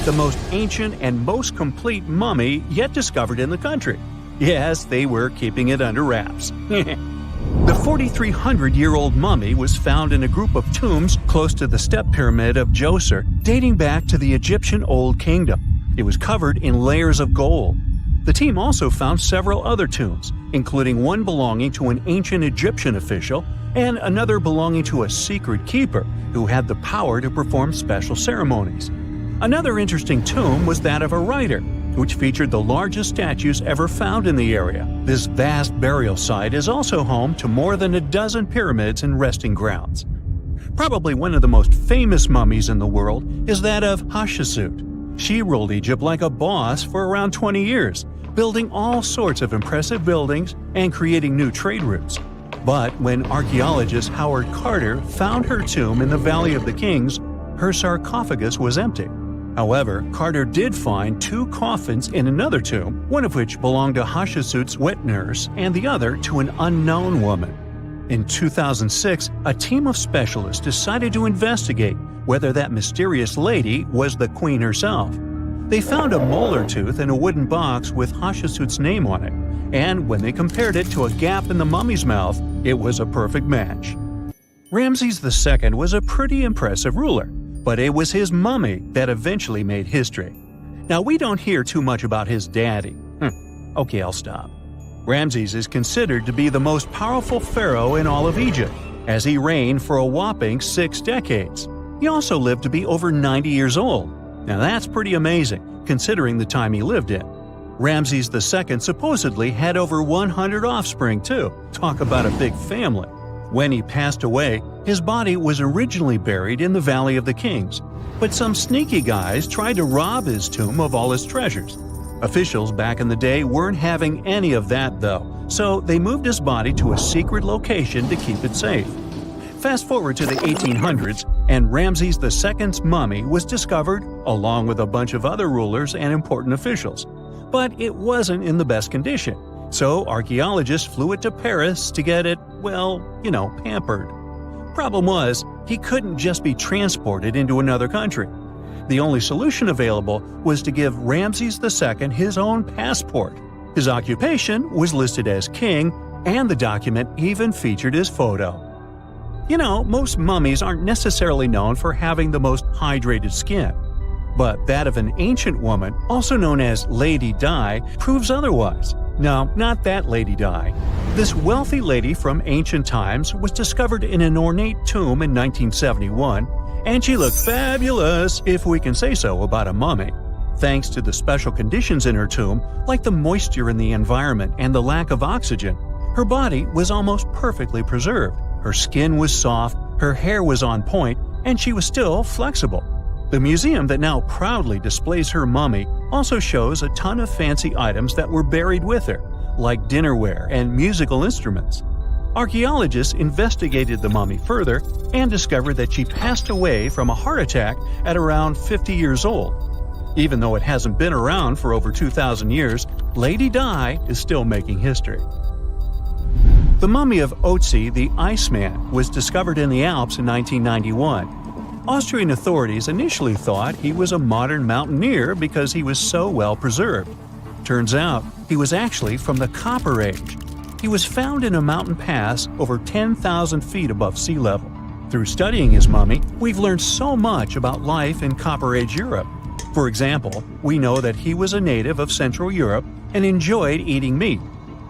The most ancient and most complete mummy yet discovered in the country. Yes, they were keeping it under wraps. The 4,300-year-old mummy was found in a group of tombs close to the Step Pyramid of Djoser, dating back to the Egyptian Old Kingdom. It was covered in layers of gold. The team also found several other tombs, including one belonging to an ancient Egyptian official and another belonging to a secret keeper who had the power to perform special ceremonies. Another interesting tomb was that of a writer, which featured the largest statues ever found in the area. This vast burial site is also home to more than a dozen pyramids and resting grounds. Probably one of the most famous mummies in the world is that of Hatshepsut. She ruled Egypt like a boss for around 20 years, building all sorts of impressive buildings and creating new trade routes. But when archaeologist Howard Carter found her tomb in the Valley of the Kings, her sarcophagus was empty. However, Carter did find 2 coffins in another tomb, one of which belonged to Hatshepsut's wet nurse and the other to an unknown woman. In 2006, a team of specialists decided to investigate whether that mysterious lady was the queen herself. They found a molar tooth in a wooden box with Hatshepsut's name on it, and when they compared it to a gap in the mummy's mouth, it was a perfect match. Ramses II was a pretty impressive ruler, but it was his mummy that eventually made history. Now, we don't hear too much about his daddy. Okay, I'll stop. Ramses is considered to be the most powerful pharaoh in all of Egypt, as he reigned for a whopping 6 decades. He also lived to be over 90 years old. Now that's pretty amazing, considering the time he lived in. Ramses II supposedly had over 100 offspring too. Talk about a big family. When he passed away, his body was originally buried in the Valley of the Kings, but some sneaky guys tried to rob his tomb of all his treasures. Officials back in the day weren't having any of that though, so they moved his body to a secret location to keep it safe. Fast forward to the 1800s, and Ramses II's mummy was discovered along with a bunch of other rulers and important officials. But it wasn't in the best condition, so archaeologists flew it to Paris to get it, pampered. Problem was, he couldn't just be transported into another country. The only solution available was to give Ramses II his own passport. His occupation was listed as king, and the document even featured his photo. Most mummies aren't necessarily known for having the most hydrated skin. But that of an ancient woman, also known as Lady Di, proves otherwise. No, not that Lady Di. This wealthy lady from ancient times was discovered in an ornate tomb in 1971, and she looked fabulous, if we can say so about a mummy. Thanks to the special conditions in her tomb, like the moisture in the environment and the lack of oxygen, her body was almost perfectly preserved. Her skin was soft, her hair was on point, and she was still flexible. The museum that now proudly displays her mummy also shows a ton of fancy items that were buried with her, like dinnerware and musical instruments. Archaeologists investigated the mummy further and discovered that she passed away from a heart attack at around 50 years old. Even though it hasn't been around for over 2,000 years, Lady Di is still making history. The mummy of Otzi the Iceman was discovered in the Alps in 1991. Austrian authorities initially thought he was a modern mountaineer because he was so well preserved. Turns out, he was actually from the Copper Age. He was found in a mountain pass over 10,000 feet above sea level. Through studying his mummy, we've learned so much about life in Copper Age Europe. For example, we know that he was a native of Central Europe and enjoyed eating meat.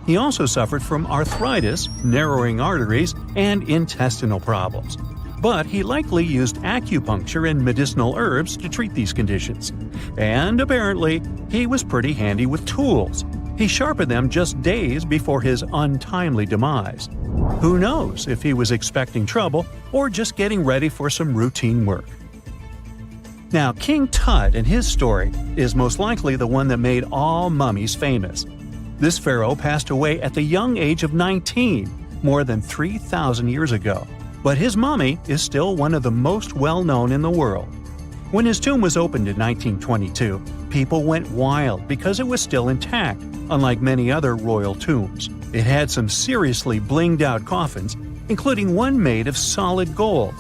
He also suffered from arthritis, narrowing arteries, and intestinal problems. But he likely used acupuncture and medicinal herbs to treat these conditions. And apparently, he was pretty handy with tools. He sharpened them just days before his untimely demise. Who knows if he was expecting trouble or just getting ready for some routine work. Now, King Tut and his story is most likely the one that made all mummies famous. This pharaoh passed away at the young age of 19, more than 3,000 years ago. But his mummy is still one of the most well-known in the world. When his tomb was opened in 1922, people went wild because it was still intact, unlike many other royal tombs. It had some seriously blinged-out coffins, including one made of solid gold.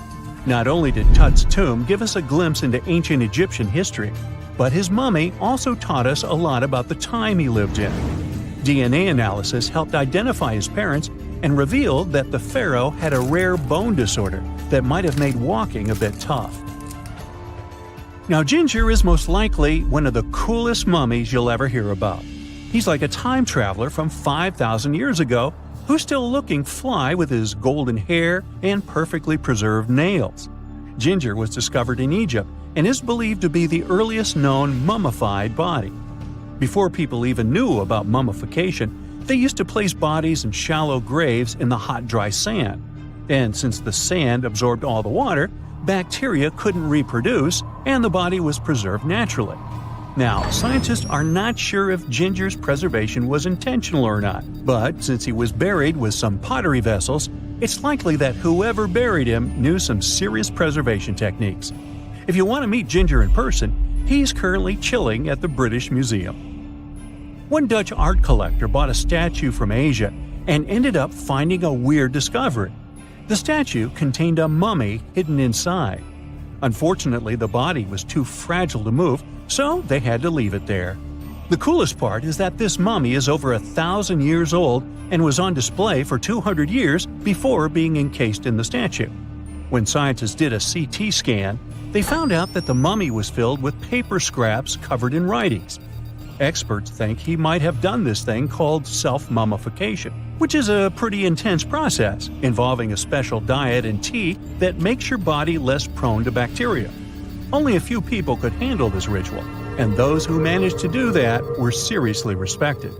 Not only did Tut's tomb give us a glimpse into ancient Egyptian history, but his mummy also taught us a lot about the time he lived in. DNA analysis helped identify his parents and revealed that the pharaoh had a rare bone disorder that might have made walking a bit tough. Now, Ginger is most likely one of the coolest mummies you'll ever hear about. He's like a time traveler from 5,000 years ago who's still looking fly with his golden hair and perfectly preserved nails. Ginger was discovered in Egypt and is believed to be the earliest known mummified body. Before people even knew about mummification, they used to place bodies in shallow graves in the hot, dry sand. And since the sand absorbed all the water, bacteria couldn't reproduce and the body was preserved naturally. Now, scientists are not sure if Ginger's preservation was intentional or not, but since he was buried with some pottery vessels, it's likely that whoever buried him knew some serious preservation techniques. If you want to meet Ginger in person, he's currently chilling at the British Museum. One Dutch art collector bought a statue from Asia and ended up finding a weird discovery. The statue contained a mummy hidden inside. Unfortunately, the body was too fragile to move, so they had to leave it there. The coolest part is that this mummy is over 1,000 years old and was on display for 200 years before being encased in the statue. When scientists did a CT scan, they found out that the mummy was filled with paper scraps covered in writings. Experts think he might have done this thing called self-mummification, which is a pretty intense process involving a special diet and tea that makes your body less prone to bacteria. Only a few people could handle this ritual, and those who managed to do that were seriously respected.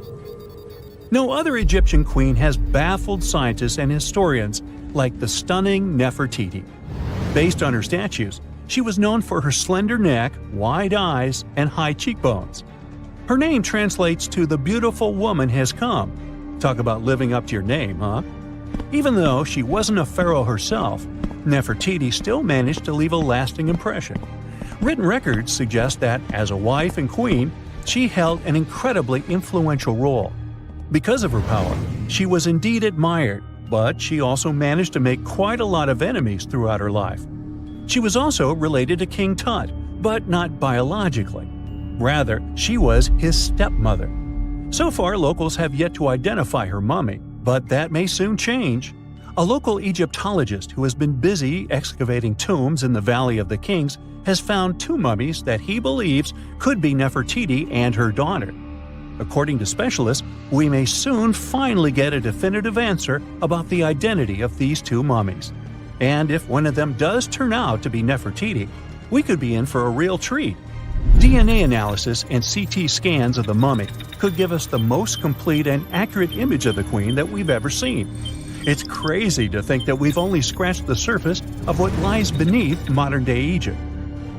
No other Egyptian queen has baffled scientists and historians like the stunning Nefertiti. Based on her statues, she was known for her slender neck, wide eyes, and high cheekbones. Her name translates to "the beautiful woman has come." Talk about living up to your name, huh? Even though she wasn't a pharaoh herself, Nefertiti still managed to leave a lasting impression. Written records suggest that, as a wife and queen, she held an incredibly influential role. Because of her power, she was indeed admired, but she also managed to make quite a lot of enemies throughout her life. She was also related to King Tut, but not biologically. Rather, she was his stepmother. So far, locals have yet to identify her mummy, but that may soon change. A local Egyptologist who has been busy excavating tombs in the Valley of the Kings has found two mummies that he believes could be Nefertiti and her daughter. According to specialists, we may soon finally get a definitive answer about the identity of these two mummies. And if one of them does turn out to be Nefertiti, we could be in for a real treat. DNA analysis and CT scans of the mummy could give us the most complete and accurate image of the queen that we've ever seen. It's crazy to think that we've only scratched the surface of what lies beneath modern-day Egypt.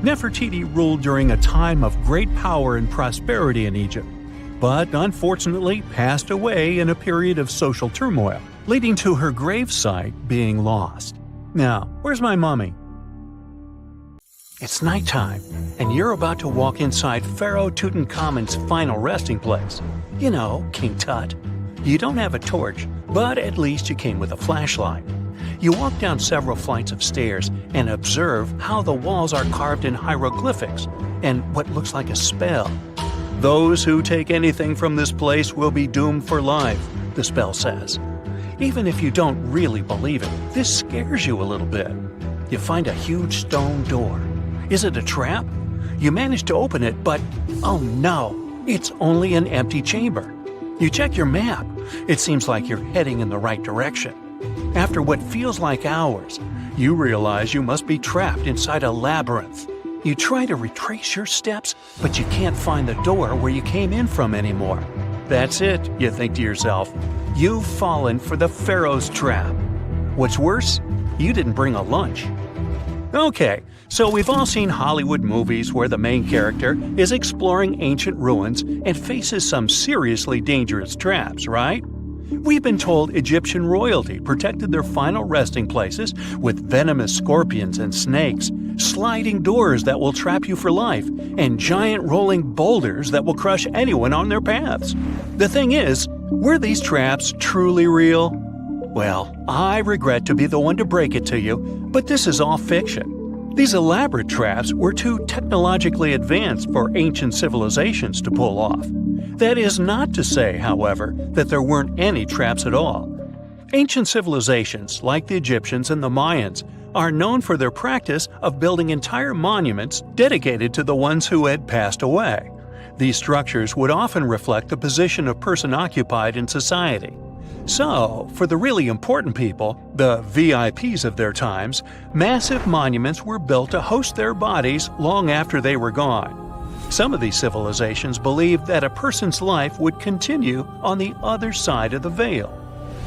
Nefertiti ruled during a time of great power and prosperity in Egypt, but unfortunately passed away in a period of social turmoil, leading to her gravesite being lost. Now, where's my mummy? It's nighttime, and you're about to walk inside Pharaoh Tutankhamun's final resting place. You know, King Tut. You don't have a torch, but at least you came with a flashlight. You walk down several flights of stairs and observe how the walls are carved in hieroglyphics and what looks like a spell. Those who take anything from this place will be doomed for life, the spell says. Even if you don't really believe it, this scares you a little bit. You find a huge stone door. Is it a trap? You manage to open it, but oh no, it's only an empty chamber. You check your map. It seems like you're heading in the right direction. After what feels like hours, you realize you must be trapped inside a labyrinth. You try to retrace your steps, but you can't find the door where you came in from anymore. That's it, you think to yourself. You've fallen for the Pharaoh's trap. What's worse, you didn't bring a lunch. Okay, so we've all seen Hollywood movies where the main character is exploring ancient ruins and faces some seriously dangerous traps, right? We've been told Egyptian royalty protected their final resting places with venomous scorpions and snakes, sliding doors that will trap you for life, and giant rolling boulders that will crush anyone on their paths. The thing is, were these traps truly real? Well, I regret to be the one to break it to you, but this is all fiction. These elaborate traps were too technologically advanced for ancient civilizations to pull off. That is not to say, however, that there weren't any traps at all. Ancient civilizations, like the Egyptians and the Mayans, are known for their practice of building entire monuments dedicated to the ones who had passed away. These structures would often reflect the position of person occupied in society. So, for the really important people, the VIPs of their times, massive monuments were built to host their bodies long after they were gone. Some of these civilizations believed that a person's life would continue on the other side of the veil.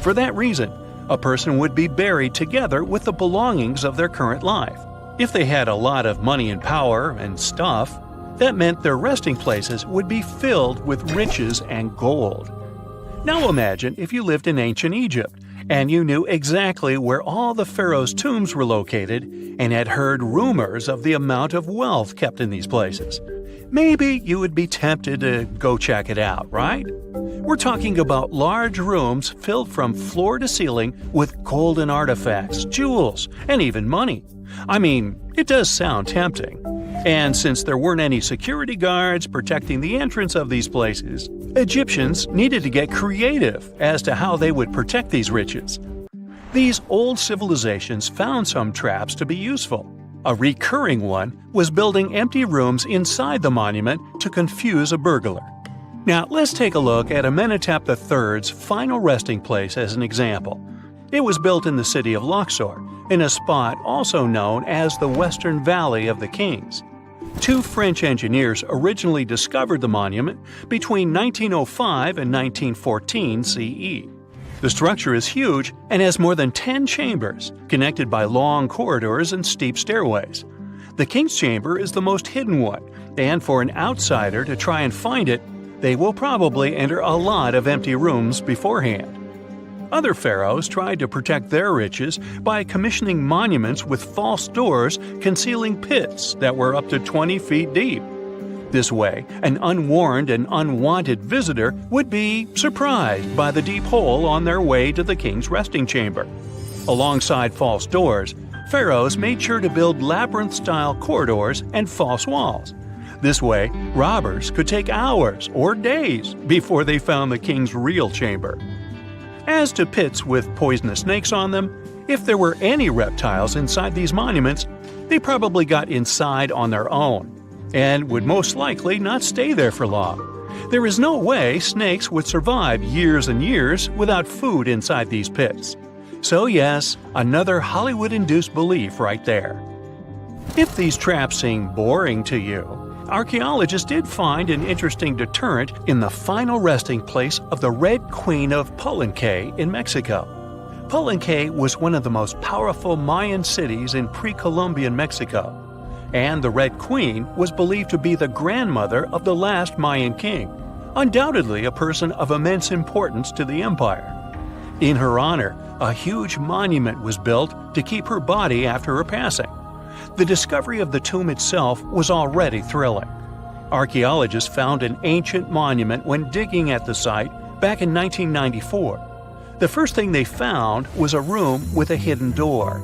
For that reason, a person would be buried together with the belongings of their current life. If they had a lot of money and power and stuff, that meant their resting places would be filled with riches and gold. Now imagine if you lived in ancient Egypt and you knew exactly where all the pharaohs' tombs were located and had heard rumors of the amount of wealth kept in these places. Maybe you would be tempted to go check it out, right? We're talking about large rooms filled from floor to ceiling with golden artifacts, jewels, and even money. I mean, it does sound tempting. And since there weren't any security guards protecting the entrance of these places, Egyptians needed to get creative as to how they would protect these riches. These old civilizations found some traps to be useful. A recurring one was building empty rooms inside the monument to confuse a burglar. Now, let's take a look at Amenhotep III's final resting place as an example. It was built in the city of Luxor, in a spot also known as the Western Valley of the Kings. Two French engineers originally discovered the monument between 1905 and 1914 CE. The structure is huge and has more than 10 chambers, connected by long corridors and steep stairways. The King's Chamber is the most hidden one, and for an outsider to try and find it, they will probably enter a lot of empty rooms beforehand. Other pharaohs tried to protect their riches by commissioning monuments with false doors concealing pits that were up to 20 feet deep. This way, an unwarned and unwanted visitor would be surprised by the deep hole on their way to the king's resting chamber. Alongside false doors, pharaohs made sure to build labyrinth-style corridors and false walls. This way, robbers could take hours or days before they found the king's real chamber. As to pits with poisonous snakes on them, if there were any reptiles inside these monuments, they probably got inside on their own and would most likely not stay there for long. There is no way snakes would survive years and years without food inside these pits. So yes, another Hollywood-induced belief right there. If these traps seem boring to you, archaeologists did find an interesting deterrent in the final resting place of the Red Queen of Palenque in Mexico. Palenque was one of the most powerful Mayan cities in pre-Columbian Mexico, and the Red Queen was believed to be the grandmother of the last Mayan king, undoubtedly a person of immense importance to the empire. In her honor, a huge monument was built to keep her body after her passing. The discovery of the tomb itself was already thrilling. Archaeologists found an ancient monument when digging at the site back in 1994. The first thing they found was a room with a hidden door.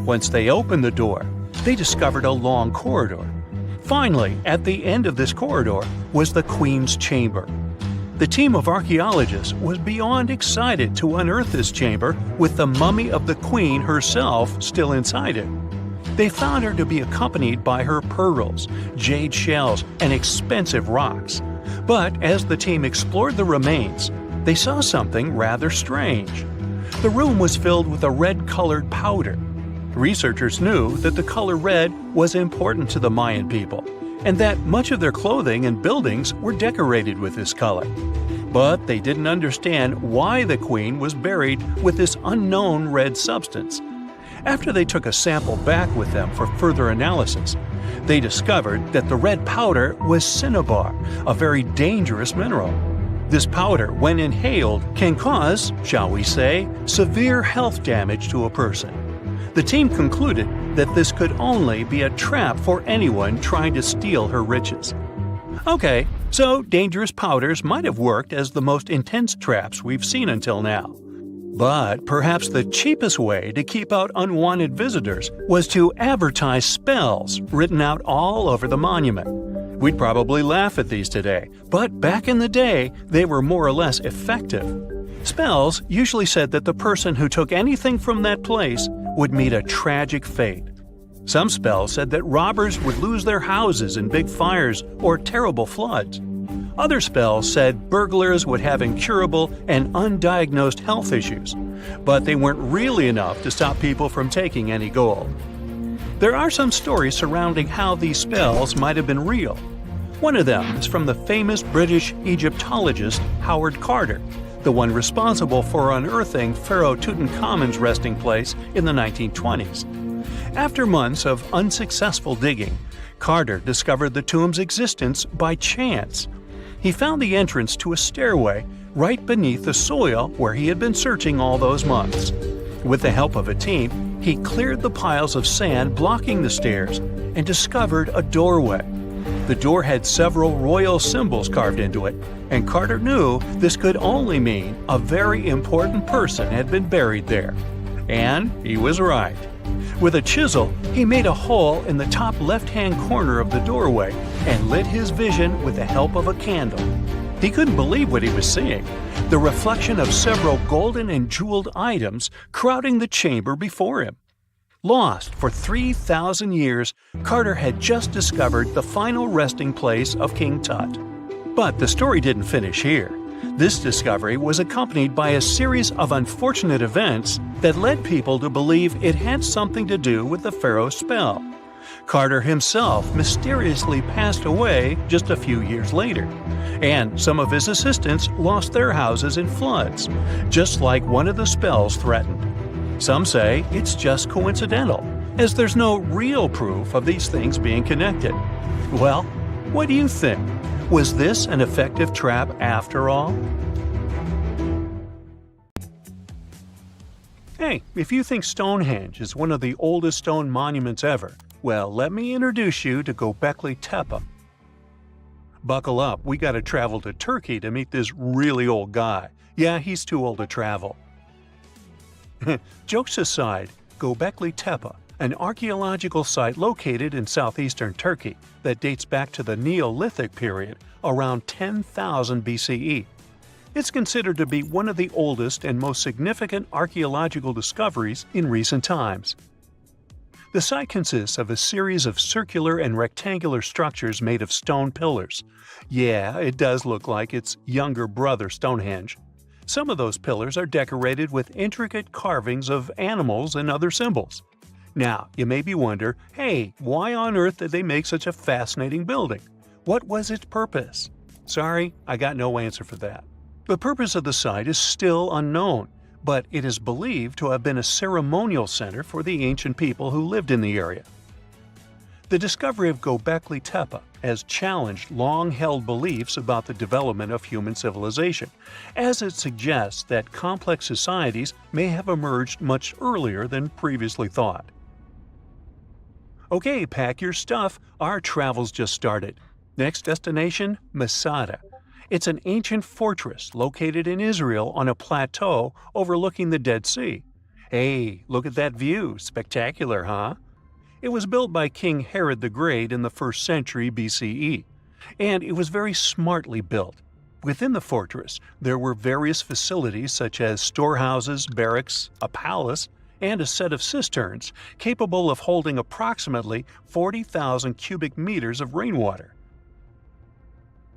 Once they opened the door, they discovered a long corridor. Finally, at the end of this corridor was the Queen's chamber. The team of archaeologists was beyond excited to unearth this chamber with the mummy of the Queen herself still inside it. They found her to be accompanied by her pearls, jade shells, and expensive rocks. But as the team explored the remains, they saw something rather strange. The room was filled with a red-colored powder. Researchers knew that the color red was important to the Mayan people, and that much of their clothing and buildings were decorated with this color. But they didn't understand why the queen was buried with this unknown red substance. After they took a sample back with them for further analysis, they discovered that the red powder was cinnabar, a very dangerous mineral. This powder, when inhaled, can cause, shall we say, severe health damage to a person. The team concluded that this could only be a trap for anyone trying to steal her riches. Okay, so dangerous powders might have worked as the most intense traps we've seen until now. But perhaps the cheapest way to keep out unwanted visitors was to advertise spells written out all over the monument. We'd probably laugh at these today, but back in the day, they were more or less effective. Spells usually said that the person who took anything from that place would meet a tragic fate. Some spells said that robbers would lose their houses in big fires or terrible floods. Other spells said burglars would have incurable and undiagnosed health issues, but they weren't really enough to stop people from taking any gold. There are some stories surrounding how these spells might have been real. One of them is from the famous British Egyptologist Howard Carter, the one responsible for unearthing Pharaoh Tutankhamun's resting place in the 1920s. After months of unsuccessful digging, Carter discovered the tomb's existence by chance. He found the entrance to a stairway right beneath the soil where he had been searching all those months. With the help of a team, he cleared the piles of sand blocking the stairs and discovered a doorway. The door had several royal symbols carved into it, and Carter knew this could only mean a very important person had been buried there. And he was right. With a chisel, he made a hole in the top left-hand corner of the doorway and lit his vision with the help of a candle. He couldn't believe what he was seeing, the reflection of several golden and jeweled items crowding the chamber before him. Lost for 3,000 years, Carter had just discovered the final resting place of King Tut. But the story didn't finish here. This discovery was accompanied by a series of unfortunate events that led people to believe it had something to do with the pharaoh's spell. Carter himself mysteriously passed away just a few years later, and some of his assistants lost their houses in floods, just like one of the spells threatened. Some say it's just coincidental, as there's no real proof of these things being connected. Well, what do you think? Was this an effective trap after all? Hey, if you think Stonehenge is one of the oldest stone monuments ever, well, let me introduce you to Göbekli Tepe. Buckle up, we gotta travel to Turkey to meet this really old guy. Yeah, he's too old to travel. Jokes aside, Göbekli Tepe, an archaeological site located in southeastern Turkey that dates back to the Neolithic period around 10,000 BCE. It's considered to be one of the oldest and most significant archaeological discoveries in recent times. The site consists of a series of circular and rectangular structures made of stone pillars. Yeah, it does look like its younger brother Stonehenge. Some of those pillars are decorated with intricate carvings of animals and other symbols. Now, you maybe wonder, hey, why on earth did they make such a fascinating building? What was its purpose? Sorry, I got no answer for that. The purpose of the site is still unknown, but it is believed to have been a ceremonial center for the ancient people who lived in the area. The discovery of Göbekli Tepe has challenged long-held beliefs about the development of human civilization, as it suggests that complex societies may have emerged much earlier than previously thought. Okay, pack your stuff, our travel's just started. Next destination, Masada. It's an ancient fortress located in Israel on a plateau overlooking the Dead Sea. Hey, look at that view, spectacular, huh? It was built by King Herod the Great in the 1st century BCE, and it was very smartly built. Within the fortress, there were various facilities such as storehouses, barracks, a palace, and a set of cisterns capable of holding approximately 40,000 cubic meters of rainwater.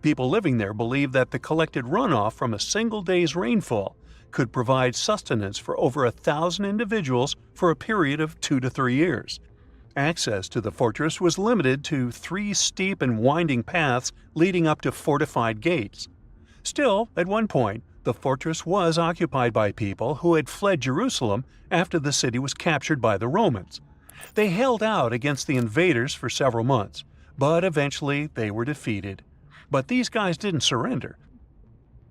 People living there believed that the collected runoff from a single day's rainfall could provide sustenance for over 1,000 individuals for a period of 2 to 3 years. Access to the fortress was limited to 3 steep and winding paths leading up to fortified gates. Still, at one point, the fortress was occupied by people who had fled Jerusalem after the city was captured by the Romans. They held out against the invaders for several months, but eventually they were defeated. But these guys didn't surrender.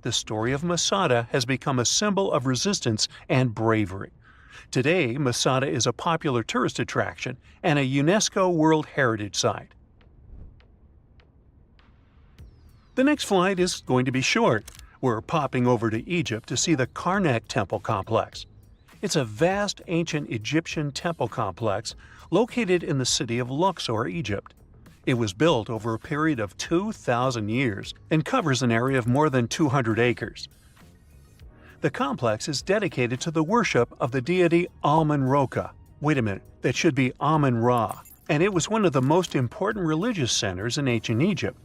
The story of Masada has become a symbol of resistance and bravery. Today, Masada is a popular tourist attraction and a UNESCO World Heritage Site. The next flight is going to be short. We're popping over to Egypt to see the Karnak Temple Complex. It's a vast ancient Egyptian temple complex located in the city of Luxor, Egypt. It was built over a period of 2,000 years and covers an area of more than 200 acres. The complex is dedicated to the worship of the deity Amun-Ra. Wait a minute, that should be Amun-Ra, and it was one of the most important religious centers in ancient Egypt.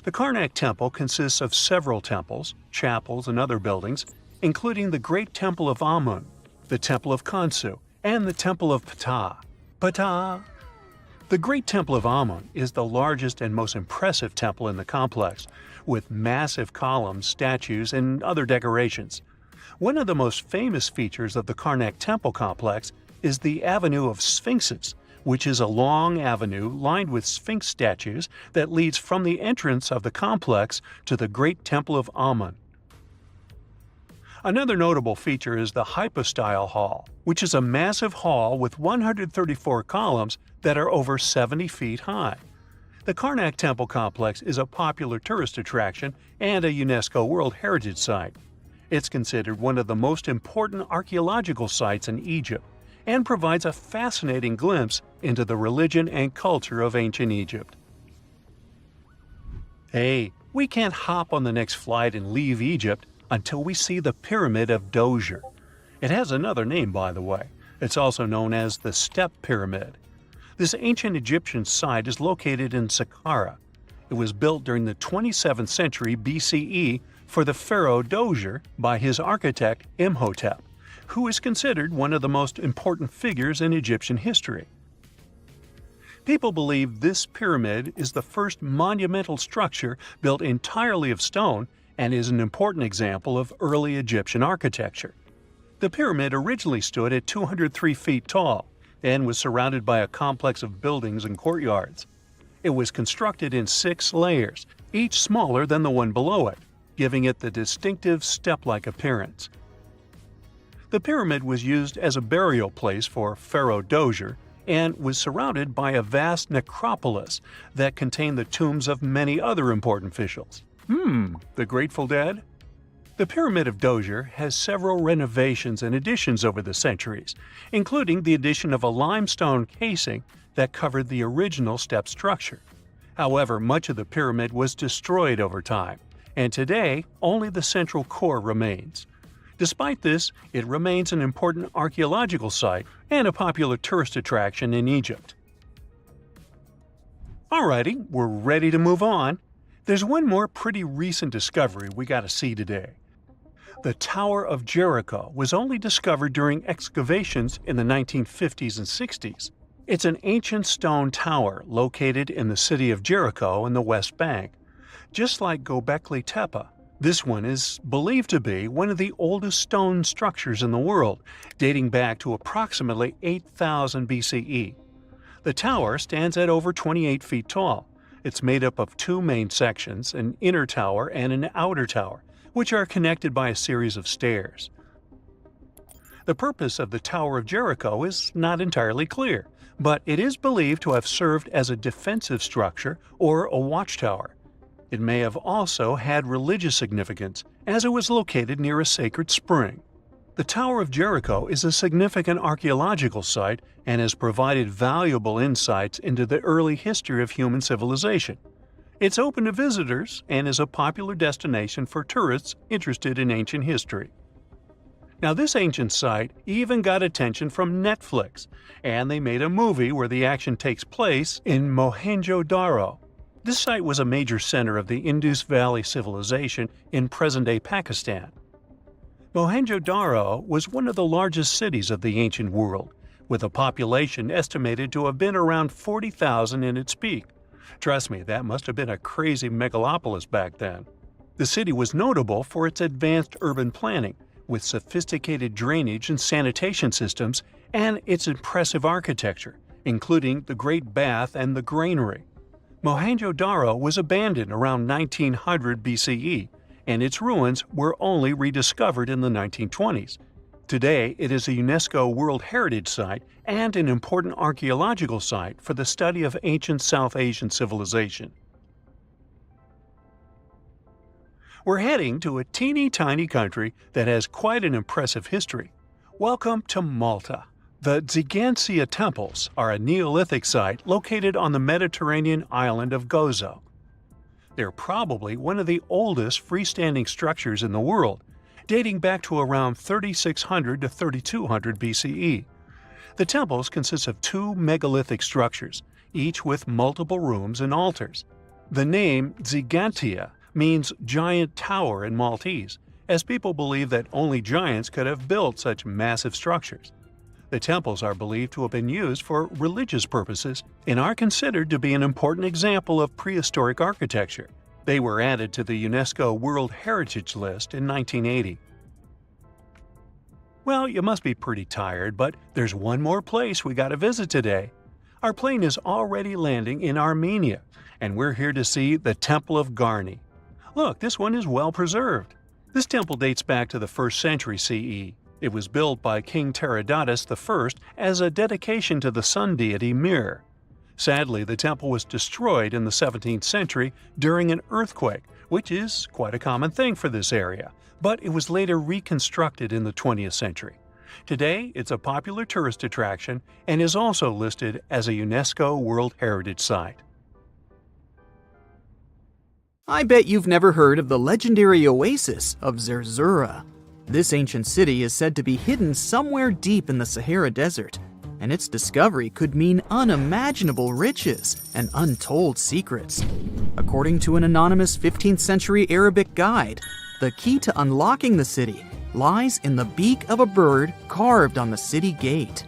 The Karnak Temple consists of several temples, chapels, and other buildings, including the Great Temple of Amun, the Temple of Khonsu, and the Temple of Ptah. Ptah! The Great Temple of Amun is the largest and most impressive temple in the complex, with massive columns, statues, and other decorations. One of the most famous features of the Karnak Temple complex is the Avenue of Sphinxes, which is a long avenue lined with Sphinx statues that leads from the entrance of the complex to the Great Temple of Amun. Another notable feature is the Hypostyle Hall, which is a massive hall with 134 columns that are over 70 feet high. The Karnak Temple Complex is a popular tourist attraction and a UNESCO World Heritage Site. It's considered one of the most important archaeological sites in Egypt and provides a fascinating glimpse into the religion and culture of ancient Egypt. Hey, we can't hop on the next flight and leave Egypt until we see the Pyramid of Djoser. It has another name, by the way. It's also known as the Step Pyramid. This ancient Egyptian site is located in Sahara. It was built during the 27th century BCE for the pharaoh Djoser by his architect Imhotep, who is considered one of the most important figures in Egyptian history. People believe this pyramid is the first monumental structure built entirely of stone and is an important example of early Egyptian architecture. The pyramid originally stood at 203 feet tall and was surrounded by a complex of buildings and courtyards. It was constructed in 6 layers, each smaller than the one below it, giving it the distinctive step-like appearance. The pyramid was used as a burial place for Pharaoh Djoser and was surrounded by a vast necropolis that contained the tombs of many other important officials. The Grateful Dead? The Pyramid of Djoser has several renovations and additions over the centuries, including the addition of a limestone casing that covered the original step structure. However, much of the pyramid was destroyed over time, and today only the central core remains. Despite this, it remains an important archaeological site and a popular tourist attraction in Egypt. Alrighty, we're ready to move on. There's one more pretty recent discovery we gotta see today. The Tower of Jericho was only discovered during excavations in the 1950s and 60s. It's an ancient stone tower located in the city of Jericho in the West Bank. Just like Göbekli Tepe, this one is believed to be one of the oldest stone structures in the world, dating back to approximately 8000 BCE. The tower stands at over 28 feet tall. It's made up of two main sections, an inner tower and an outer tower, which are connected by a series of stairs. The purpose of the Tower of Jericho is not entirely clear, but it is believed to have served as a defensive structure or a watchtower. It may have also had religious significance, as it was located near a sacred spring. The Tower of Jericho is a significant archaeological site and has provided valuable insights into the early history of human civilization. It's open to visitors and is a popular destination for tourists interested in ancient history. Now, this ancient site even got attention from Netflix, and they made a movie where the action takes place in Mohenjo-Daro. This site was a major center of the Indus Valley civilization in present-day Pakistan. Mohenjo-Daro was one of the largest cities of the ancient world, with a population estimated to have been around 40,000 in its peak. Trust me, that must have been a crazy megalopolis back then. The city was notable for its advanced urban planning, with sophisticated drainage and sanitation systems, and its impressive architecture, including the Great Bath and the Granary. Mohenjo-Daro was abandoned around 1900 BCE, and its ruins were only rediscovered in the 1920s. Today, it is a UNESCO World Heritage Site and an important archaeological site for the study of ancient South Asian civilization. We're heading to a teeny-tiny country that has quite an impressive history. Welcome to Malta. The Xigantia Temples are a Neolithic site located on the Mediterranean island of Gozo. They're probably one of the oldest freestanding structures in the world, dating back to around 3600 to 3200 BCE. The temples consist of two megalithic structures, each with multiple rooms and altars. The name Xigantia means giant tower in Maltese, as people believe that only giants could have built such massive structures. The temples are believed to have been used for religious purposes and are considered to be an important example of prehistoric architecture. They were added to the UNESCO World Heritage List in 1980. Well, you must be pretty tired, but there's one more place we gotta visit today. Our plane is already landing in Armenia, and we're here to see the Temple of Garni. Look, this one is well preserved. This temple dates back to the 1st century CE. It was built by King Tiridates I as a dedication to the sun deity Mir. Sadly, the temple was destroyed in the 17th century during an earthquake, which is quite a common thing for this area, but it was later reconstructed in the 20th century. Today, it's a popular tourist attraction and is also listed as a UNESCO World Heritage Site. I bet you've never heard of the legendary oasis of Zerzura. This ancient city is said to be hidden somewhere deep in the Sahara Desert, and its discovery could mean unimaginable riches and untold secrets. According to an anonymous 15th century Arabic guide, the key to unlocking the city lies in the beak of a bird carved on the city gate.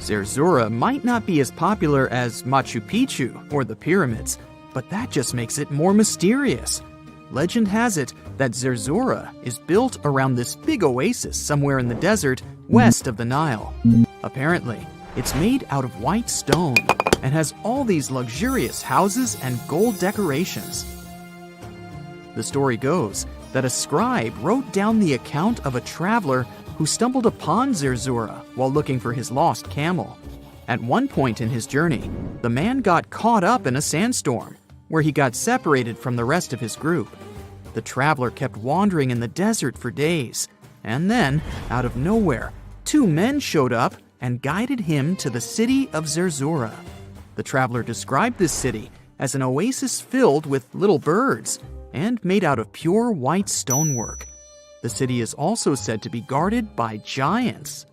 Zerzura might not be as popular as Machu Picchu or the pyramids, but that just makes it more mysterious. Legend has it that Zerzura is built around this big oasis somewhere in the desert west of the Nile. Apparently, it's made out of white stone and has all these luxurious houses and gold decorations. The story goes that a scribe wrote down the account of a traveler who stumbled upon Zerzura while looking for his lost camel. At one point in his journey, the man got caught up in a sandstorm, where he got separated from the rest of his group. The traveler kept wandering in the desert for days, and then, out of nowhere, two men showed up and guided him to the city of Zerzura. The traveler described this city as an oasis filled with little birds and made out of pure white stonework. The city is also said to be guarded by giants.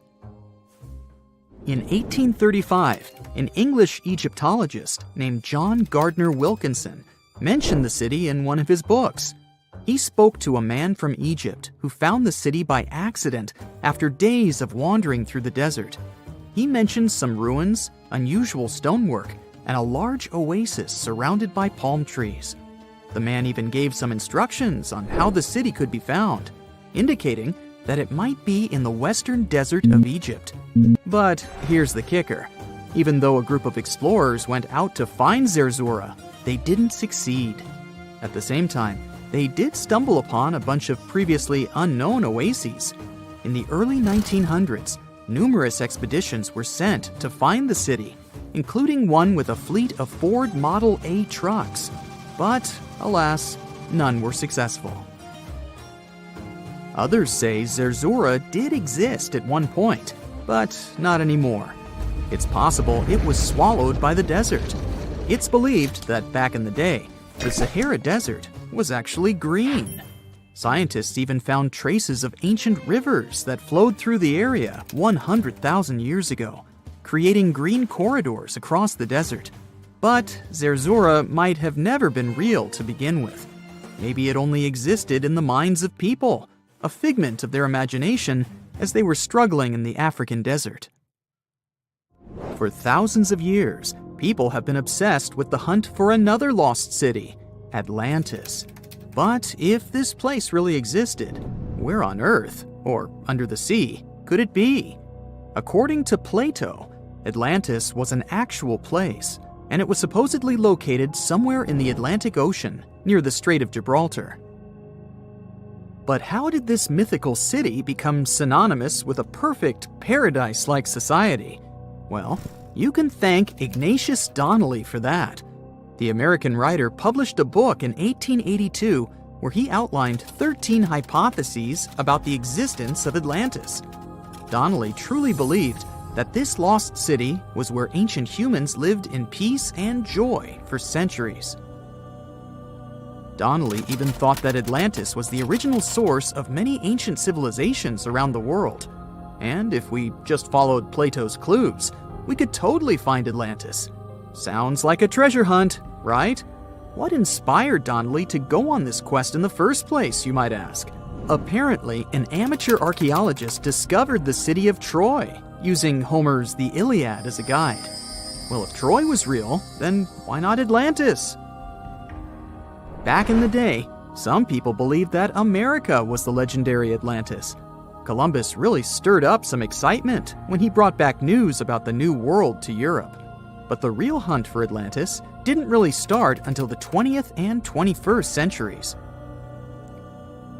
In 1835, an English Egyptologist named John Gardner Wilkinson mentioned the city in one of his books. He spoke to a man from Egypt who found the city by accident after days of wandering through the desert. He mentioned some ruins, unusual stonework, and a large oasis surrounded by palm trees. The man even gave some instructions on how the city could be found, indicating that it might be in the western desert of Egypt. But here's the kicker. Even though a group of explorers went out to find Zerzura, they didn't succeed. At the same time, they did stumble upon a bunch of previously unknown oases. In the early 1900s, numerous expeditions were sent to find the city, including one with a fleet of Ford Model A trucks. But, alas, none were successful. Others say Zerzura did exist at one point, but not anymore. It's possible it was swallowed by the desert. It's believed that back in the day, the Sahara Desert was actually green. Scientists even found traces of ancient rivers that flowed through the area 100,000 years ago, creating green corridors across the desert. But Zerzura might have never been real to begin with. Maybe it only existed in the minds of people, a figment of their imagination as they were struggling in the African desert. For thousands of years, people have been obsessed with the hunt for another lost city, Atlantis. But if this place really existed, where on Earth, or under the sea, could it be? According to Plato, Atlantis was an actual place, and it was supposedly located somewhere in the Atlantic Ocean, near the Strait of Gibraltar. But how did this mythical city become synonymous with a perfect paradise-like society? Well, you can thank Ignatius Donnelly for that. The American writer published a book in 1882 where he outlined 13 hypotheses about the existence of Atlantis. Donnelly truly believed that this lost city was where ancient humans lived in peace and joy for centuries. Donnelly even thought that Atlantis was the original source of many ancient civilizations around the world. And if we just followed Plato's clues, we could totally find Atlantis. Sounds like a treasure hunt, right? What inspired Donnelly to go on this quest in the first place, you might ask? Apparently, an amateur archaeologist discovered the city of Troy, using Homer's The Iliad as a guide. Well, if Troy was real, then why not Atlantis? Back in the day, some people believed that America was the legendary Atlantis. Columbus really stirred up some excitement when he brought back news about the New World to Europe. But the real hunt for Atlantis didn't really start until the 20th and 21st centuries.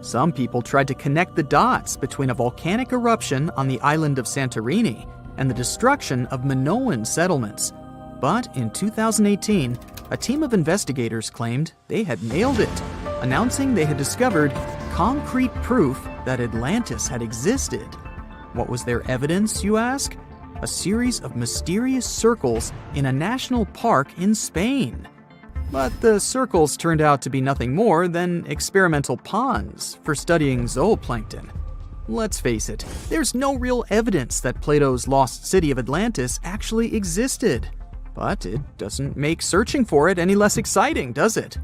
Some people tried to connect the dots between a volcanic eruption on the island of Santorini and the destruction of Minoan settlements. But in 2018, a team of investigators claimed they had nailed it, announcing they had discovered concrete proof that Atlantis had existed. What was their evidence, you ask? A series of mysterious circles in a national park in Spain. But the circles turned out to be nothing more than experimental ponds for studying zooplankton. Let's face it, there's no real evidence that Plato's lost city of Atlantis actually existed. But it doesn't make searching for it any less exciting, does it?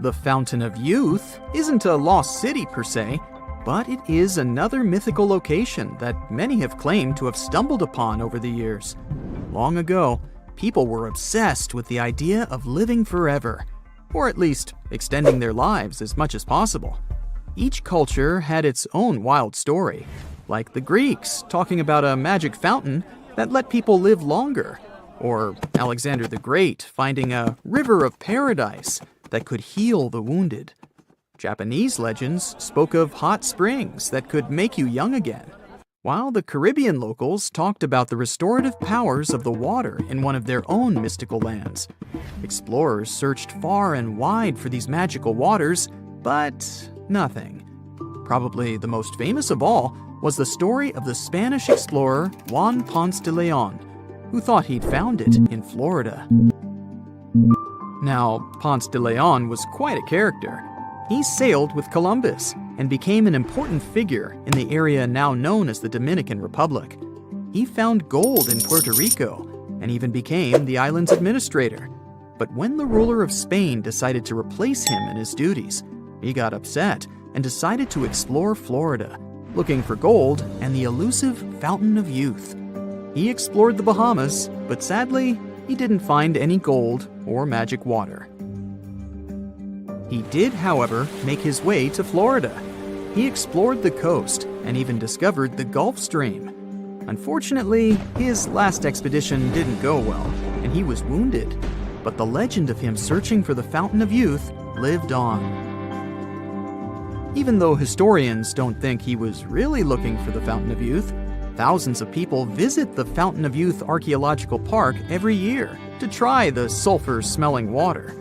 The Fountain of Youth isn't a lost city per se, but it is another mythical location that many have claimed to have stumbled upon over the years. Long ago, people were obsessed with the idea of living forever, or at least extending their lives as much as possible. Each culture had its own wild story, like the Greeks talking about a magic fountain that let people live longer, or Alexander the Great finding a river of paradise that could heal the wounded. Japanese legends spoke of hot springs that could make you young again, while the Caribbean locals talked about the restorative powers of the water in one of their own mystical lands. Explorers searched far and wide for these magical waters, but nothing. Probably the most famous of all was the story of the Spanish explorer Juan Ponce de Leon, who thought he'd found it in Florida. Now, Ponce de Leon was quite a character. He sailed with Columbus, and became an important figure in the area now known as the Dominican Republic. He found gold in Puerto Rico and even became the island's administrator. But when the ruler of Spain decided to replace him in his duties, he got upset and decided to explore Florida, looking for gold and the elusive Fountain of Youth. He explored the Bahamas, but sadly, he didn't find any gold or magic water. He did, however, make his way to Florida. He explored the coast and even discovered the Gulf Stream. Unfortunately, his last expedition didn't go well, and he was wounded. But the legend of him searching for the Fountain of Youth lived on. Even though historians don't think he was really looking for the Fountain of Youth, thousands of people visit the Fountain of Youth Archaeological Park every year to try the sulfur-smelling water.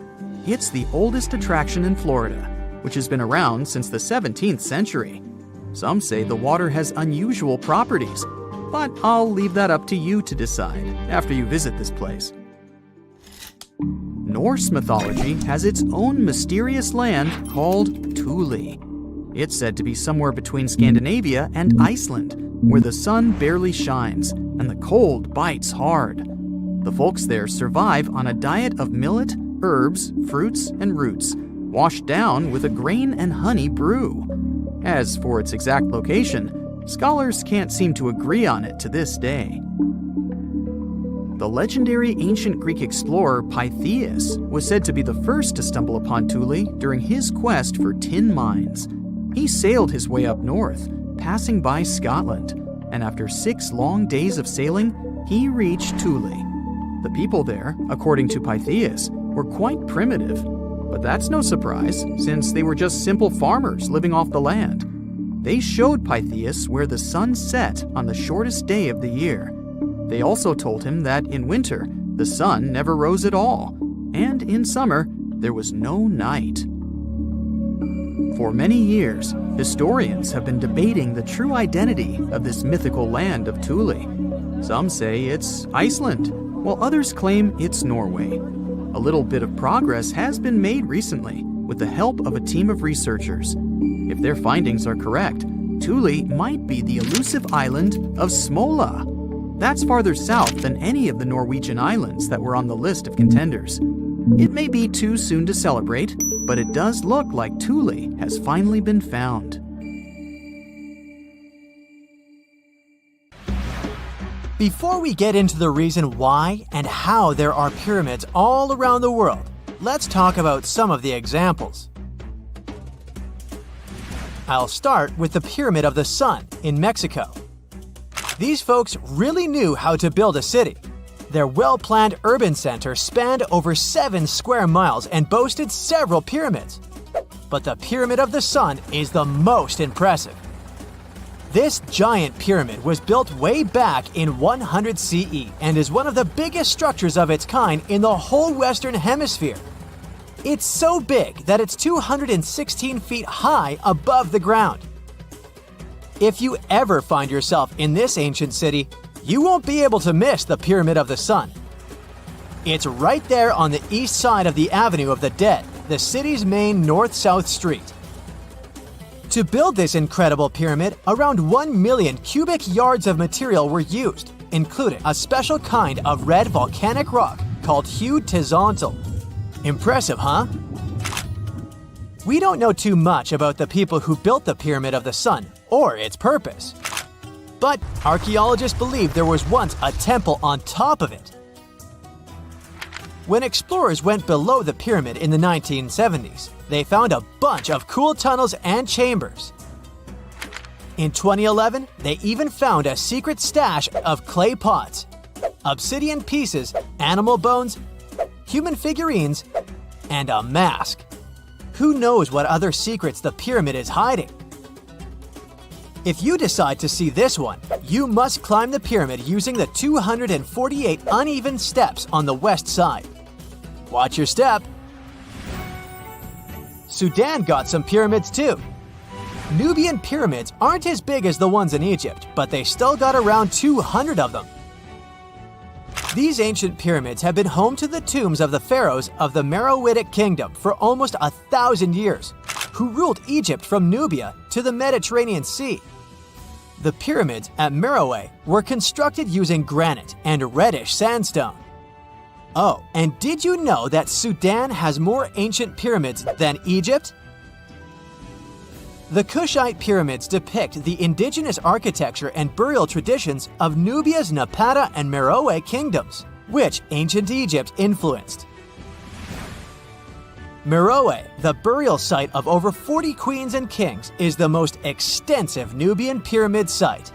It's the oldest attraction in Florida, which has been around since the 17th century. Some say the water has unusual properties, but I'll leave that up to you to decide after you visit this place. Norse mythology has its own mysterious land called Thule. It's said to be somewhere between Scandinavia and Iceland, where the sun barely shines and the cold bites hard. The folks there survive on a diet of millet, herbs, fruits, and roots, washed down with a grain and honey brew. As for its exact location, scholars can't seem to agree on it to this day. The legendary ancient Greek explorer Pytheas was said to be the first to stumble upon Thule during his quest for tin mines. He sailed his way up north, passing by Scotland, and after 6 long days of sailing, he reached Thule. The people there, according to Pytheas, were quite primitive, but that's no surprise since they were just simple farmers living off the land. They showed Pytheas where the sun set on the shortest day of the year. They also told him that in winter, the sun never rose at all, and in summer, there was no night. For many years, historians have been debating the true identity of this mythical land of Thule. Some say it's Iceland, while others claim it's Norway. A little bit of progress has been made recently with the help of a team of researchers. If their findings are correct, Thule might be the elusive island of Smola. That's farther south than any of the Norwegian islands that were on the list of contenders. It may be too soon to celebrate, but it does look like Thule has finally been found. Before we get into the reason why and how there are pyramids all around the world, let's talk about some of the examples. I'll start with the Pyramid of the Sun in Mexico. These folks really knew how to build a city. Their well-planned urban center spanned over 7 square miles and boasted several pyramids. But the Pyramid of the Sun is the most impressive. This giant pyramid was built way back in 100 CE and is one of the biggest structures of its kind in the whole Western Hemisphere. It's so big that it's 216 feet high above the ground. If you ever find yourself in this ancient city, you won't be able to miss the Pyramid of the Sun. It's right there on the east side of the Avenue of the Dead, the city's main north-south street. To build this incredible pyramid, around 1 million cubic yards of material were used, including a special kind of red volcanic rock called hued tizontle. Impressive, huh? We don't know too much about the people who built the Pyramid of the Sun or its purpose. But archaeologists believe there was once a temple on top of it. When explorers went below the pyramid in the 1970s, they found a bunch of cool tunnels and chambers. In 2011, they even found a secret stash of clay pots, obsidian pieces, animal bones, human figurines, and a mask. Who knows what other secrets the pyramid is hiding? If you decide to see this one, you must climb the pyramid using the 248 uneven steps on the west side. Watch your step. Sudan got some pyramids too. Nubian pyramids aren't as big as the ones in Egypt, but they still got around 200 of them. These ancient pyramids have been home to the tombs of the pharaohs of the Meroitic Kingdom for almost 1,000 years. who ruled Egypt from Nubia to the Mediterranean Sea. The pyramids at Meroe were constructed using granite and reddish sandstone. Oh, and did you know that Sudan has more ancient pyramids than Egypt? The Kushite pyramids depict the indigenous architecture and burial traditions of Nubia's Napata and Meroe kingdoms, which ancient Egypt influenced. Meroe, the burial site of over 40 queens and kings, is the most extensive Nubian pyramid site.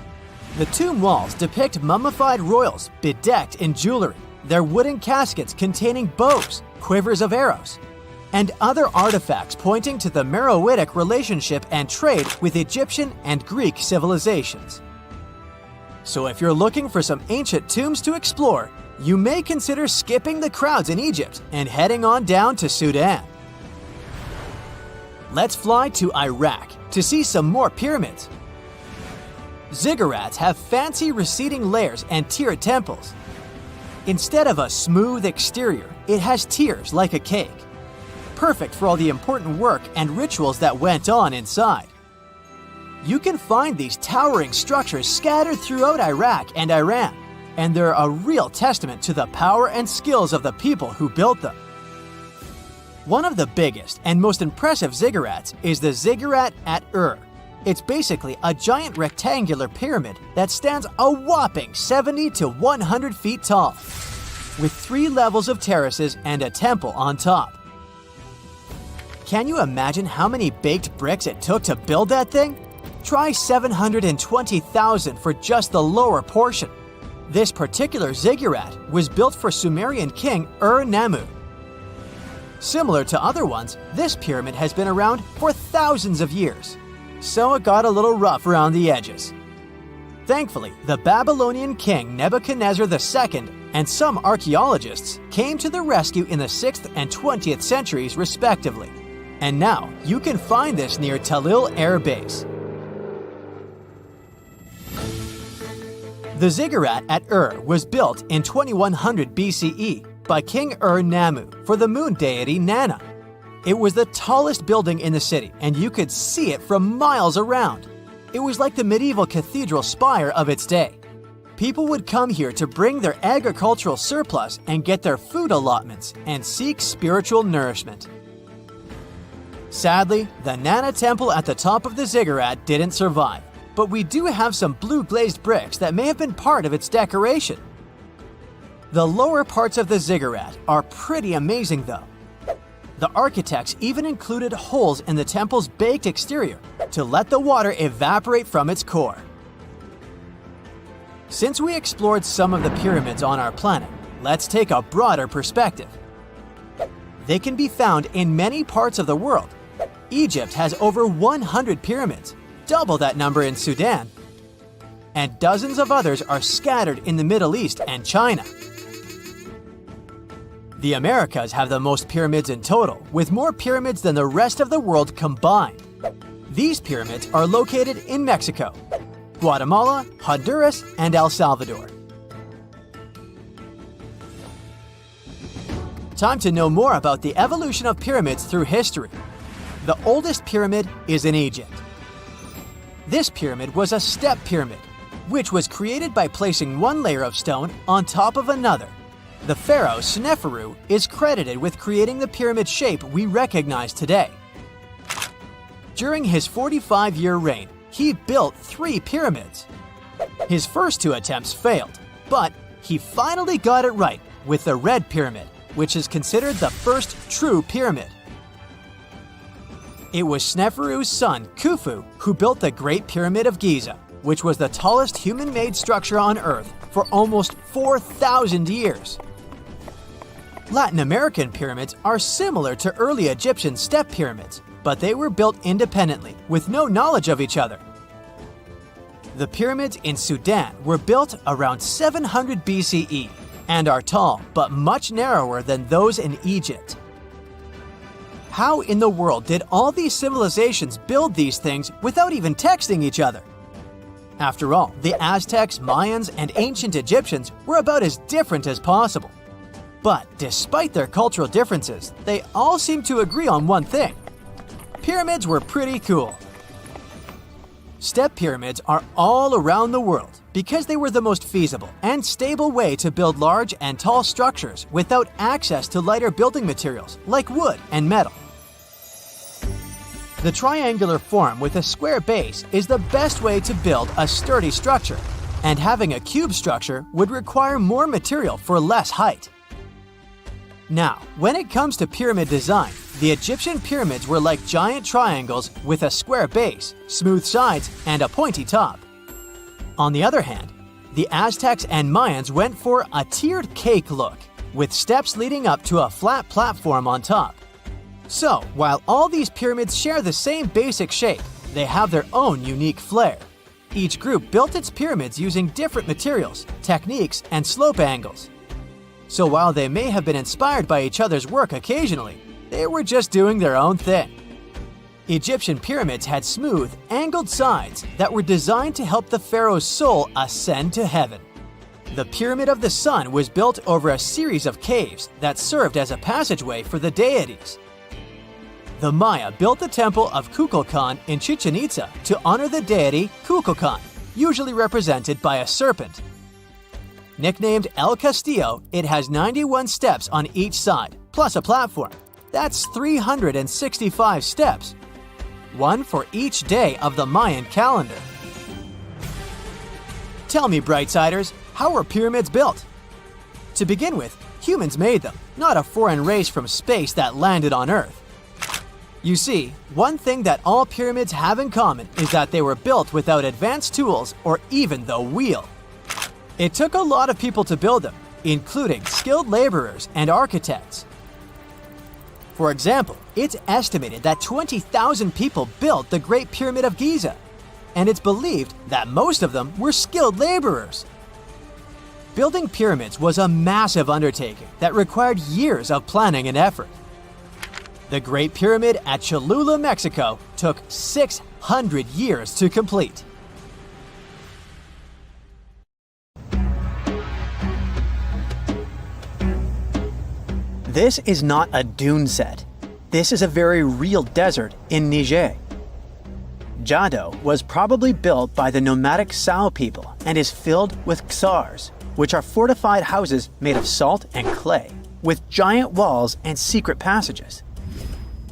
The tomb walls depict mummified royals bedecked in jewelry, their wooden caskets containing bows, quivers of arrows, and other artifacts pointing to the Meroitic relationship and trade with Egyptian and Greek civilizations. So if you're looking for some ancient tombs to explore, you may consider skipping the crowds in Egypt and heading on down to Sudan. Let's fly to Iraq to see some more pyramids. Ziggurats have fancy receding layers and tiered temples. Instead of a smooth exterior, it has tiers like a cake. Perfect for all the important work and rituals that went on inside. You can find these towering structures scattered throughout Iraq and Iran, and they're a real testament to the power and skills of the people who built them. One of the biggest and most impressive ziggurats is the ziggurat at Ur. It's basically a giant rectangular pyramid that stands a whopping 70 to 100 feet tall, with 3 levels of terraces and a temple on top. Can you imagine how many baked bricks it took to build that thing? Try 720,000 for just the lower portion. This particular ziggurat was built for Sumerian king Ur-Nammu. Similar to other ones, this pyramid has been around for thousands of years, so it got a little rough around the edges. Thankfully, the Babylonian king Nebuchadnezzar II and some archaeologists came to the rescue in the 6th and 20th centuries respectively, and now you can find this near Talil Air Base. The ziggurat at Ur was built in 2100 BCE by King Ur-Nammu for the moon deity Nana. It was the tallest building in the city, and you could see it from miles around. It was like the medieval cathedral spire of its day. People would come here to bring their agricultural surplus and get their food allotments and seek spiritual nourishment. Sadly, the Nana temple at the top of the ziggurat didn't survive, but we do have some blue glazed bricks that may have been part of its decoration. The lower parts of the ziggurat are pretty amazing though. The architects even included holes in the temple's baked exterior to let the water evaporate from its core. Since we explored some of the pyramids on our planet, let's take a broader perspective. They can be found in many parts of the world. Egypt has over 100 pyramids, double that number in Sudan, and dozens of others are scattered in the Middle East and China. The Americas have the most pyramids in total, with more pyramids than the rest of the world combined. These pyramids are located in Mexico, Guatemala, Honduras, and El Salvador. Time to know more about the evolution of pyramids through history. The oldest pyramid is in Egypt. This pyramid was a step pyramid, which was created by placing one layer of stone on top of another. The pharaoh Sneferu is credited with creating the pyramid shape we recognize today. During his 45-year reign, he built 3 pyramids. His first 2 attempts failed, but he finally got it right with the Red Pyramid, which is considered the first true pyramid. It was Sneferu's son, Khufu, who built the Great Pyramid of Giza, which was the tallest human-made structure on Earth for almost 4,000 years. Latin American pyramids are similar to early Egyptian step pyramids, but they were built independently, with no knowledge of each other. The pyramids in Sudan were built around 700 BCE and are tall but much narrower than those in Egypt. How in the world did all these civilizations build these things without even texting each other? After all, the Aztecs, Mayans, and ancient Egyptians were about as different as possible. But despite their cultural differences, they all seem to agree on one thing. Pyramids were pretty cool. Step pyramids are all around the world because they were the most feasible and stable way to build large and tall structures without access to lighter building materials like wood and metal. The triangular form with a square base is the best way to build a sturdy structure, and having a cube structure would require more material for less height. Now, when it comes to pyramid design, the Egyptian pyramids were like giant triangles with a square base, smooth sides, and a pointy top. On the other hand, the Aztecs and Mayans went for a tiered cake look, with steps leading up to a flat platform on top. So, while all these pyramids share the same basic shape, they have their own unique flair. Each group built its pyramids using different materials, techniques, and slope angles. So while they may have been inspired by each other's work occasionally, they were just doing their own thing. Egyptian pyramids had smooth, angled sides that were designed to help the pharaoh's soul ascend to heaven. The Pyramid of the Sun was built over a series of caves that served as a passageway for the deities. The Maya built the temple of Kukulkan in Chichen Itza to honor the deity Kukulkan, usually represented by a serpent. Nicknamed El Castillo, it has 91 steps on each side, plus a platform. That's 365 steps, one for each day of the Mayan calendar. Tell me, Brightsiders, how were pyramids built? To begin with, humans made them, not a foreign race from space that landed on Earth. You see, one thing that all pyramids have in common is that they were built without advanced tools or even the wheel. It took a lot of people to build them, including skilled laborers and architects. For example, it's estimated that 20,000 people built the Great Pyramid of Giza, and it's believed that most of them were skilled laborers. Building pyramids was a massive undertaking that required years of planning and effort. The Great Pyramid at Cholula, Mexico, took 600 years to complete. This is not a dune set. This is a very real desert in Niger. Jado was probably built by the nomadic Sao people and is filled with ksars, which are fortified houses made of salt and clay, with giant walls and secret passages.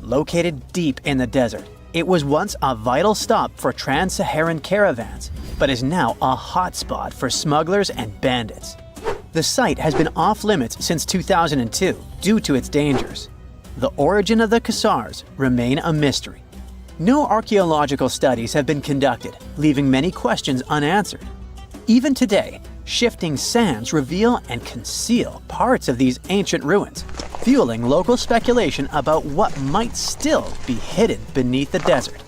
Located deep in the desert, it was once a vital stop for trans-Saharan caravans, but is now a hotspot for smugglers and bandits. The site has been off-limits since 2002 due to its dangers. The origin of the ksars remain a mystery. No archaeological studies have been conducted, leaving many questions unanswered. Even today, shifting sands reveal and conceal parts of these ancient ruins, fueling local speculation about what might still be hidden beneath the desert.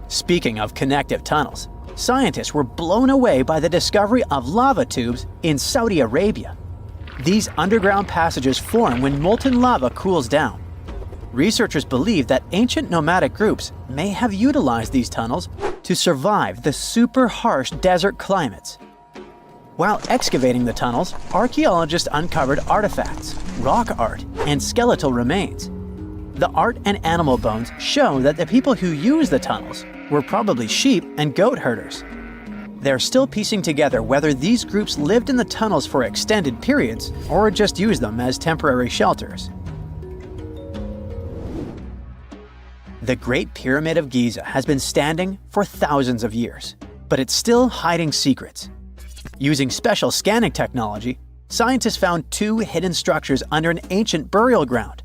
Speaking of connective tunnels, scientists were blown away by the discovery of lava tubes in Saudi Arabia. These underground passages form when molten lava cools down. Researchers believe that ancient nomadic groups may have utilized these tunnels to survive the super harsh desert climates. While excavating the tunnels, archaeologists uncovered artifacts, rock art, and skeletal remains. The art and animal bones show that the people who used the tunnels were probably sheep and goat herders. They're still piecing together whether these groups lived in the tunnels for extended periods or just used them as temporary shelters. The Great Pyramid of Giza has been standing for thousands of years, but it's still hiding secrets. Using special scanning technology, scientists found two hidden structures under an ancient burial ground.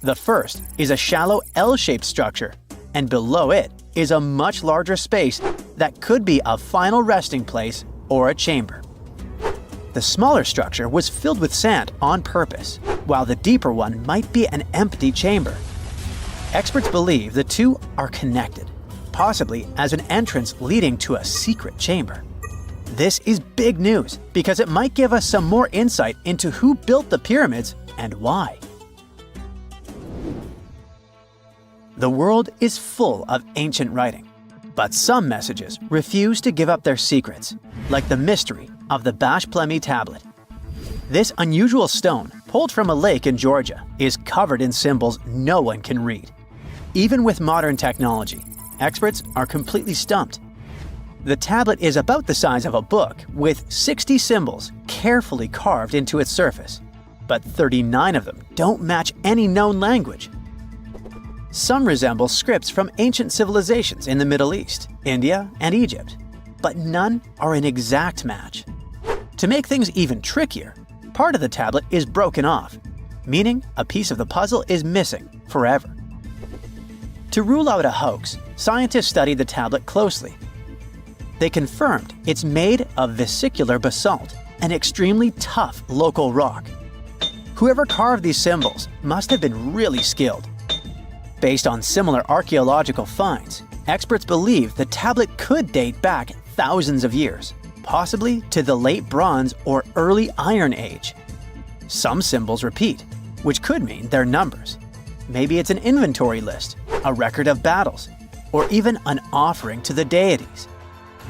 The first is a shallow L-shaped structure, and below it is a much larger space that could be a final resting place or a chamber. The smaller structure was filled with sand on purpose, while the deeper one might be an empty chamber. Experts believe the two are connected, possibly as an entrance leading to a secret chamber. This is big news because it might give us some more insight into who built the pyramids and why. The world is full of ancient writing, but some messages refuse to give up their secrets, like the mystery of the Bash Plemi tablet. This unusual stone pulled from a lake in Georgia, is covered in symbols no one can read. Even with modern technology, experts are completely stumped. The tablet is about the size of a book, with 60 symbols carefully carved into its surface, but 39 of them don't match any known language. Some resemble scripts from ancient civilizations in the Middle East, India, and Egypt, but none are an exact match. To make things even trickier, part of the tablet is broken off, meaning a piece of the puzzle is missing forever. To rule out a hoax, scientists studied the tablet closely. They confirmed it's made of vesicular basalt, an extremely tough local rock. Whoever carved these symbols must have been really skilled. Based on similar archaeological finds, experts believe the tablet could date back thousands of years, possibly to the late Bronze or early Iron Age. Some symbols repeat, which could mean they're numbers. Maybe it's an inventory list, a record of battles, or even an offering to the deities.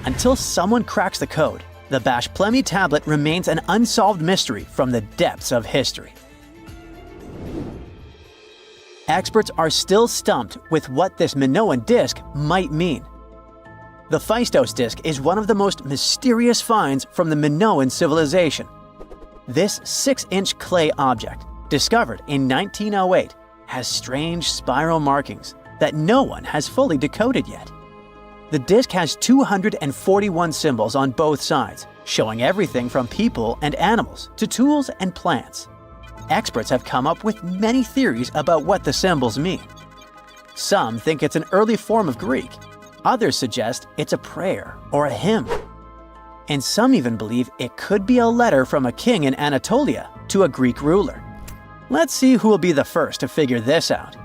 Until someone cracks the code, the Bashplemi tablet remains an unsolved mystery from the depths of history. Experts are still stumped with what this Minoan disc might mean. The Phaistos disc is one of the most mysterious finds from the Minoan civilization. This 6-inch clay object, discovered in 1908, has strange spiral markings that no one has fully decoded yet. The disc has 241 symbols on both sides, showing everything from people and animals to tools and plants. Experts have come up with many theories about what the symbols mean. Some think it's an early form of Greek. Others suggest it's a prayer or a hymn. And some even believe it could be a letter from a king in Anatolia to a Greek ruler. Let's see who will be the first to figure this out.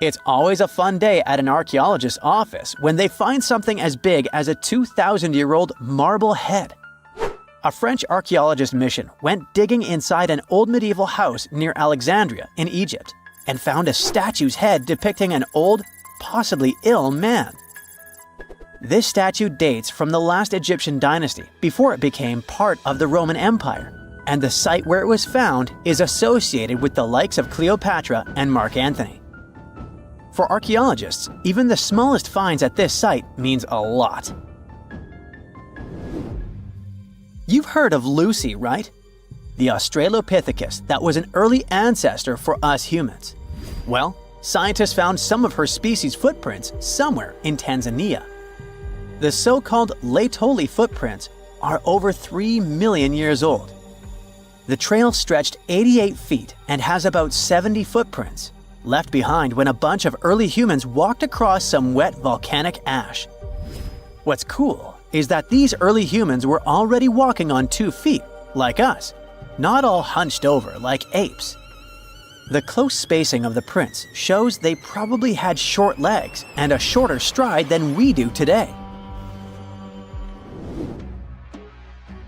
It's always a fun day at an archaeologist's office when they find something as big as a 2,000-year-old marble head. A French archaeologist mission went digging inside an old medieval house near Alexandria in Egypt and found a statue's head depicting an old, possibly ill man. This statue dates from the last Egyptian dynasty before it became part of the Roman Empire, and the site where it was found is associated with the likes of Cleopatra and Mark Antony. For archaeologists, even the smallest finds at this site means a lot. You've heard of Lucy, right? The Australopithecus that was an early ancestor for us humans. Well, scientists found some of her species' footprints somewhere in Tanzania. The so-called Laetoli footprints are over 3 million years old. The trail stretched 88 feet and has about 70 footprints, left behind when a bunch of early humans walked across some wet volcanic ash. What's cool is that these early humans were already walking on 2 feet, like us, not all hunched over like apes. The close spacing of the prints shows they probably had short legs and a shorter stride than we do today.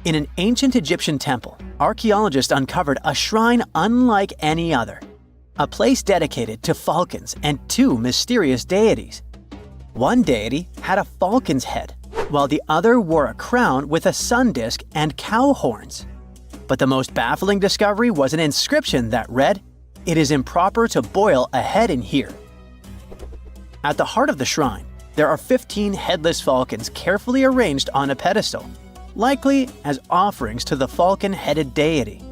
In an ancient Egyptian temple, archaeologists uncovered a shrine unlike any other, a place dedicated to falcons and 2 mysterious deities. One deity had a falcon's head, while the other wore a crown with a sun disk and cow horns. But the most baffling discovery was an inscription that read, "It is improper to boil a head in here." At the heart of the shrine, there are 15 headless falcons carefully arranged on a pedestal, likely as offerings to the falcon-headed deity.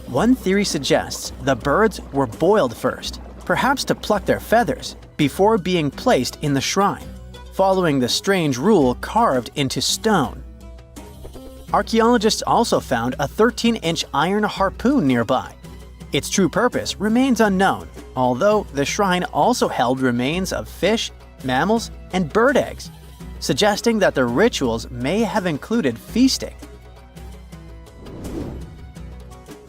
One theory suggests the birds were boiled first, perhaps to pluck their feathers, before being placed in the shrine, following the strange rule carved into stone. Archaeologists also found a 13-inch iron harpoon nearby. Its true purpose remains unknown, although the shrine also held remains of fish, mammals, and bird eggs, suggesting that the rituals may have included feasting.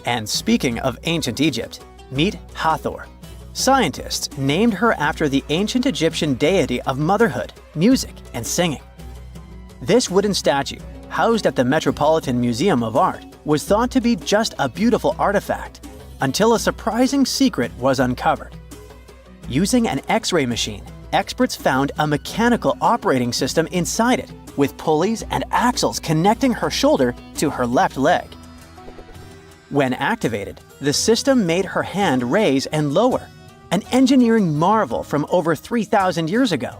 And speaking of ancient Egypt, meet Hathor. Scientists named her after the ancient Egyptian deity of motherhood, music, and singing. This wooden statue, housed at the Metropolitan Museum of Art, was thought to be just a beautiful artifact, until a surprising secret was uncovered. Using an X-ray machine, experts found a mechanical operating system inside it, with pulleys and axles connecting her shoulder to her left leg. When activated, the system made her hand raise and lower, an engineering marvel from over 3,000 years ago.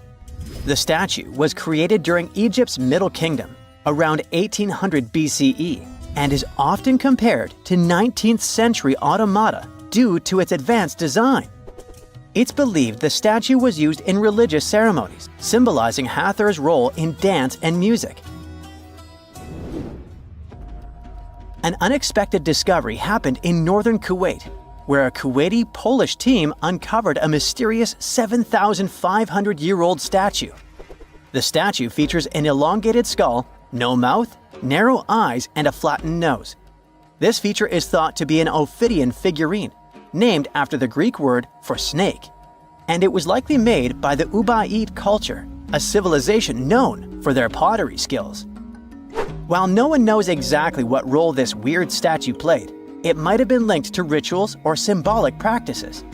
The statue was created during Egypt's Middle Kingdom, around 1800 BCE, and is often compared to 19th century automata due to its advanced design. It's believed the statue was used in religious ceremonies, symbolizing Hathor's role in dance and music. An unexpected discovery happened in northern Kuwait, where a Kuwaiti-Polish team uncovered a mysterious 7,500-year-old statue. The statue features an elongated skull, no mouth, narrow eyes, and a flattened nose. This feature is thought to be an Ophidian figurine, named after the Greek word for snake, and it was likely made by the Ubaid culture, a civilization known for their pottery skills. While no one knows exactly what role this weird statue played, it might have been linked to rituals or symbolic practices.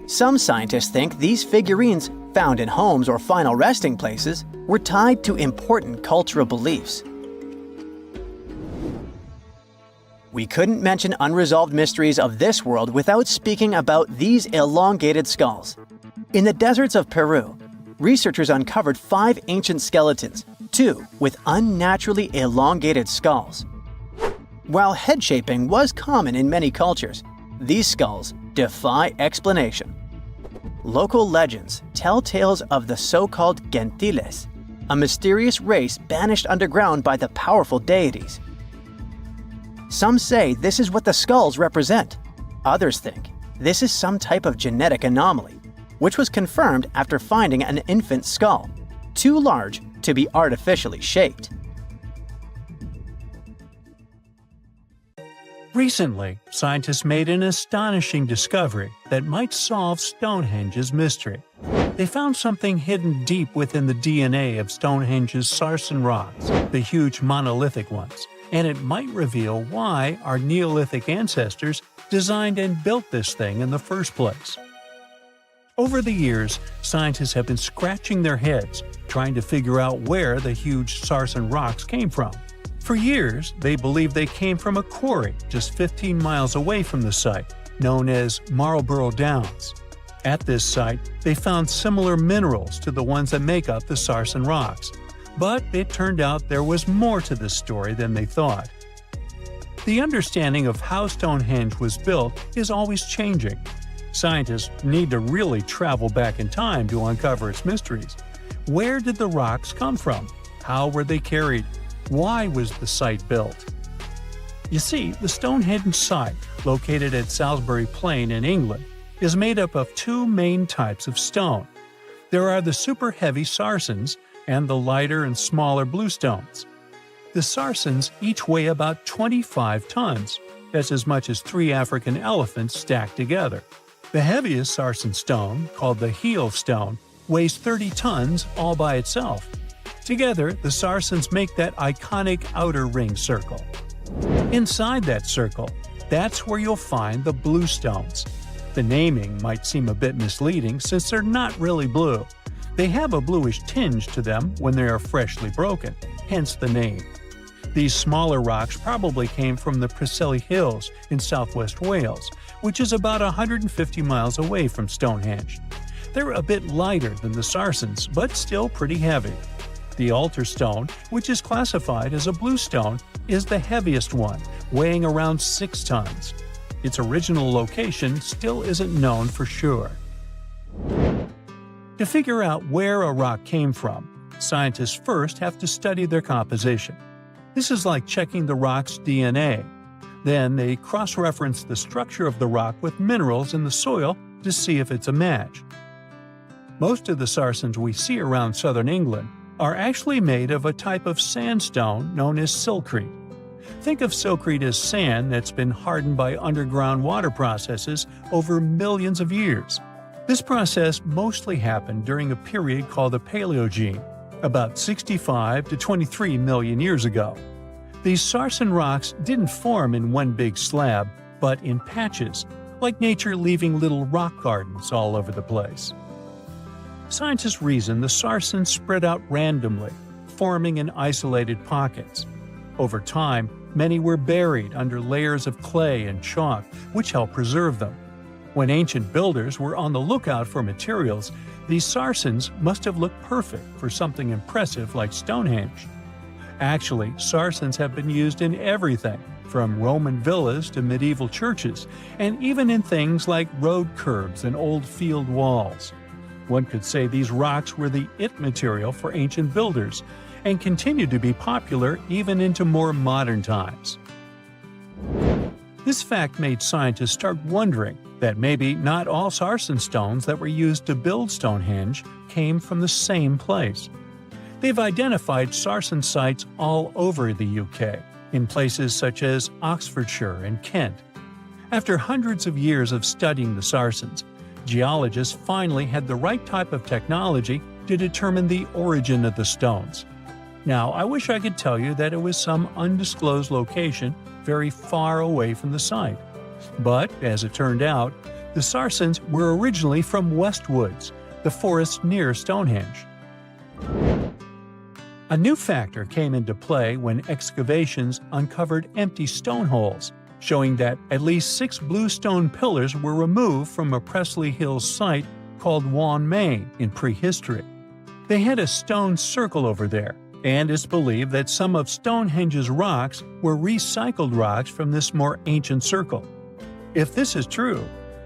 Some scientists think these figurines, found in homes or final resting places, were tied to important cultural beliefs. We couldn't mention unresolved mysteries of this world without speaking about these elongated skulls. In the deserts of Peru, researchers uncovered 5 ancient skeletons, 2 with unnaturally elongated skulls. While head shaping was common in many cultures, these skulls defy explanation. Local legends tell tales of the so-called gentiles, a mysterious race banished underground by the powerful deities. Some say this is what the skulls represent. Others think this is some type of genetic anomaly, which was confirmed after finding an infant skull, too large to be artificially shaped. Recently, scientists made an astonishing discovery that might solve Stonehenge's mystery. They found something hidden deep within the DNA of Stonehenge's Sarsen rocks, the huge monolithic ones, and it might reveal why our Neolithic ancestors designed and built this thing in the first place. Over the years, scientists have been scratching their heads, trying to figure out where the huge Sarsen rocks came from. For years, they believed they came from a quarry just 15 miles away from the site, known as Marlborough Downs. At this site, they found similar minerals to the ones that make up the Sarsen rocks, but it turned out there was more to this story than they thought. The understanding of how Stonehenge was built is always changing. Scientists need to really travel back in time to uncover its mysteries. Where did the rocks come from? How were they carried? Why was the site built? You see, the Stonehenge site, located at Salisbury Plain in England, is made up of 2 main types of stone. There are the super heavy Sarsens and the lighter and smaller bluestones. The Sarsens each weigh about 25 tons. That's as much as 3 African elephants stacked together. The heaviest Sarsen stone, called the heel stone, weighs 30 tons all by itself. Together, the Sarsens make that iconic outer ring circle. Inside that circle, that's where you'll find the bluestones. The naming might seem a bit misleading since they're not really blue. They have a bluish tinge to them when they are freshly broken, hence the name. These smaller rocks probably came from the Preseli Hills in southwest Wales, which is about 150 miles away from Stonehenge. They're a bit lighter than the Sarsens, but still pretty heavy. The altar stone, which is classified as a bluestone, is the heaviest one, weighing around 6 tons. Its original location still isn't known for sure. To figure out where a rock came from, scientists first have to study their composition. This is like checking the rock's DNA. Then they cross-reference the structure of the rock with minerals in the soil to see if it's a match. Most of the Sarsens we see around southern England are actually made of a type of sandstone known as silcrete. Think of silcrete as sand that's been hardened by underground water processes over millions of years. This process mostly happened during a period called the Paleogene, about 65 to 23 million years ago. These Sarsen rocks didn't form in one big slab, but in patches, like nature leaving little rock gardens all over the place. Scientists reason the Sarsens spread out randomly, forming in isolated pockets. Over time, many were buried under layers of clay and chalk, which helped preserve them. When ancient builders were on the lookout for materials, these sarcens must have looked perfect for something impressive like Stonehenge. Actually, sarcens have been used in everything, from Roman villas to medieval churches, and even in things like road curbs and old field walls. One could say these rocks were the it material for ancient builders, and continue to be popular even into more modern times. This fact made scientists start wondering that maybe not all sarsen stones that were used to build Stonehenge came from the same place. They've identified sarsen sites all over the UK, in places such as Oxfordshire and Kent. After hundreds of years of studying the sarsens, geologists finally had the right type of technology to determine the origin of the stones. Now, I wish I could tell you that it was some undisclosed location very far away from the site. But, as it turned out, the sarsens were originally from Westwoods, the forest near Stonehenge. A new factor came into play when excavations uncovered empty stone holes, showing that at least 6 bluestone pillars were removed from a Pressley Hills site called Wan Main in prehistory. They had a stone circle over there, and it's believed that some of Stonehenge's rocks were recycled rocks from this more ancient circle. If this is true,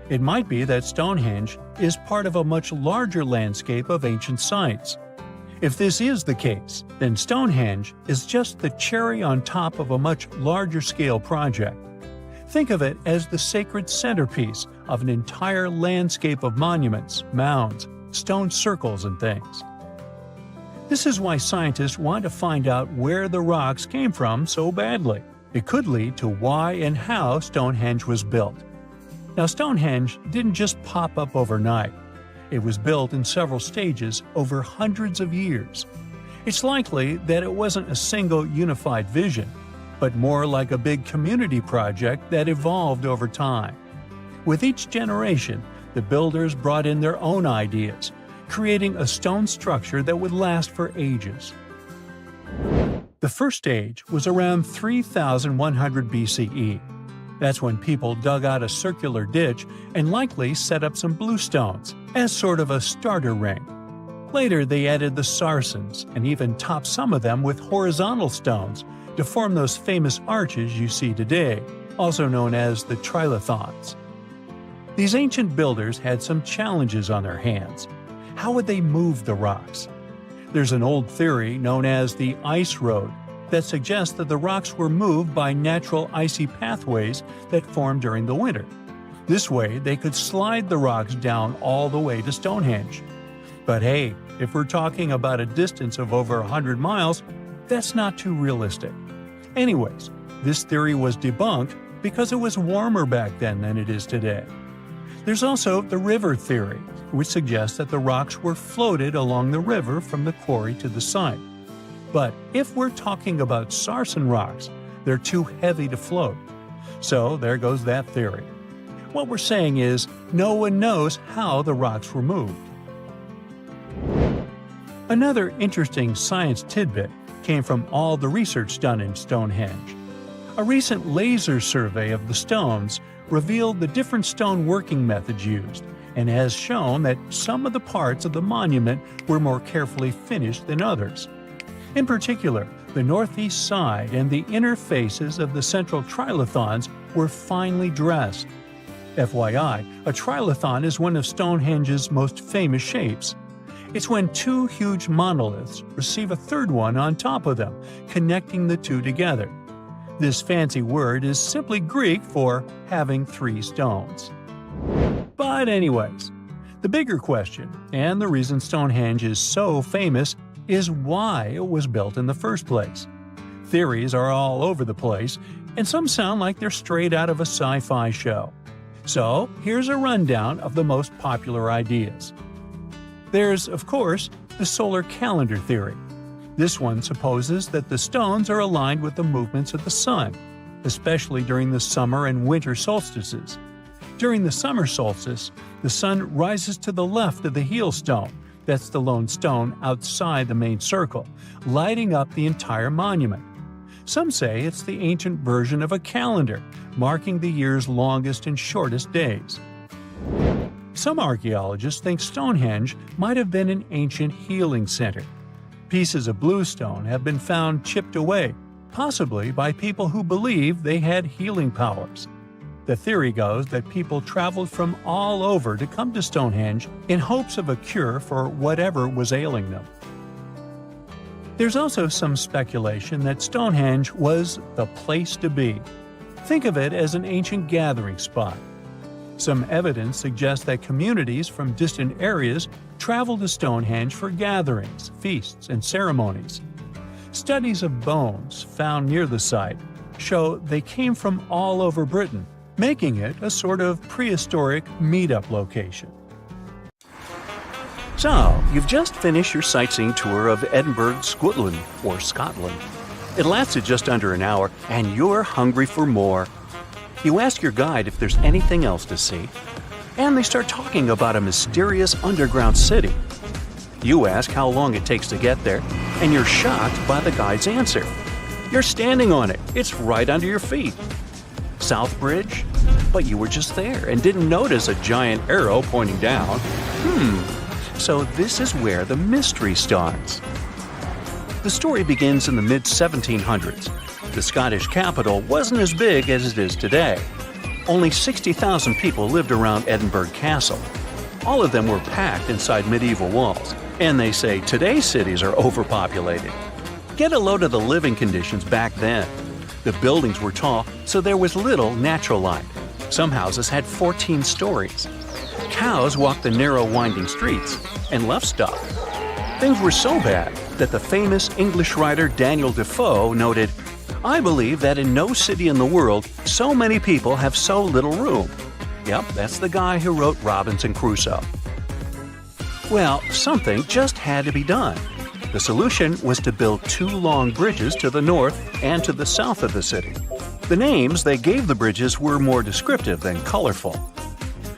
it might be that Stonehenge is part of a much larger landscape of ancient sites. If this is the case, then Stonehenge is just the cherry on top of a much larger scale project. Think of it as the sacred centerpiece of an entire landscape of monuments, mounds, stone circles, and things. This is why scientists want to find out where the rocks came from so badly. It could lead to why and how Stonehenge was built. Now, Stonehenge didn't just pop up overnight. It was built in several stages over hundreds of years. It's likely that it wasn't a single unified vision, but more like a big community project that evolved over time. With each generation, the builders brought in their own ideas, creating a stone structure that would last for ages. The first stage was around 3100 BCE. That's when people dug out a circular ditch and likely set up some bluestones as sort of a starter ring. Later, they added the sarsens and even topped some of them with horizontal stones to form those famous arches you see today, also known as the trilithons. These ancient builders had some challenges on their hands. How would they move the rocks? There's an old theory known as the ice road that suggests that the rocks were moved by natural icy pathways that formed during the winter. This way, they could slide the rocks down all the way to Stonehenge. But hey, if we're talking about a distance of over 100 miles, that's not too realistic. Anyways, this theory was debunked because it was warmer back then than it is today. There's also the river theory, which suggests that the rocks were floated along the river from the quarry to the site. But if we're talking about sarsen rocks, they're too heavy to float. So there goes that theory. What we're saying is, no one knows how the rocks were moved. Another interesting science tidbit came from all the research done in Stonehenge. A recent laser survey of the stones revealed the different stone working methods used, and has shown that some of the parts of the monument were more carefully finished than others. In particular, the northeast side and the inner faces of the central trilithons were finely dressed. FYI, a trilithon is one of Stonehenge's most famous shapes. It's when 2 huge monoliths receive a third one on top of them, connecting the 2 together. This fancy word is simply Greek for having 3 stones. But anyways, the bigger question, and the reason Stonehenge is so famous, is why it was built in the first place. Theories are all over the place, and some sound like they're straight out of a sci-fi show. So here's a rundown of the most popular ideas. There's, of course, the solar calendar theory. This one supposes that the stones are aligned with the movements of the sun, especially during the summer and winter solstices. During the summer solstice, the sun rises to the left of the heel stone, that's the lone stone outside the main circle, lighting up the entire monument. Some say it's the ancient version of a calendar, marking the year's longest and shortest days. Some archaeologists think Stonehenge might have been an ancient healing center. Pieces of bluestone have been found chipped away, possibly by people who believed they had healing powers. The theory goes that people traveled from all over to come to Stonehenge in hopes of a cure for whatever was ailing them. There's also some speculation that Stonehenge was the place to be. Think of it as an ancient gathering spot. Some evidence suggests that communities from distant areas traveled to Stonehenge for gatherings, feasts, and ceremonies. Studies of bones found near the site show they came from all over Britain, making it a sort of prehistoric meetup location. So, you've just finished your sightseeing tour of Edinburgh, Scotland, or Scotland. It lasted just under an hour, and you're hungry for more. You ask your guide if there's anything else to see, and they start talking about a mysterious underground city. You ask how long it takes to get there, and you're shocked by the guide's answer. You're standing on it. It's right under your feet. South Bridge? But you were just there and didn't notice a giant arrow pointing down. So this is where the mystery starts. The story begins in the mid-1700s. The Scottish capital wasn't as big as it is today. Only 60,000 people lived around Edinburgh Castle. All of them were packed inside medieval walls, and they say today's cities are overpopulated. Get a load of the living conditions back then. The buildings were tall, so there was little natural light. Some houses had 14 stories. Cows walked the narrow winding streets, and livestock. Things were so bad that the famous English writer Daniel Defoe noted, "I believe that in no city in the world so many people have so little room." Yep, that's the guy who wrote Robinson Crusoe. Well, something just had to be done. The solution was to build 2 long bridges to the north and to the south of the city. The names they gave the bridges were more descriptive than colorful.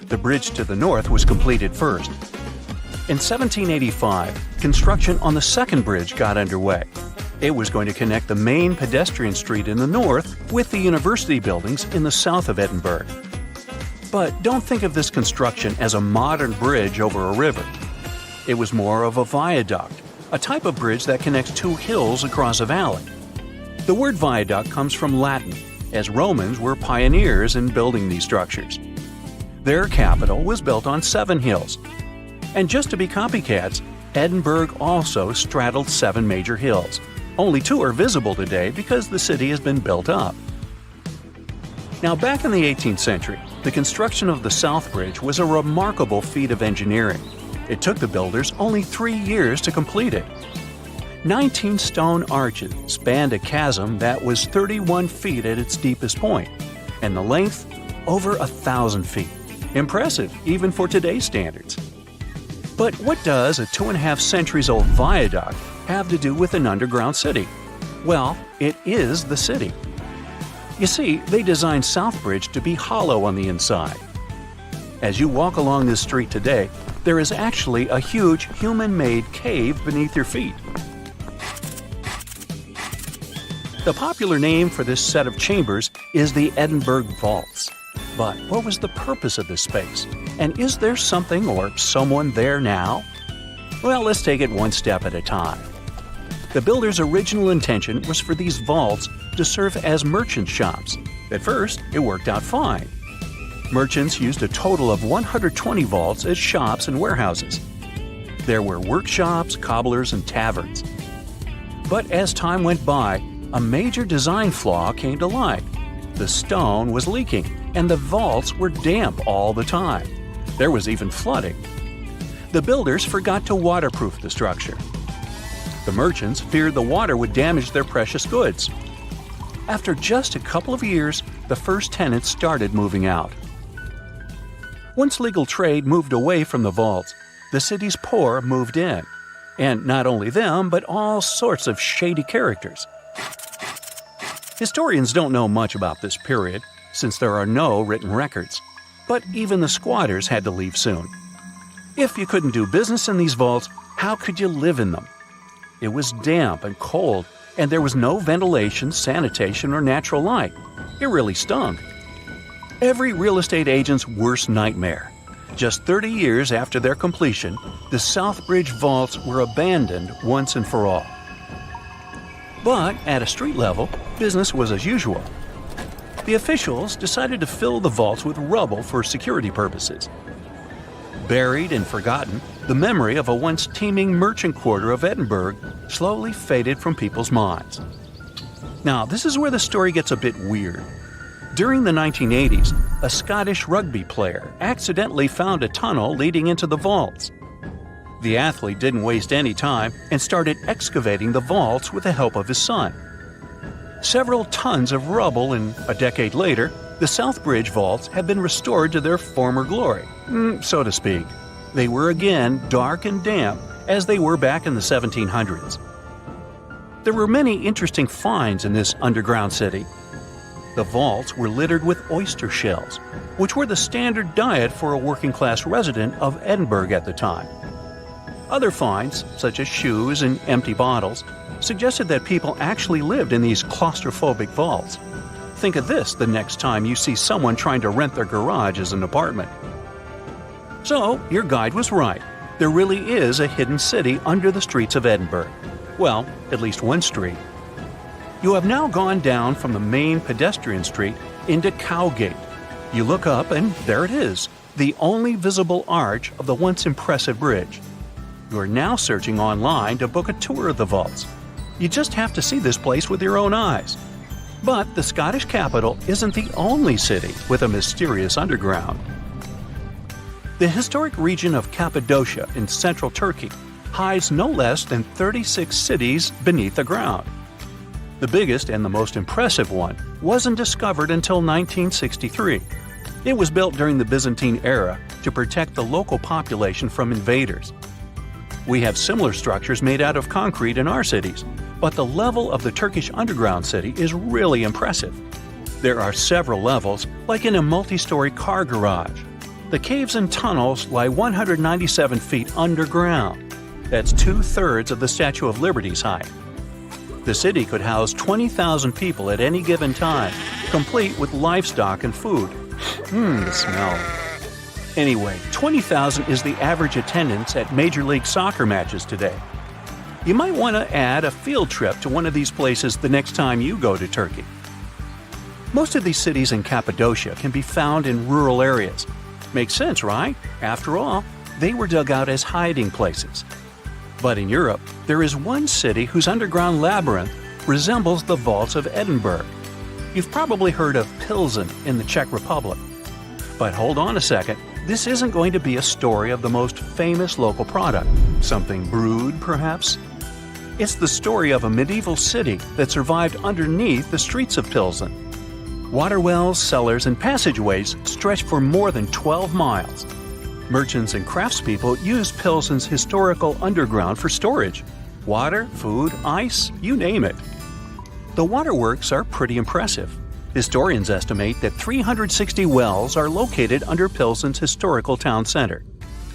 The bridge to the north was completed first. In 1785, construction on the second bridge got underway. It was going to connect the main pedestrian street in the north with the university buildings in the south of Edinburgh. But don't think of this construction as a modern bridge over a river. It was more of a viaduct, a type of bridge that connects 2 hills across a valley. The word viaduct comes from Latin, as Romans were pioneers in building these structures. Their capital was built on 7 hills. And just to be copycats, Edinburgh also straddled 7 major hills. Only 2 are visible today because the city has been built up. Now, back in the 18th century, the construction of the South Bridge was a remarkable feat of engineering. It took the builders only 3 years to complete it. 19 stone arches spanned a chasm that was 31 feet at its deepest point, and the length over 1,000 feet. Impressive, even for today's standards. But what does a 2.5 centuries old viaduct have to do with an underground city? Well, it is the city. You see, they designed Southbridge to be hollow on the inside. As you walk along this street today, there is actually a huge human-made cave beneath your feet. The popular name for this set of chambers is the Edinburgh Vaults. But what was the purpose of this space? And is there something or someone there now? Well, let's take it one step at a time. The builder's original intention was for these vaults to serve as merchant shops. At first, it worked out fine. Merchants used a total of 120 vaults as shops and warehouses. There were workshops, cobblers, and taverns. But as time went by, a major design flaw came to light. The stone was leaking, and the vaults were damp all the time. There was even flooding. The builders forgot to waterproof the structure. The merchants feared the water would damage their precious goods. After just a couple of years, the first tenants started moving out. Once legal trade moved away from the vaults, the city's poor moved in. And not only them, but all sorts of shady characters. Historians don't know much about this period, since there are no written records. But even the squatters had to leave soon. If you couldn't do business in these vaults, how could you live in them? It was damp and cold, and there was no ventilation, sanitation, or natural light. It really stunk. Every real estate agent's worst nightmare. Just 30 years after their completion, the South Bridge vaults were abandoned once and for all. But at a street level, business was as usual. The officials decided to fill the vaults with rubble for security purposes. Buried and forgotten, the memory of a once teeming merchant quarter of Edinburgh slowly faded from people's minds. Now, this is where the story gets a bit weird. During the 1980s, a Scottish rugby player accidentally found a tunnel leading into the vaults. The athlete didn't waste any time and started excavating the vaults with the help of his son. Several tons of rubble, and a decade later, the South Bridge vaults have been restored to their former glory, so to speak. They were again dark and damp as they were back in the 1700s. There were many interesting finds in this underground city. The vaults were littered with oyster shells, which were the standard diet for a working-class resident of Edinburgh at the time. Other finds, such as shoes and empty bottles, suggested that people actually lived in these claustrophobic vaults. Think of this the next time you see someone trying to rent their garage as an apartment. So, your guide was right. There really is a hidden city under the streets of Edinburgh. Well, at least one street. You have now gone down from the main pedestrian street into Cowgate. You look up and there it is, the only visible arch of the once impressive bridge. You are now searching online to book a tour of the vaults. You just have to see this place with your own eyes. But the Scottish capital isn't the only city with a mysterious underground. The historic region of Cappadocia in central Turkey hides no less than 36 cities beneath the ground. The biggest and the most impressive one wasn't discovered until 1963. It was built during the Byzantine era to protect the local population from invaders. We have similar structures made out of concrete in our cities, but the level of the Turkish underground city is really impressive. There are several levels, like in a multi-story car garage. The caves and tunnels lie 197 feet underground. That's 2/3 of the Statue of Liberty's height. The city could house 20,000 people at any given time, complete with livestock and food. The smell. Anyway, 20,000 is the average attendance at Major League Soccer matches today. You might want to add a field trip to one of these places the next time you go to Turkey. Most of these cities in Cappadocia can be found in rural areas. Makes sense, right? After all, they were dug out as hiding places. But in Europe, there is one city whose underground labyrinth resembles the vaults of Edinburgh. You've probably heard of Pilsen in the Czech Republic. But hold on a second, this isn't going to be a story of the most famous local product. Something brewed, perhaps? It's the story of a medieval city that survived underneath the streets of Pilsen. Water wells, cellars, and passageways stretch for more than 12 miles. Merchants and craftspeople used Pilsen's historical underground for storage. Water, food, ice, you name it. The waterworks are pretty impressive. Historians estimate that 360 wells are located under Pilsen's historical town center.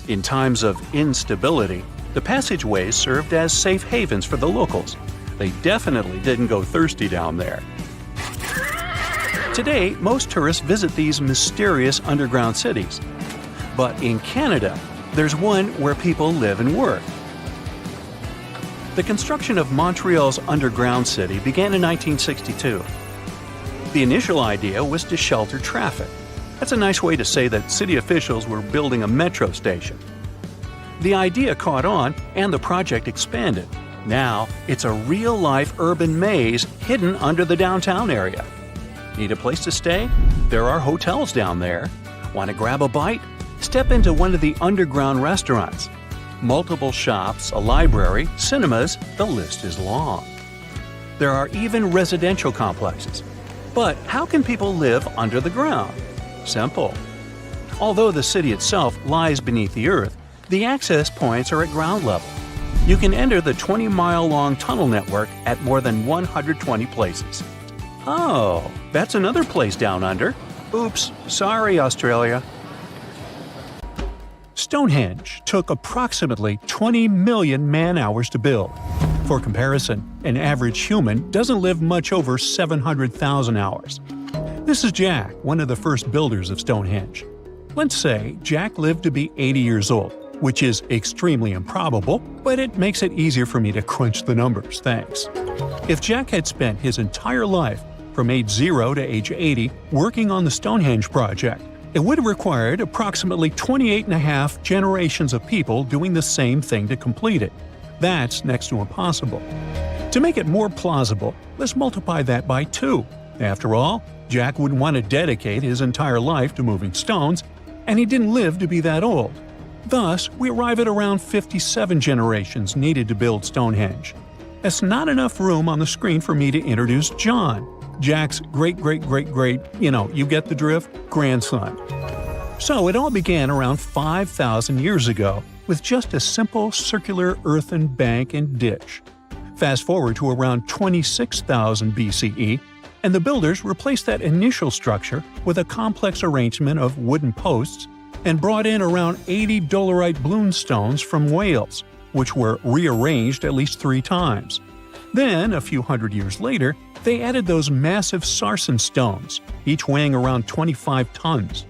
In times of instability, the passageways served as safe havens for the locals. They definitely didn't go thirsty down there. Today, most tourists visit these mysterious underground cities. But in Canada, there's one where people live and work. The construction of Montreal's underground city began in 1962. The initial idea was to shelter traffic. That's a nice way to say that city officials were building a metro station. The idea caught on, and the project expanded. Now, it's a real-life urban maze hidden under the downtown area. Need a place to stay? There are hotels down there. Want to grab a bite? Step into one of the underground restaurants. Multiple shops, a library, cinemas, the list is long. There are even residential complexes. But how can people live under the ground? Simple. Although the city itself lies beneath the earth, the access points are at ground level. You can enter the 20-mile-long tunnel network at more than 120 places. Oh, that's another place down under. Oops, sorry, Australia. Stonehenge took approximately 20 million man-hours to build. For comparison, an average human doesn't live much over 700,000 hours. This is Jack, one of the first builders of Stonehenge. Let's say Jack lived to be 80 years old, which is extremely improbable, but it makes it easier for me to crunch the numbers, thanks. If Jack had spent his entire life, from age 0 to age 80, working on the Stonehenge project, it would have required approximately 28.5 generations of people doing the same thing to complete it. That's next to impossible. To make it more plausible, let's multiply that by 2. After all, Jack wouldn't want to dedicate his entire life to moving stones, and he didn't live to be that old. Thus, we arrive at around 57 generations needed to build Stonehenge. That's not enough room on the screen for me to introduce John, Jack's great-great-great-great, you get the drift, grandson. So it all began around 5,000 years ago with just a simple circular earthen bank and ditch. Fast forward to around 26,000 BCE, and the builders replaced that initial structure with a complex arrangement of wooden posts and brought in around 80 dolerite bloom stones from Wales, which were rearranged at least 3 times. Then, a few hundred years later, they added those massive sarsen stones, each weighing around 25 tons.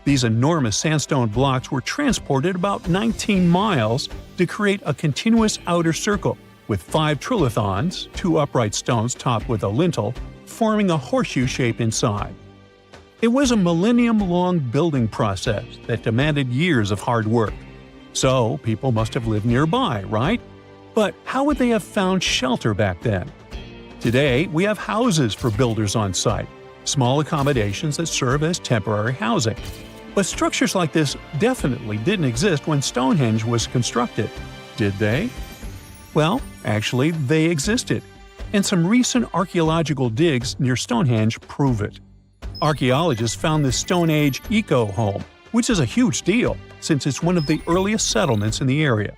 These enormous sandstone blocks were transported about 19 miles to create a continuous outer circle, with 5 trilithons, 2 upright stones topped with a lintel, forming a horseshoe shape inside. It was a millennium-long building process that demanded years of hard work. So, people must have lived nearby, right? But how would they have found shelter back then? Today, we have houses for builders on site, small accommodations that serve as temporary housing. But structures like this definitely didn't exist when Stonehenge was constructed. Did they? Well, actually, they existed. And some recent archaeological digs near Stonehenge prove it. Archaeologists found this Stone Age eco-home, which is a huge deal since it's one of the earliest settlements in the area.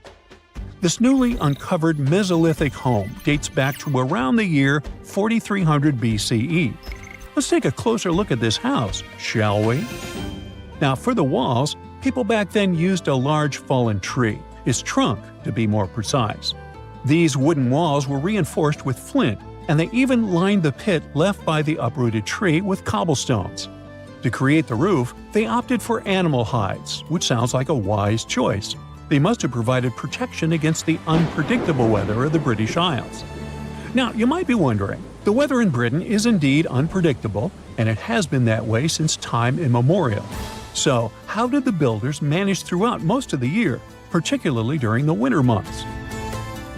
This newly uncovered Mesolithic home dates back to around the year 4300 BCE. Let's take a closer look at this house, shall we? Now, for the walls, people back then used a large fallen tree, its trunk to be more precise. These wooden walls were reinforced with flint, and they even lined the pit left by the uprooted tree with cobblestones. To create the roof, they opted for animal hides, which sounds like a wise choice. They must have provided protection against the unpredictable weather of the British Isles. Now, you might be wondering, the weather in Britain is indeed unpredictable, and it has been that way since time immemorial. So, how did the builders manage throughout most of the year, particularly during the winter months?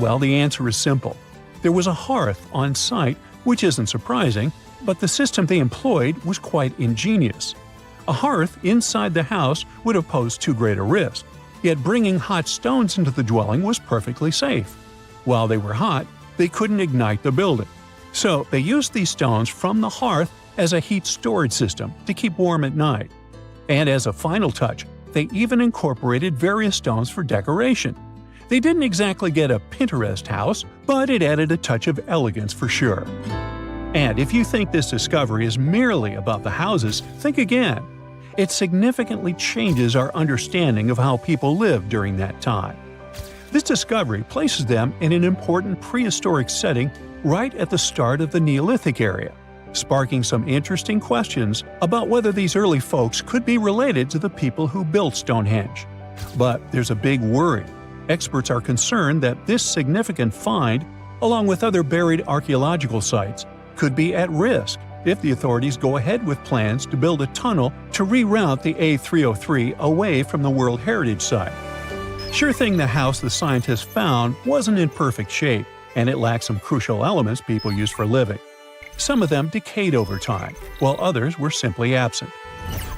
Well, the answer is simple. There was a hearth on site, which isn't surprising, but the system they employed was quite ingenious. A hearth inside the house would have posed too great a risk, yet bringing hot stones into the dwelling was perfectly safe. While they were hot, they couldn't ignite the building. So they used these stones from the hearth as a heat storage system to keep warm at night. And as a final touch, they even incorporated various stones for decoration. They didn't exactly get a Pinterest house, but it added a touch of elegance for sure. And if you think this discovery is merely about the houses, think again. It significantly changes our understanding of how people lived during that time. This discovery places them in an important prehistoric setting right at the start of the Neolithic area, sparking some interesting questions about whether these early folks could be related to the people who built Stonehenge. But there's a big worry. Experts are concerned that this significant find, along with other buried archaeological sites, could be at risk if the authorities go ahead with plans to build a tunnel to reroute the A303 away from the World Heritage Site. Sure thing the house the scientists found wasn't in perfect shape, and it lacked some crucial elements people use for living. Some of them decayed over time, while others were simply absent.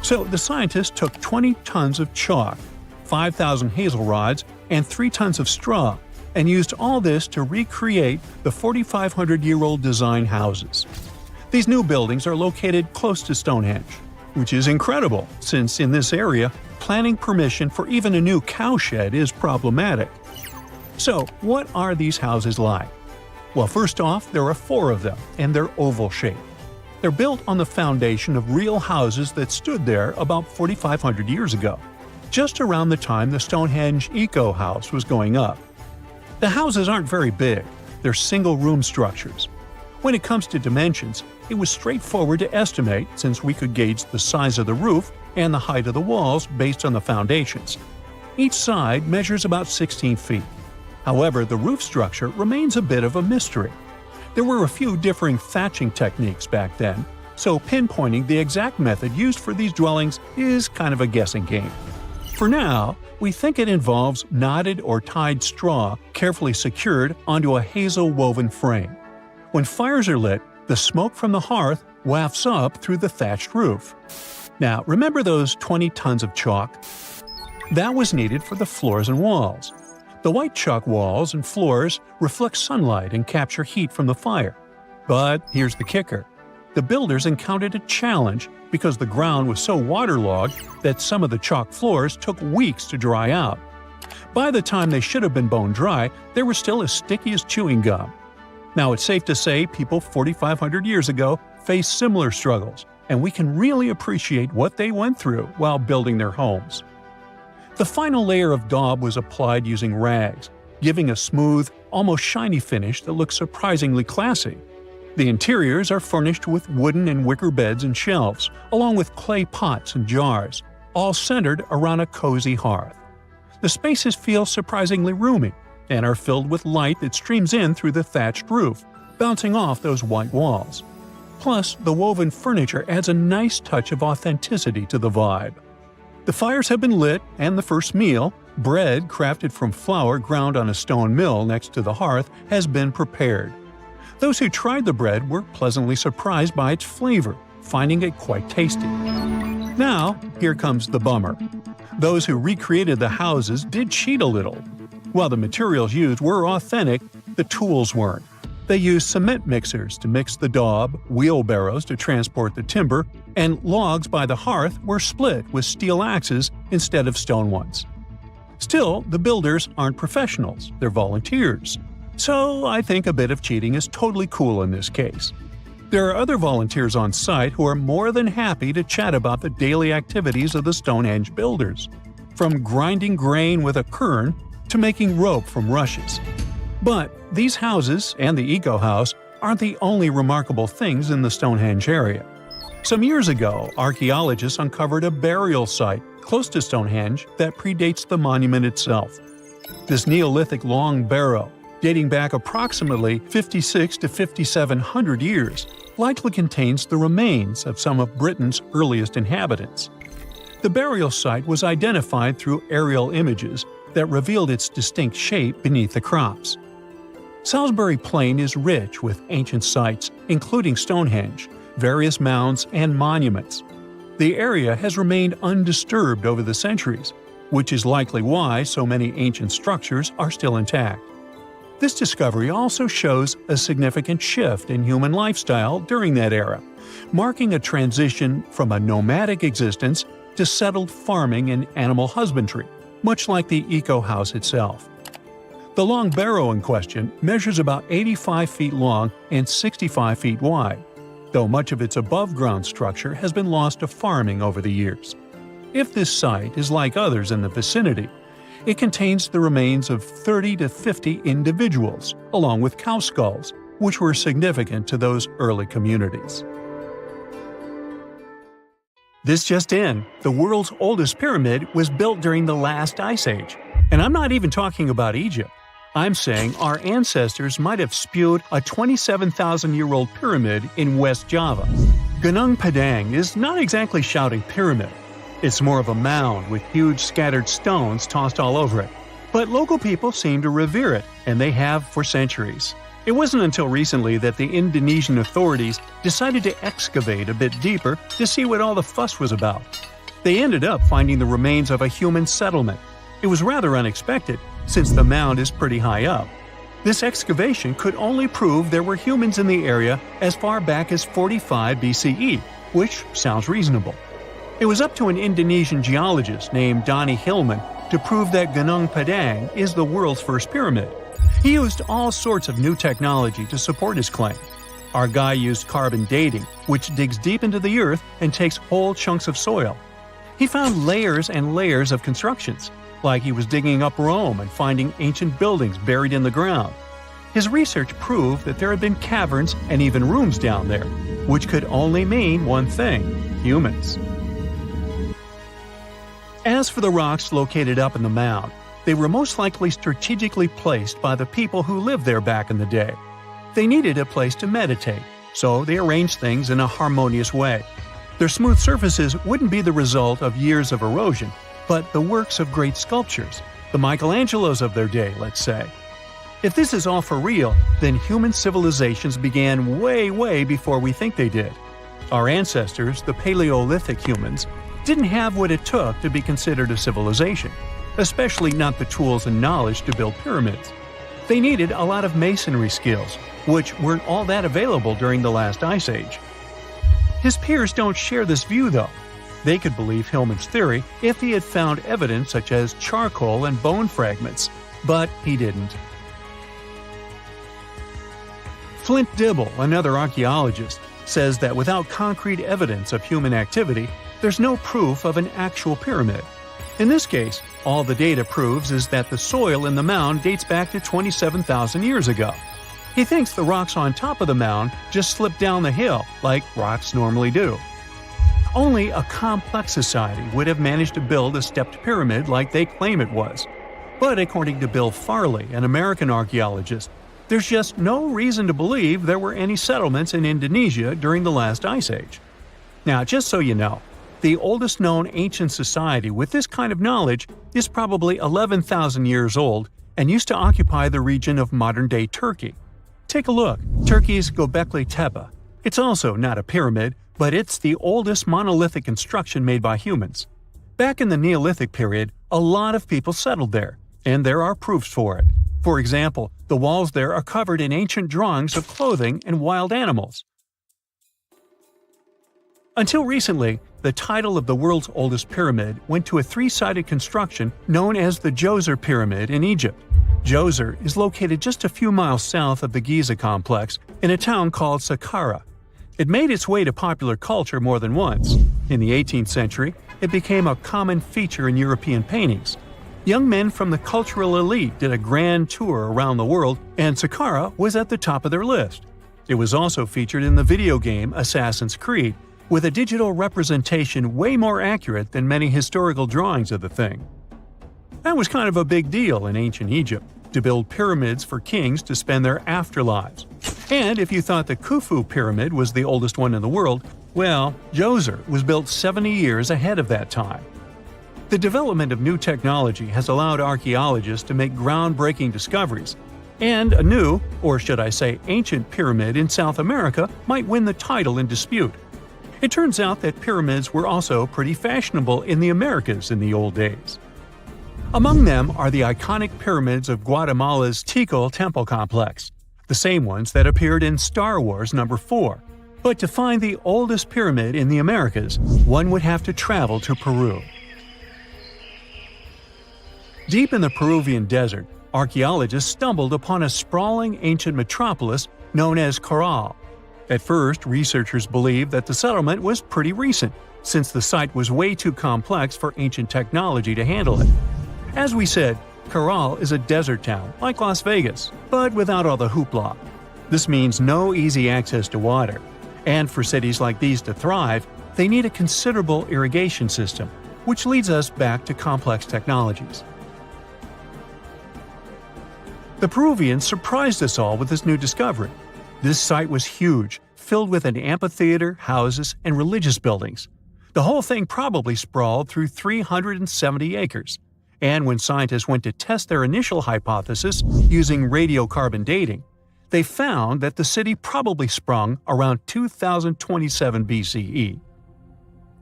So the scientists took 20 tons of chalk, 5,000 hazel rods, and 3 tons of straw, and used all this to recreate the 4,500-year-old design houses. These new buildings are located close to Stonehenge, which is incredible since in this area, planning permission for even a new cowshed is problematic. So, what are these houses like? Well, first off, there are 4 of them, and they're oval-shaped. They're built on the foundation of real houses that stood there about 4,500 years ago, just around the time the Stonehenge Eco House was going up. The houses aren't very big. they're single-room structures. When it comes to dimensions, it was straightforward to estimate since we could gauge the size of the roof and the height of the walls based on the foundations. Each side measures about 16 feet. However, the roof structure remains a bit of a mystery. There were a few differing thatching techniques back then, so pinpointing the exact method used for these dwellings is kind of a guessing game. For now, we think it involves knotted or tied straw carefully secured onto a hazel-woven frame. When fires are lit, the smoke from the hearth wafts up through the thatched roof. Now, remember those 20 tons of chalk? That was needed for the floors and walls. The white chalk walls and floors reflect sunlight and capture heat from the fire. But here's the kicker. The builders encountered a challenge because the ground was so waterlogged that some of the chalk floors took weeks to dry out. By the time they should have been bone dry, they were still as sticky as chewing gum. Now, it's safe to say people 4,500 years ago faced similar struggles, and we can really appreciate what they went through while building their homes. The final layer of daub was applied using rags, giving a smooth, almost shiny finish that looks surprisingly classy. The interiors are furnished with wooden and wicker beds and shelves, along with clay pots and jars, all centered around a cozy hearth. The spaces feel surprisingly roomy and are filled with light that streams in through the thatched roof, bouncing off those white walls. Plus, the woven furniture adds a nice touch of authenticity to the vibe. The fires have been lit, and the first meal, bread crafted from flour ground on a stone mill next to the hearth, has been prepared. Those who tried the bread were pleasantly surprised by its flavor, finding it quite tasty. Now, here comes the bummer. Those who recreated the houses did cheat a little. While the materials used were authentic, the tools weren't. They used cement mixers to mix the daub, wheelbarrows to transport the timber, and logs by the hearth were split with steel axes instead of stone ones. Still, the builders aren't professionals, they're volunteers. So I think a bit of cheating is totally cool in this case. There are other volunteers on site who are more than happy to chat about the daily activities of the Stonehenge builders, from grinding grain with a quern to making rope from rushes. But these houses and the Eco House aren't the only remarkable things in the Stonehenge area. Some years ago, archaeologists uncovered a burial site close to Stonehenge that predates the monument itself. This Neolithic long barrow, dating back approximately 56 to 5,700 years, likely contains the remains of some of Britain's earliest inhabitants. The burial site was identified through aerial images that revealed its distinct shape beneath the crops. Salisbury Plain is rich with ancient sites, including Stonehenge, various mounds, and monuments. The area has remained undisturbed over the centuries, which is likely why so many ancient structures are still intact. This discovery also shows a significant shift in human lifestyle during that era, marking a transition from a nomadic existence to settled farming and animal husbandry, much like the Eco House itself. The long barrow in question measures about 85 feet long and 65 feet wide, though much of its above-ground structure has been lost to farming over the years. If this site is like others in the vicinity, it contains the remains of 30 to 50 individuals, along with cow skulls, which were significant to those early communities. This just in, the world's oldest pyramid was built during the last ice age. And I'm not even talking about Egypt. I'm saying our ancestors might have spewed a 27,000-year-old pyramid in West Java. Gunung Padang is not exactly shouting pyramid. It's more of a mound with huge scattered stones tossed all over it. But local people seem to revere it, and they have for centuries. It wasn't until recently that the Indonesian authorities decided to excavate a bit deeper to see what all the fuss was about. They ended up finding the remains of a human settlement. It was rather unexpected, since the mound is pretty high up. This excavation could only prove there were humans in the area as far back as 45 BCE, which sounds reasonable. It was up to an Indonesian geologist named Donnie Hillman to prove that Gunung Padang is the world's first pyramid. He used all sorts of new technology to support his claim. Our guy used carbon dating, which digs deep into the earth and takes whole chunks of soil. He found layers and layers of constructions, like he was digging up Rome and finding ancient buildings buried in the ground. His research proved that there had been caverns and even rooms down there, which could only mean one thing: humans. As for the rocks located up in the mound, they were most likely strategically placed by the people who lived there back in the day. They needed a place to meditate, so they arranged things in a harmonious way. Their smooth surfaces wouldn't be the result of years of erosion, but the works of great sculptures, the Michelangelos of their day, let's say. If this is all for real, then human civilizations began way before we think they did. Our ancestors, the Paleolithic humans, didn't have what it took to be considered a civilization, especially not the tools and knowledge to build pyramids. They needed a lot of masonry skills, which weren't all that available during the last ice age. His peers don't share this view, though. They could believe Hillman's theory if he had found evidence such as charcoal and bone fragments, but he didn't. Flint Dibble, another archaeologist, says that without concrete evidence of human activity, there's no proof of an actual pyramid. In this case, all the data proves is that the soil in the mound dates back to 27,000 years ago. He thinks the rocks on top of the mound just slipped down the hill, like rocks normally do. Only a complex society would have managed to build a stepped pyramid like they claim it was. But according to Bill Farley, an American archaeologist, there's just no reason to believe there were any settlements in Indonesia during the last ice age. Now, just so you know, the oldest known ancient society with this kind of knowledge is probably 11,000 years old and used to occupy the region of modern-day Turkey. Take a look, Turkey's Göbekli Tepe. It's also not a pyramid, but it's the oldest monolithic construction made by humans. Back in the Neolithic period, a lot of people settled there, and there are proofs for it. For example, the walls there are covered in ancient drawings of clothing and wild animals. Until recently, the title of the world's oldest pyramid went to a three-sided construction known as the Djoser Pyramid in Egypt. Djoser is located just a few miles south of the Giza complex in a town called Sahara. It made its way to popular culture more than once. In the 18th century, it became a common feature in European paintings. Young men from the cultural elite did a grand tour around the world, and Sahara was at the top of their list. It was also featured in the video game Assassin's Creed, with a digital representation way more accurate than many historical drawings of the thing. That was kind of a big deal in ancient Egypt, to build pyramids for kings to spend their afterlives. And if you thought the Khufu pyramid was the oldest one in the world, well, Djoser was built 70 years ahead of that time. The development of new technology has allowed archaeologists to make groundbreaking discoveries, and a new, or should I say ancient pyramid in South America might win the title in dispute. It turns out that pyramids were also pretty fashionable in the Americas in the old days. Among them are the iconic pyramids of Guatemala's Tikal temple complex, the same ones that appeared in Star Wars No. 4. But to find the oldest pyramid in the Americas, one would have to travel to Peru. Deep in the Peruvian desert, archaeologists stumbled upon a sprawling ancient metropolis known as Caral. At first, researchers believed that the settlement was pretty recent, since the site was way too complex for ancient technology to handle it. As we said, Caral is a desert town, like Las Vegas, but without all the hoopla. This means no easy access to water. And for cities like these to thrive, they need a considerable irrigation system, which leads us back to complex technologies. The Peruvians surprised us all with this new discovery. This site was huge, filled with an amphitheater, houses, and religious buildings. The whole thing probably sprawled through 370 acres. And when scientists went to test their initial hypothesis using radiocarbon dating, they found that the city probably sprung around 2027 BCE.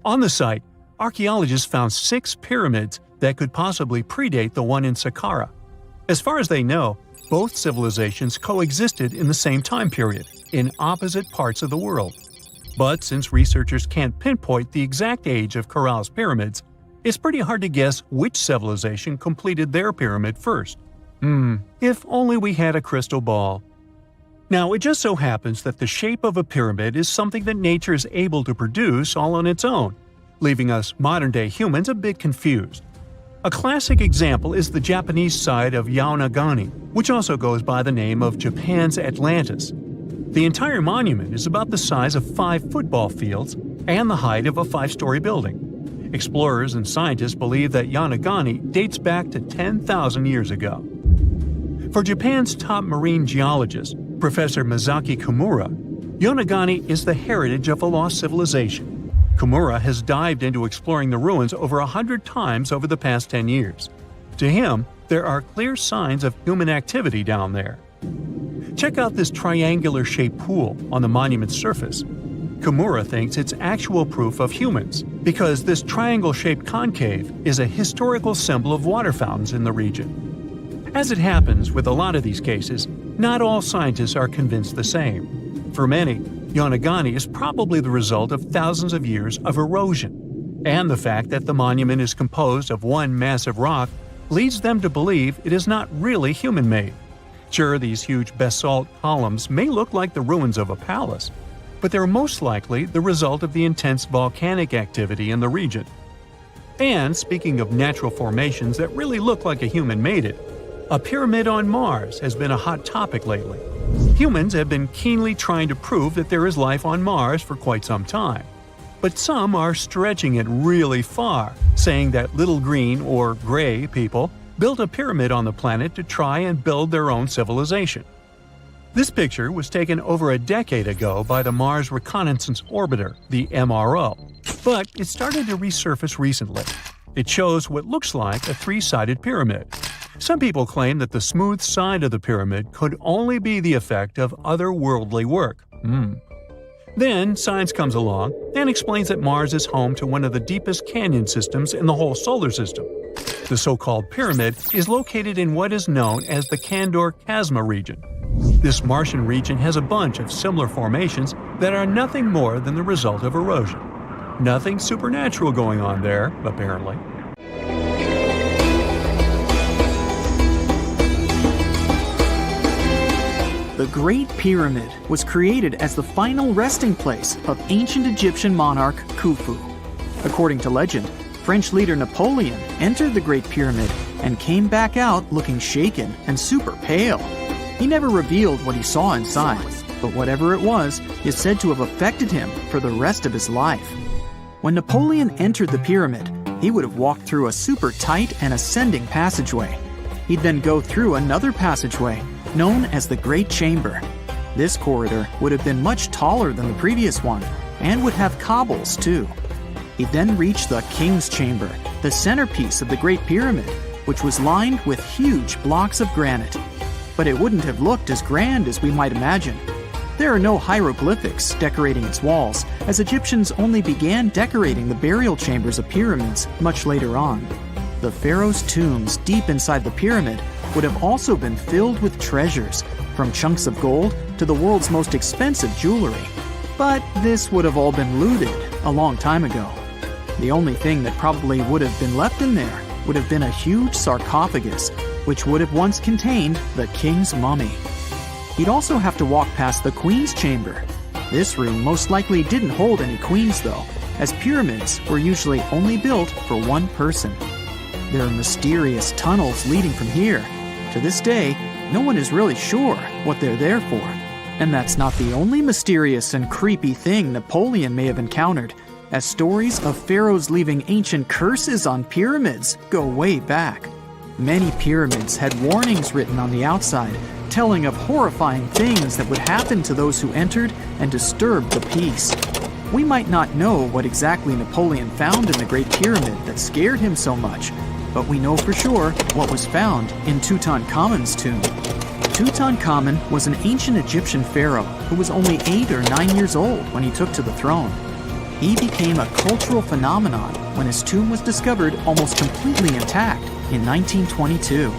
On the site, archaeologists found 6 pyramids that could possibly predate the one in Saqqara. As far as they know, both civilizations coexisted in the same time period, in opposite parts of the world. But since researchers can't pinpoint the exact age of Caral's pyramids, it's pretty hard to guess which civilization completed their pyramid first. If only we had a crystal ball. Now, it just so happens that the shape of a pyramid is something that nature is able to produce all on its own, leaving us modern-day humans a bit confused. A classic example is the Japanese side of Yaonagani, which also goes by the name of Japan's Atlantis. The entire monument is about the size of 5 football fields and the height of a 5-story building. Explorers and scientists believe that Yaonagani dates back to 10,000 years ago. For Japan's top marine geologist, Professor Masaki Kimura, Yaonagani is the heritage of a lost civilization. Kimura has dived into exploring the ruins over 100 times over the past 10 years. To him, there are clear signs of human activity down there. Check out this triangular-shaped pool on the monument's surface. Kimura thinks it's actual proof of humans, because this triangle-shaped concave is a historical symbol of water fountains in the region. As it happens with a lot of these cases, not all scientists are convinced the same. For many, Yaonagani is probably the result of thousands of years of erosion, and the fact that the monument is composed of one massive rock leads them to believe it is not really human-made. Sure, these huge basalt columns may look like the ruins of a palace, but they're most likely the result of the intense volcanic activity in the region. And speaking of natural formations that really look like a human made it, a pyramid on Mars has been a hot topic lately. Humans have been keenly trying to prove that there is life on Mars for quite some time. But some are stretching it really far, saying that little green or gray people built a pyramid on the planet to try and build their own civilization. This picture was taken over a decade ago by the Mars Reconnaissance Orbiter, the MRO, but it started to resurface recently. It shows what looks like a 3-sided pyramid. Some people claim that the smooth side of the pyramid could only be the effect of otherworldly work. Then science comes along and explains that Mars is home to one of the deepest canyon systems in the whole solar system. The so-called pyramid is located in what is known as the Kandor-Chasma region. This Martian region has a bunch of similar formations that are nothing more than the result of erosion. Nothing supernatural going on there, apparently. The Great Pyramid was created as the final resting place of ancient Egyptian monarch Khufu. According to legend, French leader Napoleon entered the Great Pyramid and came back out looking shaken and super pale. He never revealed what he saw inside, but whatever it was is said to have affected him for the rest of his life. When Napoleon entered the pyramid, he would have walked through a super tight and ascending passageway. He'd then go through another passageway, known as the Great Chamber. This corridor would have been much taller than the previous one, and would have cobbles too. He'd then reach the King's Chamber, the centerpiece of the Great Pyramid, which was lined with huge blocks of granite. But it wouldn't have looked as grand as we might imagine. There are no hieroglyphics decorating its walls, as Egyptians only began decorating the burial chambers of pyramids much later on. The pharaoh's tombs deep inside the pyramid would have also been filled with treasures, from chunks of gold to the world's most expensive jewelry. But this would have all been looted a long time ago. The only thing that probably would have been left in there would have been a huge sarcophagus, which would have once contained the king's mummy. He'd also have to walk past the queen's chamber. This room most likely didn't hold any queens though, as pyramids were usually only built for one person. There are mysterious tunnels leading from here. To this day, no one is really sure what they're there for. And that's not the only mysterious and creepy thing Napoleon may have encountered, as stories of pharaohs leaving ancient curses on pyramids go way back. Many pyramids had warnings written on the outside, telling of horrifying things that would happen to those who entered and disturbed the peace. We might not know what exactly Napoleon found in the Great Pyramid that scared him so much, but we know for sure what was found in Tutankhamun's tomb. Tutankhamun was an ancient Egyptian pharaoh who was only 8 or 9 years old when he took to the throne. He became a cultural phenomenon when his tomb was discovered almost completely intact in 1922.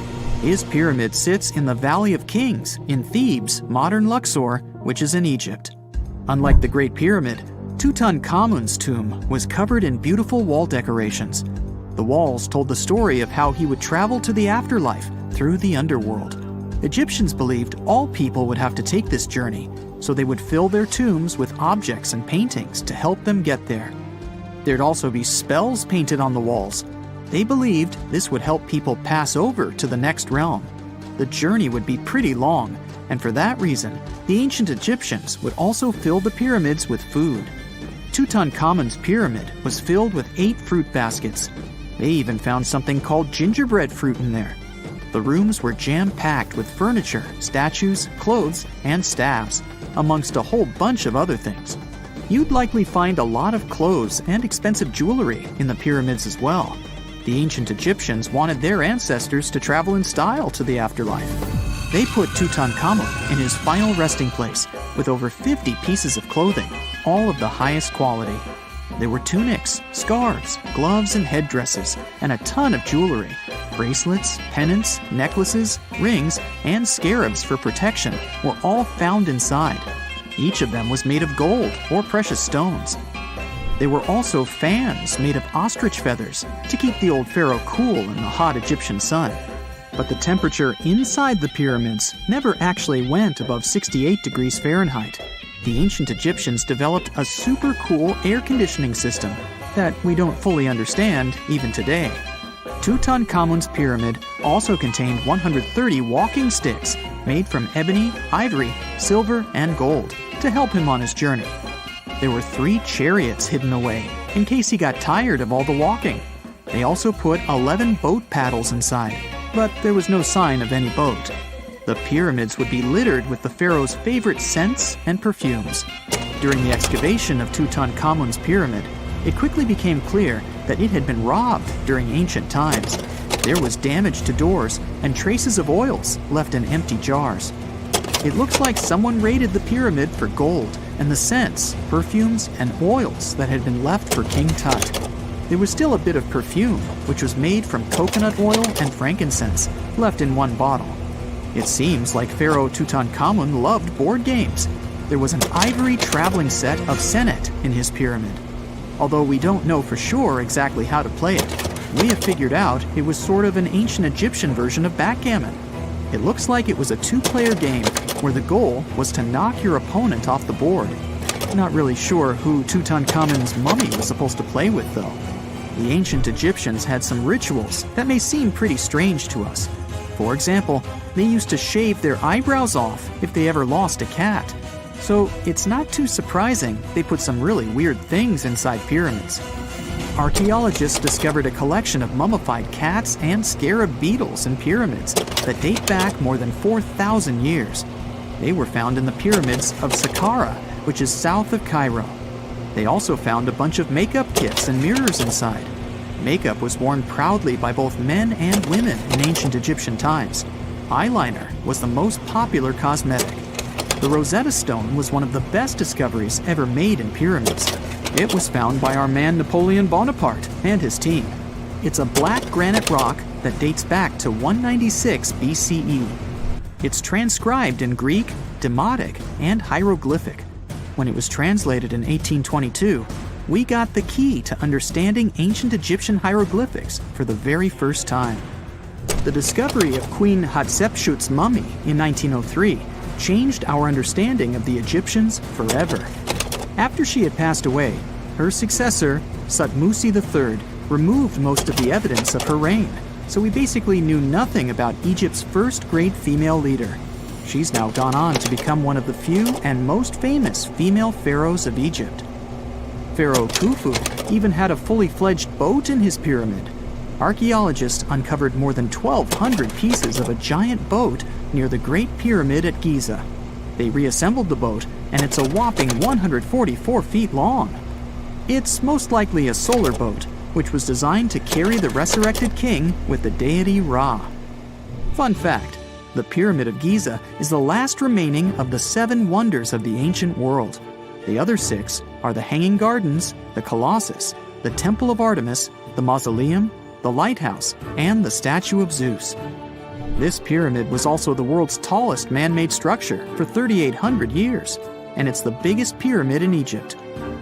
His pyramid sits in the Valley of Kings in Thebes, modern Luxor, which is in Egypt. Unlike the Great Pyramid, Tutankhamun's tomb was covered in beautiful wall decorations. The walls told the story of how he would travel to the afterlife through the underworld. Egyptians believed all people would have to take this journey, so they would fill their tombs with objects and paintings to help them get there. There'd also be spells painted on the walls. They believed this would help people pass over to the next realm. The journey would be pretty long, and for that reason, the ancient Egyptians would also fill the pyramids with food. Tutankhamun's pyramid was filled with 8 fruit baskets. They even found something called gingerbread fruit in there. The rooms were jam-packed with furniture, statues, clothes, and staffs, amongst a whole bunch of other things. You'd likely find a lot of clothes and expensive jewelry in the pyramids as well. The ancient Egyptians wanted their ancestors to travel in style to the afterlife. They put Tutankhamun in his final resting place with over 50 pieces of clothing, all of the highest quality. There were tunics, scarves, gloves, and headdresses, and a ton of jewelry. Bracelets, pendants, necklaces, rings, and scarabs for protection were all found inside. Each of them was made of gold or precious stones. There were also fans made of ostrich feathers to keep the old pharaoh cool in the hot Egyptian sun. But the temperature inside the pyramids never actually went above 68 degrees Fahrenheit. The ancient Egyptians developed a super cool air conditioning system that we don't fully understand even today. Tutankhamun's pyramid also contained 130 walking sticks made from ebony, ivory, silver, and gold to help him on his journey. There were 3 chariots hidden away in case he got tired of all the walking. They also put 11 boat paddles inside, but there was no sign of any boat. The pyramids would be littered with the pharaoh's favorite scents and perfumes. During the excavation of Tutankhamun's pyramid, it quickly became clear that it had been robbed during ancient times. There was damage to doors and traces of oils left in empty jars. It looks like someone raided the pyramid for gold and the scents, perfumes, and oils that had been left for King Tut. There was still a bit of perfume, which was made from coconut oil and frankincense, left in one bottle. It seems like Pharaoh Tutankhamun loved board games. There was an ivory traveling set of senet in his pyramid. Although we don't know for sure exactly how to play it, we have figured out it was sort of an ancient Egyptian version of backgammon. It looks like it was a 2-player game where the goal was to knock your opponent off the board. Not really sure who Tutankhamun's mummy was supposed to play with, though. The ancient Egyptians had some rituals that may seem pretty strange to us. For example, they used to shave their eyebrows off if they ever lost a cat. So it's not too surprising they put some really weird things inside pyramids. Archaeologists discovered a collection of mummified cats and scarab beetles in pyramids that date back more than 4,000 years. They were found in the pyramids of Saqqara, which is south of Cairo. They also found a bunch of makeup kits and mirrors inside. Makeup was worn proudly by both men and women in ancient Egyptian times. Eyeliner was the most popular cosmetic. The Rosetta Stone was one of the best discoveries ever made in pyramids. It was found by our man Napoleon Bonaparte and his team. It's a black granite rock that dates back to 196 BCE. It's transcribed in Greek, Demotic, and hieroglyphic. When it was translated in 1822, we got the key to understanding ancient Egyptian hieroglyphics for the very first time. The discovery of Queen Hatshepsut's mummy in 1903 changed our understanding of the Egyptians forever. After she had passed away, her successor, Thutmose III, removed most of the evidence of her reign, so we basically knew nothing about Egypt's first great female leader. She's now gone on to become one of the few and most famous female pharaohs of Egypt. Pharaoh Khufu even had a fully fledged boat in his pyramid. Archaeologists uncovered more than 1,200 pieces of a giant boat near the Great Pyramid at Giza. They reassembled the boat, and it's a whopping 144 feet long. It's most likely a solar boat, which was designed to carry the resurrected king with the deity Ra. Fun fact, the Pyramid of Giza is the last remaining of the 7 wonders of the ancient world. The other 6 are the Hanging Gardens, the Colossus, the Temple of Artemis, the Mausoleum, the Lighthouse, and the Statue of Zeus. This pyramid was also the world's tallest man-made structure for 3,800 years, and it's the biggest pyramid in Egypt.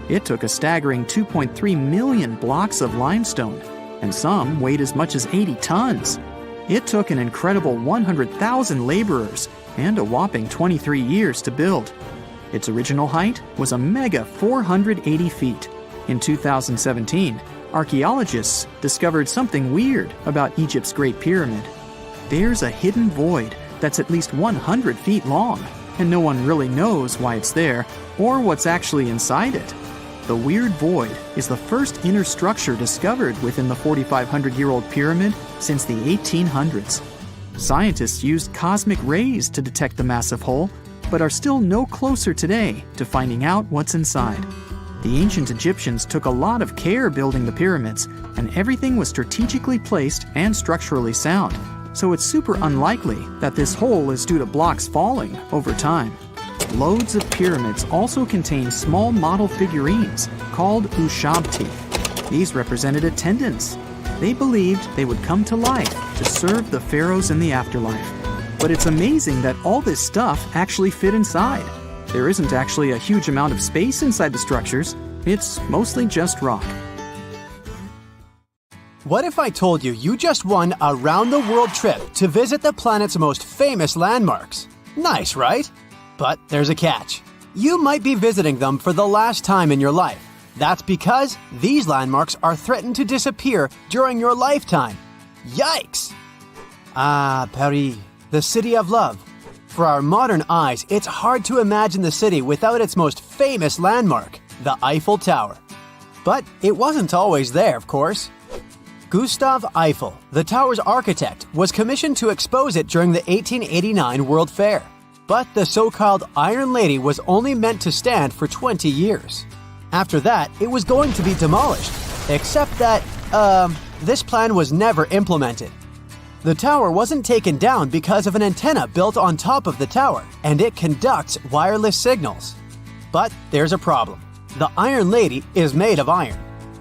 It took a staggering 2.3 million blocks of limestone, and some weighed as much as 80 tons. It took an incredible 100,000 laborers and a whopping 23 years to build. Its original height was a mega 480 feet. In 2017, archaeologists discovered something weird about Egypt's Great Pyramid. There's a hidden void that's at least 100 feet long, and no one really knows why it's there or what's actually inside it. The weird void is the first inner structure discovered within the 4,500-year-old pyramid since the 1800s. Scientists used cosmic rays to detect the massive hole, but are still no closer today to finding out what's inside. The ancient Egyptians took a lot of care building the pyramids, and everything was strategically placed and structurally sound, so it's super unlikely that this hole is due to blocks falling over time. Loads of pyramids also contain small model figurines called ushabti. These represented attendants. They believed they would come to life to serve the pharaohs in the afterlife. But it's amazing that all this stuff actually fit inside. There isn't actually a huge amount of space inside the structures. It's mostly just rock. What if I told you you just won a round-the-world trip to visit the planet's most famous landmarks? Nice, right? But there's a catch. You might be visiting them for the last time in your life. That's because these landmarks are threatened to disappear during your lifetime. Yikes! Ah, Paris, the city of love. For our modern eyes, it's hard to imagine the city without its most famous landmark, the Eiffel Tower. But it wasn't always there, of course. Gustav Eiffel, the tower's architect, was commissioned to expose it during the 1889 World Fair. But the so-called Iron Lady was only meant to stand for 20 years. After that, it was going to be demolished, except that, this plan was never implemented. The tower wasn't taken down because of an antenna built on top of the tower, and it conducts wireless signals. But there's a problem. The Iron Lady is made of iron.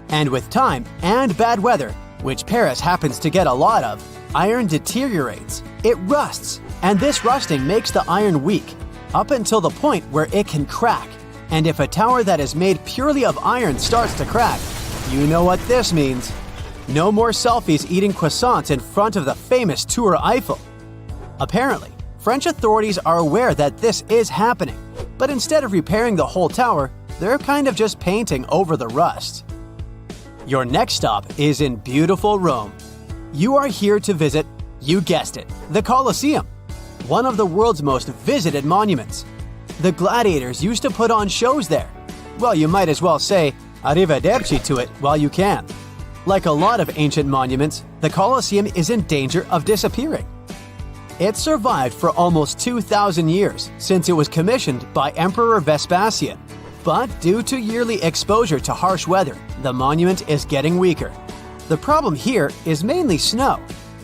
And with time and bad weather, which Paris happens to get a lot of, iron deteriorates. It rusts, and this rusting makes the iron weak, up until the point where it can crack. And if a tower that is made purely of iron starts to crack, you know what this means. No more selfies eating croissants in front of the famous Tour Eiffel. Apparently, French authorities are aware that this is happening, but instead of repairing the whole tower, they're kind of just painting over the rust. Your next stop is in beautiful Rome. You are here to visit, you guessed it, the Colosseum, one of the world's most visited monuments. The gladiators used to put on shows there. Well, you might as well say arrivederci to it while you can. Like a lot of ancient monuments, the Colosseum is in danger of disappearing. It survived for almost 2,000 years since it was commissioned by Emperor Vespasian. But due to yearly exposure to harsh weather, the monument is getting weaker. The problem here is mainly snow.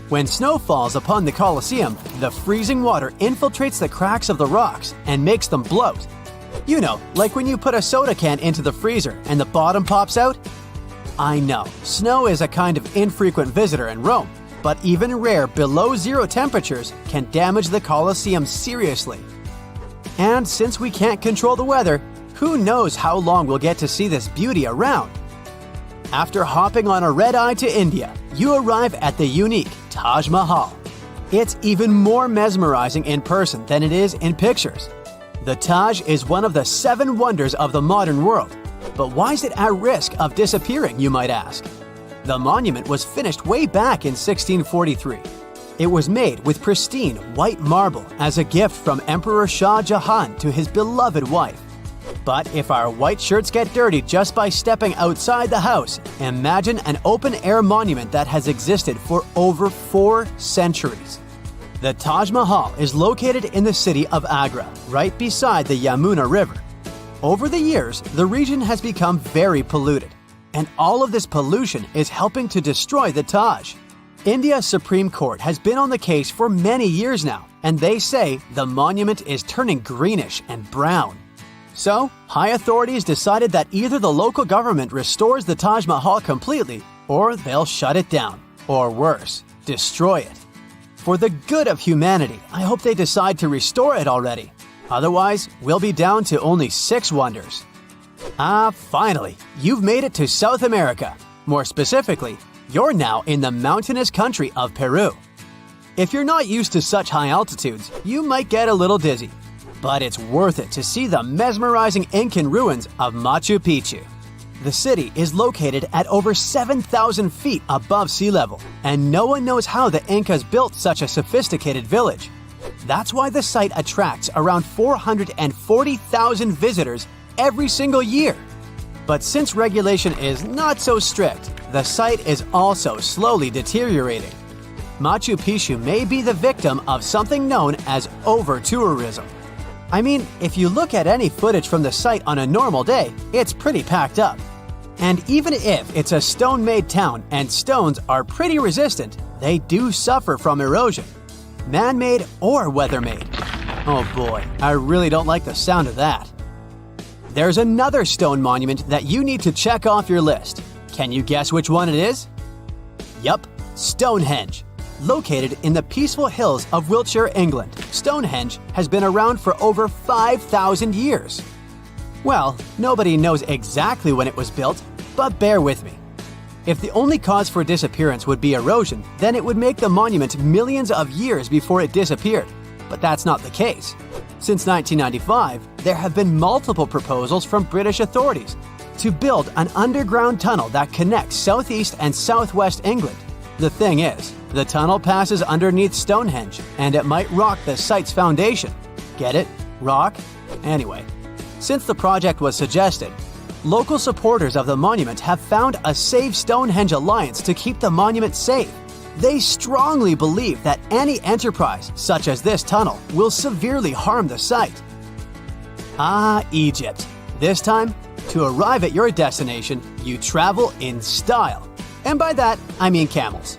When snow falls upon the Colosseum, the freezing water infiltrates the cracks of the rocks and makes them bloat. You know, like when you put a soda can into the freezer and the bottom pops out? I know, snow is a kind of infrequent visitor in Rome, but even rare below-zero temperatures can damage the Colosseum seriously. And since we can't control the weather, who knows how long we'll get to see this beauty around? After hopping on a red-eye to India, you arrive at the unique Taj Mahal. It's even more mesmerizing in person than it is in pictures. The Taj is one of the 7 wonders of the modern world. But why is it at risk of disappearing, you might ask? The monument was finished way back in 1643. It was made with pristine white marble as a gift from Emperor Shah Jahan to his beloved wife. But if our white shirts get dirty just by stepping outside the house, imagine an open-air monument that has existed for over 4 centuries. The Taj Mahal is located in the city of Agra, right beside the Yamuna River. Over the years, the region has become very polluted, and all of this pollution is helping to destroy the Taj. India's Supreme Court has been on the case for many years now, and they say the monument is turning greenish and brown. So, high authorities decided that either the local government restores the Taj Mahal completely, or they'll shut it down, or worse, destroy it. For the good of humanity, I hope they decide to restore it already. Otherwise, we'll be down to only 6 wonders. Finally, you've made it to South America. More specifically, you're now in the mountainous country of Peru. If you're not used to such high altitudes, you might get a little dizzy. But it's worth it to see the mesmerizing Incan ruins of Machu Picchu. The city is located at over 7,000 feet above sea level, and no one knows how the Incas built such a sophisticated village. That's why the site attracts around 440,000 visitors every single year. But since regulation is not so strict, the site is also slowly deteriorating. Machu Picchu may be the victim of something known as over-tourism. I mean, if you look at any footage from the site on a normal day, it's pretty packed up. And even if it's a stone-made town and stones are pretty resistant, they do suffer from erosion, man-made or weather-made. Oh boy, I really don't like the sound of that. There's another stone monument that you need to check off your list. Can you guess which one it is? Yup, Stonehenge. Located in the peaceful hills of Wiltshire, England, Stonehenge has been around for over 5,000 years. Well, nobody knows exactly when it was built, but bear with me. If the only cause for disappearance would be erosion, then it would make the monument millions of years before it disappeared. But that's not the case. Since 1995, there have been multiple proposals from British authorities to build an underground tunnel that connects southeast and southwest England. The thing is, the tunnel passes underneath Stonehenge, and it might rock the site's foundation. Get it? Rock? Anyway, since the project was suggested, local supporters of the monument have found a Save Stonehenge alliance to keep the monument safe. They strongly believe that any enterprise, such as this tunnel, will severely harm the site. Ah, Egypt. This time, to arrive at your destination, you travel in style. And by that, I mean camels.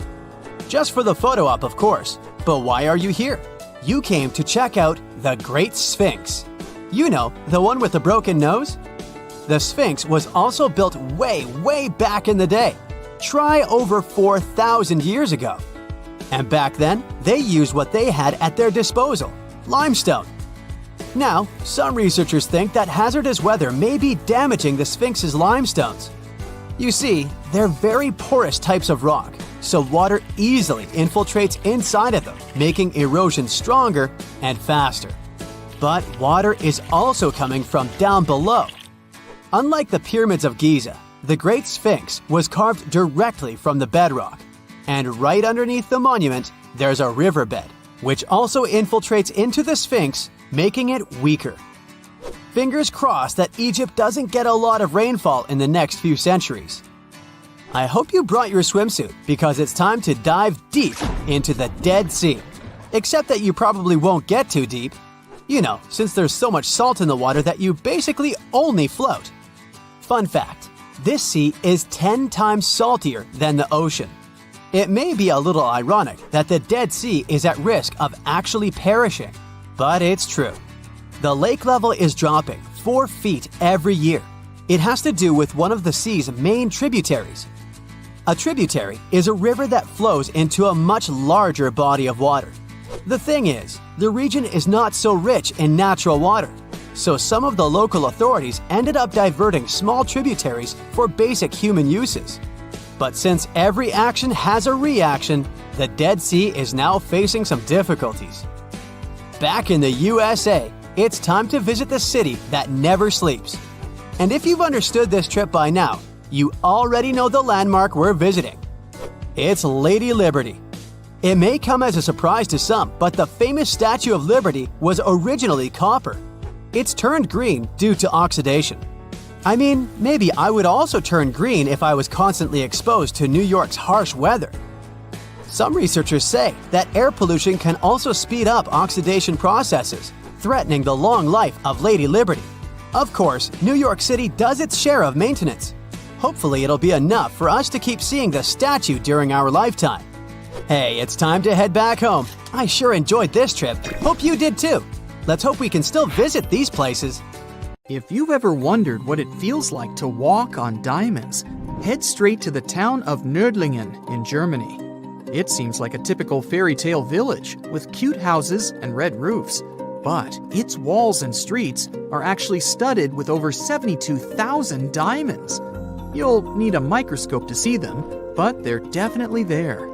Just for the photo op, of course. But why are you here? You came to check out the Great Sphinx. You know, the one with the broken nose? The Sphinx was also built way back in the day. Try over 4,000 years ago. And back then, they used what they had at their disposal, limestone. Now, some researchers think that hazardous weather may be damaging the Sphinx's limestones. You see, they're very porous types of rock, so water easily infiltrates inside of them, making erosion stronger and faster. But water is also coming from down below. Unlike the pyramids of Giza, the Great Sphinx was carved directly from the bedrock. And right underneath the monument, there's a riverbed, which also infiltrates into the Sphinx, making it weaker. Fingers crossed that Egypt doesn't get a lot of rainfall in the next few centuries. I hope you brought your swimsuit because it's time to dive deep into the Dead Sea. Except that you probably won't get too deep. You know, since there's so much salt in the water that you basically only float. Fun fact, this sea is 10 times saltier than the ocean. It may be a little ironic that the Dead Sea is at risk of actually perishing, but it's true. The lake level is dropping 4 feet every year. It has to do with one of the sea's main tributaries. A tributary is a river that flows into a much larger body of water. The thing is, the region is not so rich in natural water, so some of the local authorities ended up diverting small tributaries for basic human uses. But since every action has a reaction, the Dead Sea is now facing some difficulties. Back in the USA, it's time to visit the city that never sleeps. And if you've understood this trip by now, you already know the landmark we're visiting. It's Lady Liberty. It may come as a surprise to some, but the famous Statue of Liberty was originally copper. It's turned green due to oxidation. I mean, maybe I would also turn green if I was constantly exposed to New York's harsh weather. Some researchers say that air pollution can also speed up oxidation processes, threatening the long life of Lady Liberty. Of course, New York City does its share of maintenance. Hopefully it'll be enough for us to keep seeing the statue during our lifetime. Hey, it's time to head back home. I sure enjoyed this trip. Hope you did too. Let's hope we can still visit these places. If you've ever wondered what it feels like to walk on diamonds, head straight to the town of Nördlingen in Germany. It seems like a typical fairy tale village with cute houses and red roofs, but its walls and streets are actually studded with over 72,000 diamonds. You'll need a microscope to see them, but they're definitely there.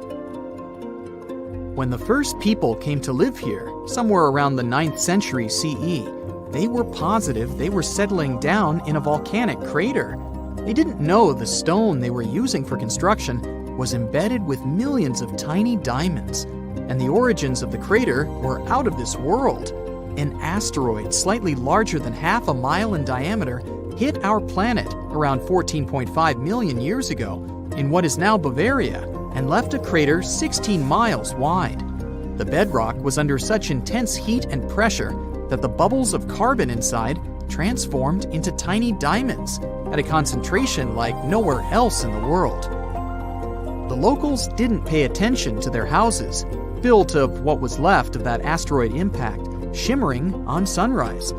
When the first people came to live here, somewhere around the 9th century CE, they were positive they were settling down in a volcanic crater. They didn't know the stone they were using for construction was embedded with millions of tiny diamonds, and the origins of the crater were out of this world. An asteroid slightly larger than half a mile in diameter hit our planet around 14.5 million years ago in what is now Bavaria and left a crater 16 miles wide. The bedrock was under such intense heat and pressure that the bubbles of carbon inside transformed into tiny diamonds at a concentration like nowhere else in the world. The locals didn't pay attention to their houses, built of what was left of that asteroid impact, shimmering on sunrise.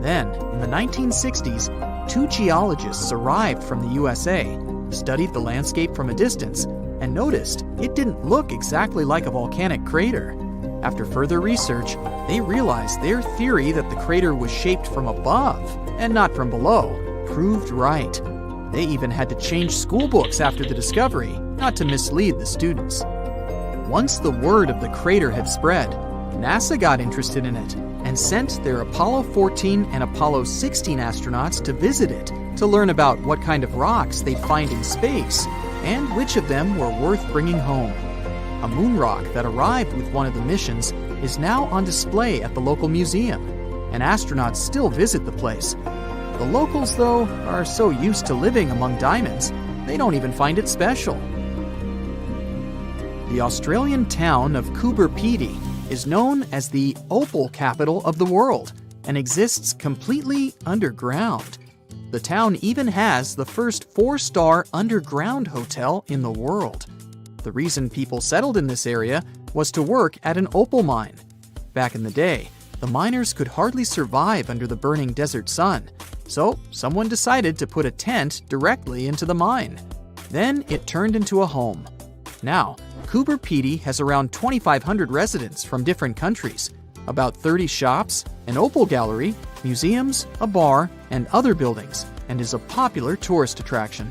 Then, in the 1960s, 2 geologists arrived from the USA, studied the landscape from a distance, and noticed it didn't look exactly like a volcanic crater. After further research, they realized their theory that the crater was shaped from above and not from below proved right. They even had to change school books after the discovery, not to mislead the students. Once the word of the crater had spread, NASA got interested in it and sent their Apollo 14 and Apollo 16 astronauts to visit it to learn about what kind of rocks they'd find in space and which of them were worth bringing home. A moon rock that arrived with one of the missions is now on display at the local museum, and astronauts still visit the place. The locals, though, are so used to living among diamonds, they don't even find it special. The Australian town of Coober Pedy is known as the opal capital of the world and exists completely underground. The town even has the first 4-star underground hotel in the world. The reason people settled in this area was to work at an opal mine. Back in the day, the miners could hardly survive under the burning desert sun, so someone decided to put a tent directly into the mine. Then it turned into a home. Now, Coober Pedy has around 2,500 residents from different countries, about 30 shops, an opal gallery, museums, a bar, and other buildings, and is a popular tourist attraction.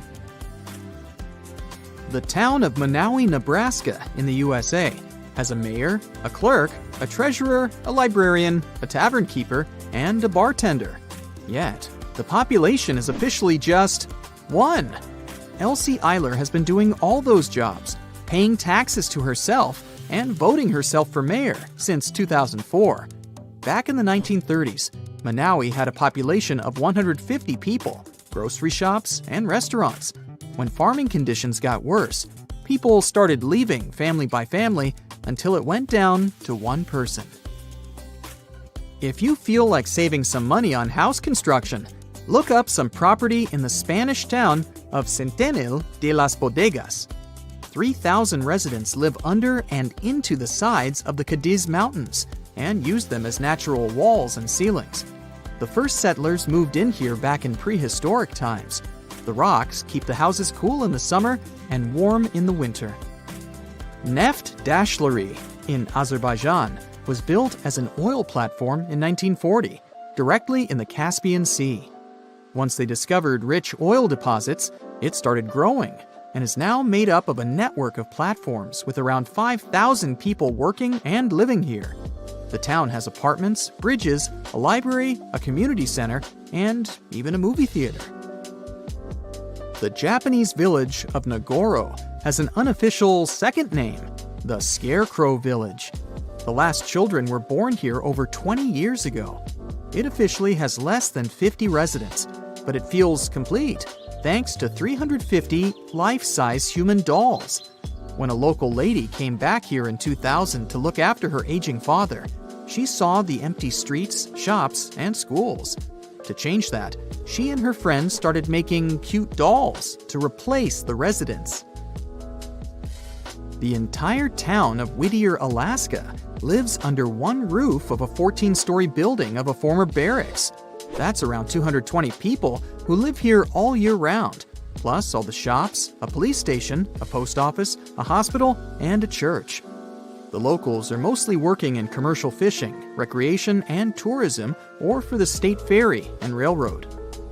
The town of Monowi, Nebraska, in the USA, has a mayor, a clerk, a treasurer, a librarian, a tavern keeper, and a bartender. Yet, the population is officially just 1. Elsie Eiler has been doing all those jobs, paying taxes to herself, and voting herself for mayor since 2004. Back in the 1930s, Monowi had a population of 150 people, grocery shops, and restaurants. When farming conditions got worse, people started leaving family by family until it went down to 1 person. If you feel like saving some money on house construction, look up some property in the Spanish town of Centenil de las Bodegas. 3,000 residents live under and into the sides of the Cadiz Mountains and use them as natural walls and ceilings. The first settlers moved in here back in prehistoric times. The rocks keep the houses cool in the summer and warm in the winter. Neft Dashleri in Azerbaijan was built as an oil platform in 1940, directly in the Caspian Sea. Once they discovered rich oil deposits, it started growing and is now made up of a network of platforms with around 5,000 people working and living here. The town has apartments, bridges, a library, a community center, and even a movie theater. The Japanese village of Nagoro has an unofficial second name, the Scarecrow Village. The last children were born here over 20 years ago. It officially has less than 50 residents, but it feels complete thanks to 350 life-size human dolls. When a local lady came back here in 2000 to look after her aging father, she saw the empty streets, shops, and schools. To change that, she and her friends started making cute dolls to replace the residents. The entire town of Whittier, Alaska, lives under one roof of a 14-story building of a former barracks. That's around 220 people who live here all year round, plus all the shops, a police station, a post office, a hospital, and a church. The locals are mostly working in commercial fishing, recreation, and tourism, or for the state ferry and railroad.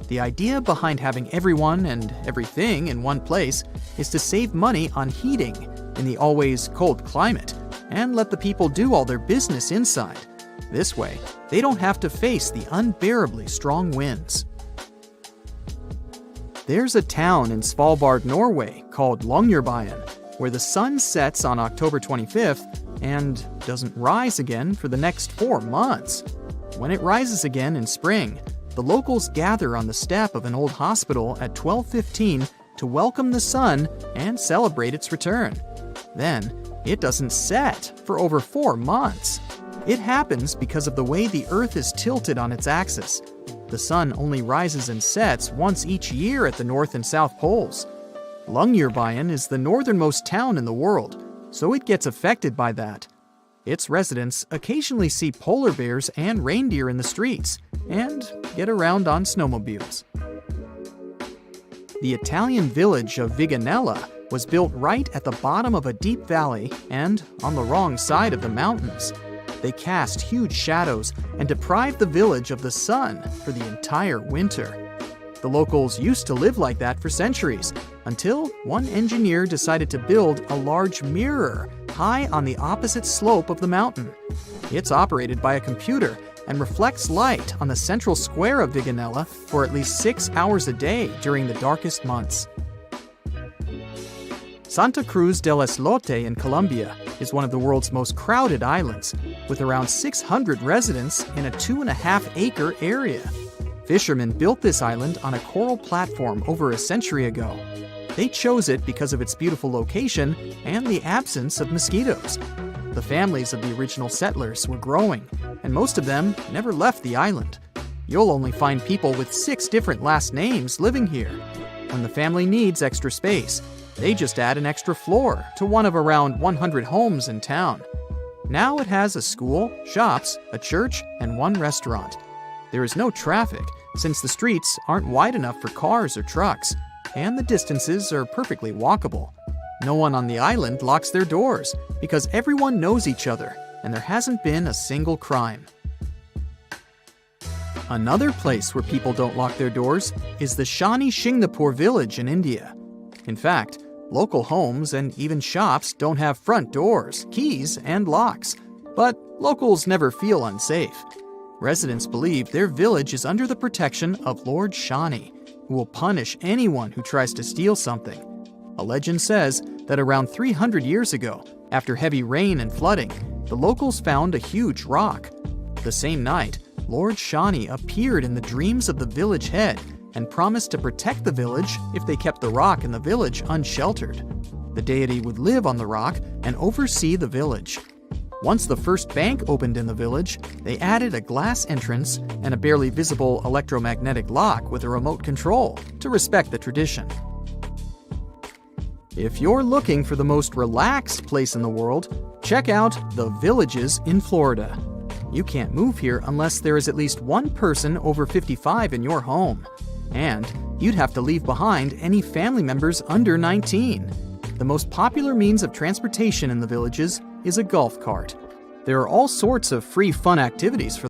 The idea behind having everyone and everything in one place is to save money on heating in the always cold climate and let the people do all their business inside. This way, they don't have to face the unbearably strong winds. There's a town in Svalbard, Norway called Longyearbyen, where the sun sets on October 25th and doesn't rise again for the next 4 months. When it rises again in spring, the locals gather on the step of an old hospital at 12:15 to welcome the sun and celebrate its return. Then, it doesn't set for over 4 months. It happens because of the way the Earth is tilted on its axis. The sun only rises and sets once each year at the North and South Poles. Longyearbyen is the northernmost town in the world, so it gets affected by that. Its residents occasionally see polar bears and reindeer in the streets and get around on snowmobiles. The Italian village of Viganella was built right at the bottom of a deep valley and on the wrong side of the mountains. They cast huge shadows and deprived the village of the sun for the entire winter. The locals used to live like that for centuries, until one engineer decided to build a large mirror high on the opposite slope of the mountain. It's operated by a computer and reflects light on the central square of Viganella for at least 6 hours a day during the darkest months. Santa Cruz del Islote in Colombia is one of the world's most crowded islands, with around 600 residents in a 2.5-acre area. Fishermen built this island on a coral platform over a century ago. They chose it because of its beautiful location and the absence of mosquitoes. The families of the original settlers were growing, and most of them never left the island. You'll only find people with 6 different last names living here. When the family needs extra space, they just add an extra floor to one of around 100 homes in town. Now it has a school, shops, a church, and 1 restaurant. There is no traffic, since the streets aren't wide enough for cars or trucks, and the distances are perfectly walkable. No one on the island locks their doors, because everyone knows each other, and there hasn't been a single crime. Another place where people don't lock their doors is the Shani Shingnapur village in India. In fact, local homes and even shops don't have front doors, keys, and locks, but locals never feel unsafe. Residents believe their village is under the protection of Lord Shani, who will punish anyone who tries to steal something. A legend says that around 300 years ago, after heavy rain and flooding, the locals found a huge rock. The same night, Lord Shani appeared in the dreams of the village head and promised to protect the village if they kept the rock in the village unsheltered. The deity would live on the rock and oversee the village. Once the first bank opened in the village, they added a glass entrance and a barely visible electromagnetic lock with a remote control to respect the tradition. If you're looking for the most relaxed place in the world, check out The Villages in Florida. You can't move here unless there is at least one person over 55 in your home. And you'd have to leave behind any family members under 19. The most popular means of transportation in the villages is a golf cart. There are all sorts of free fun activities for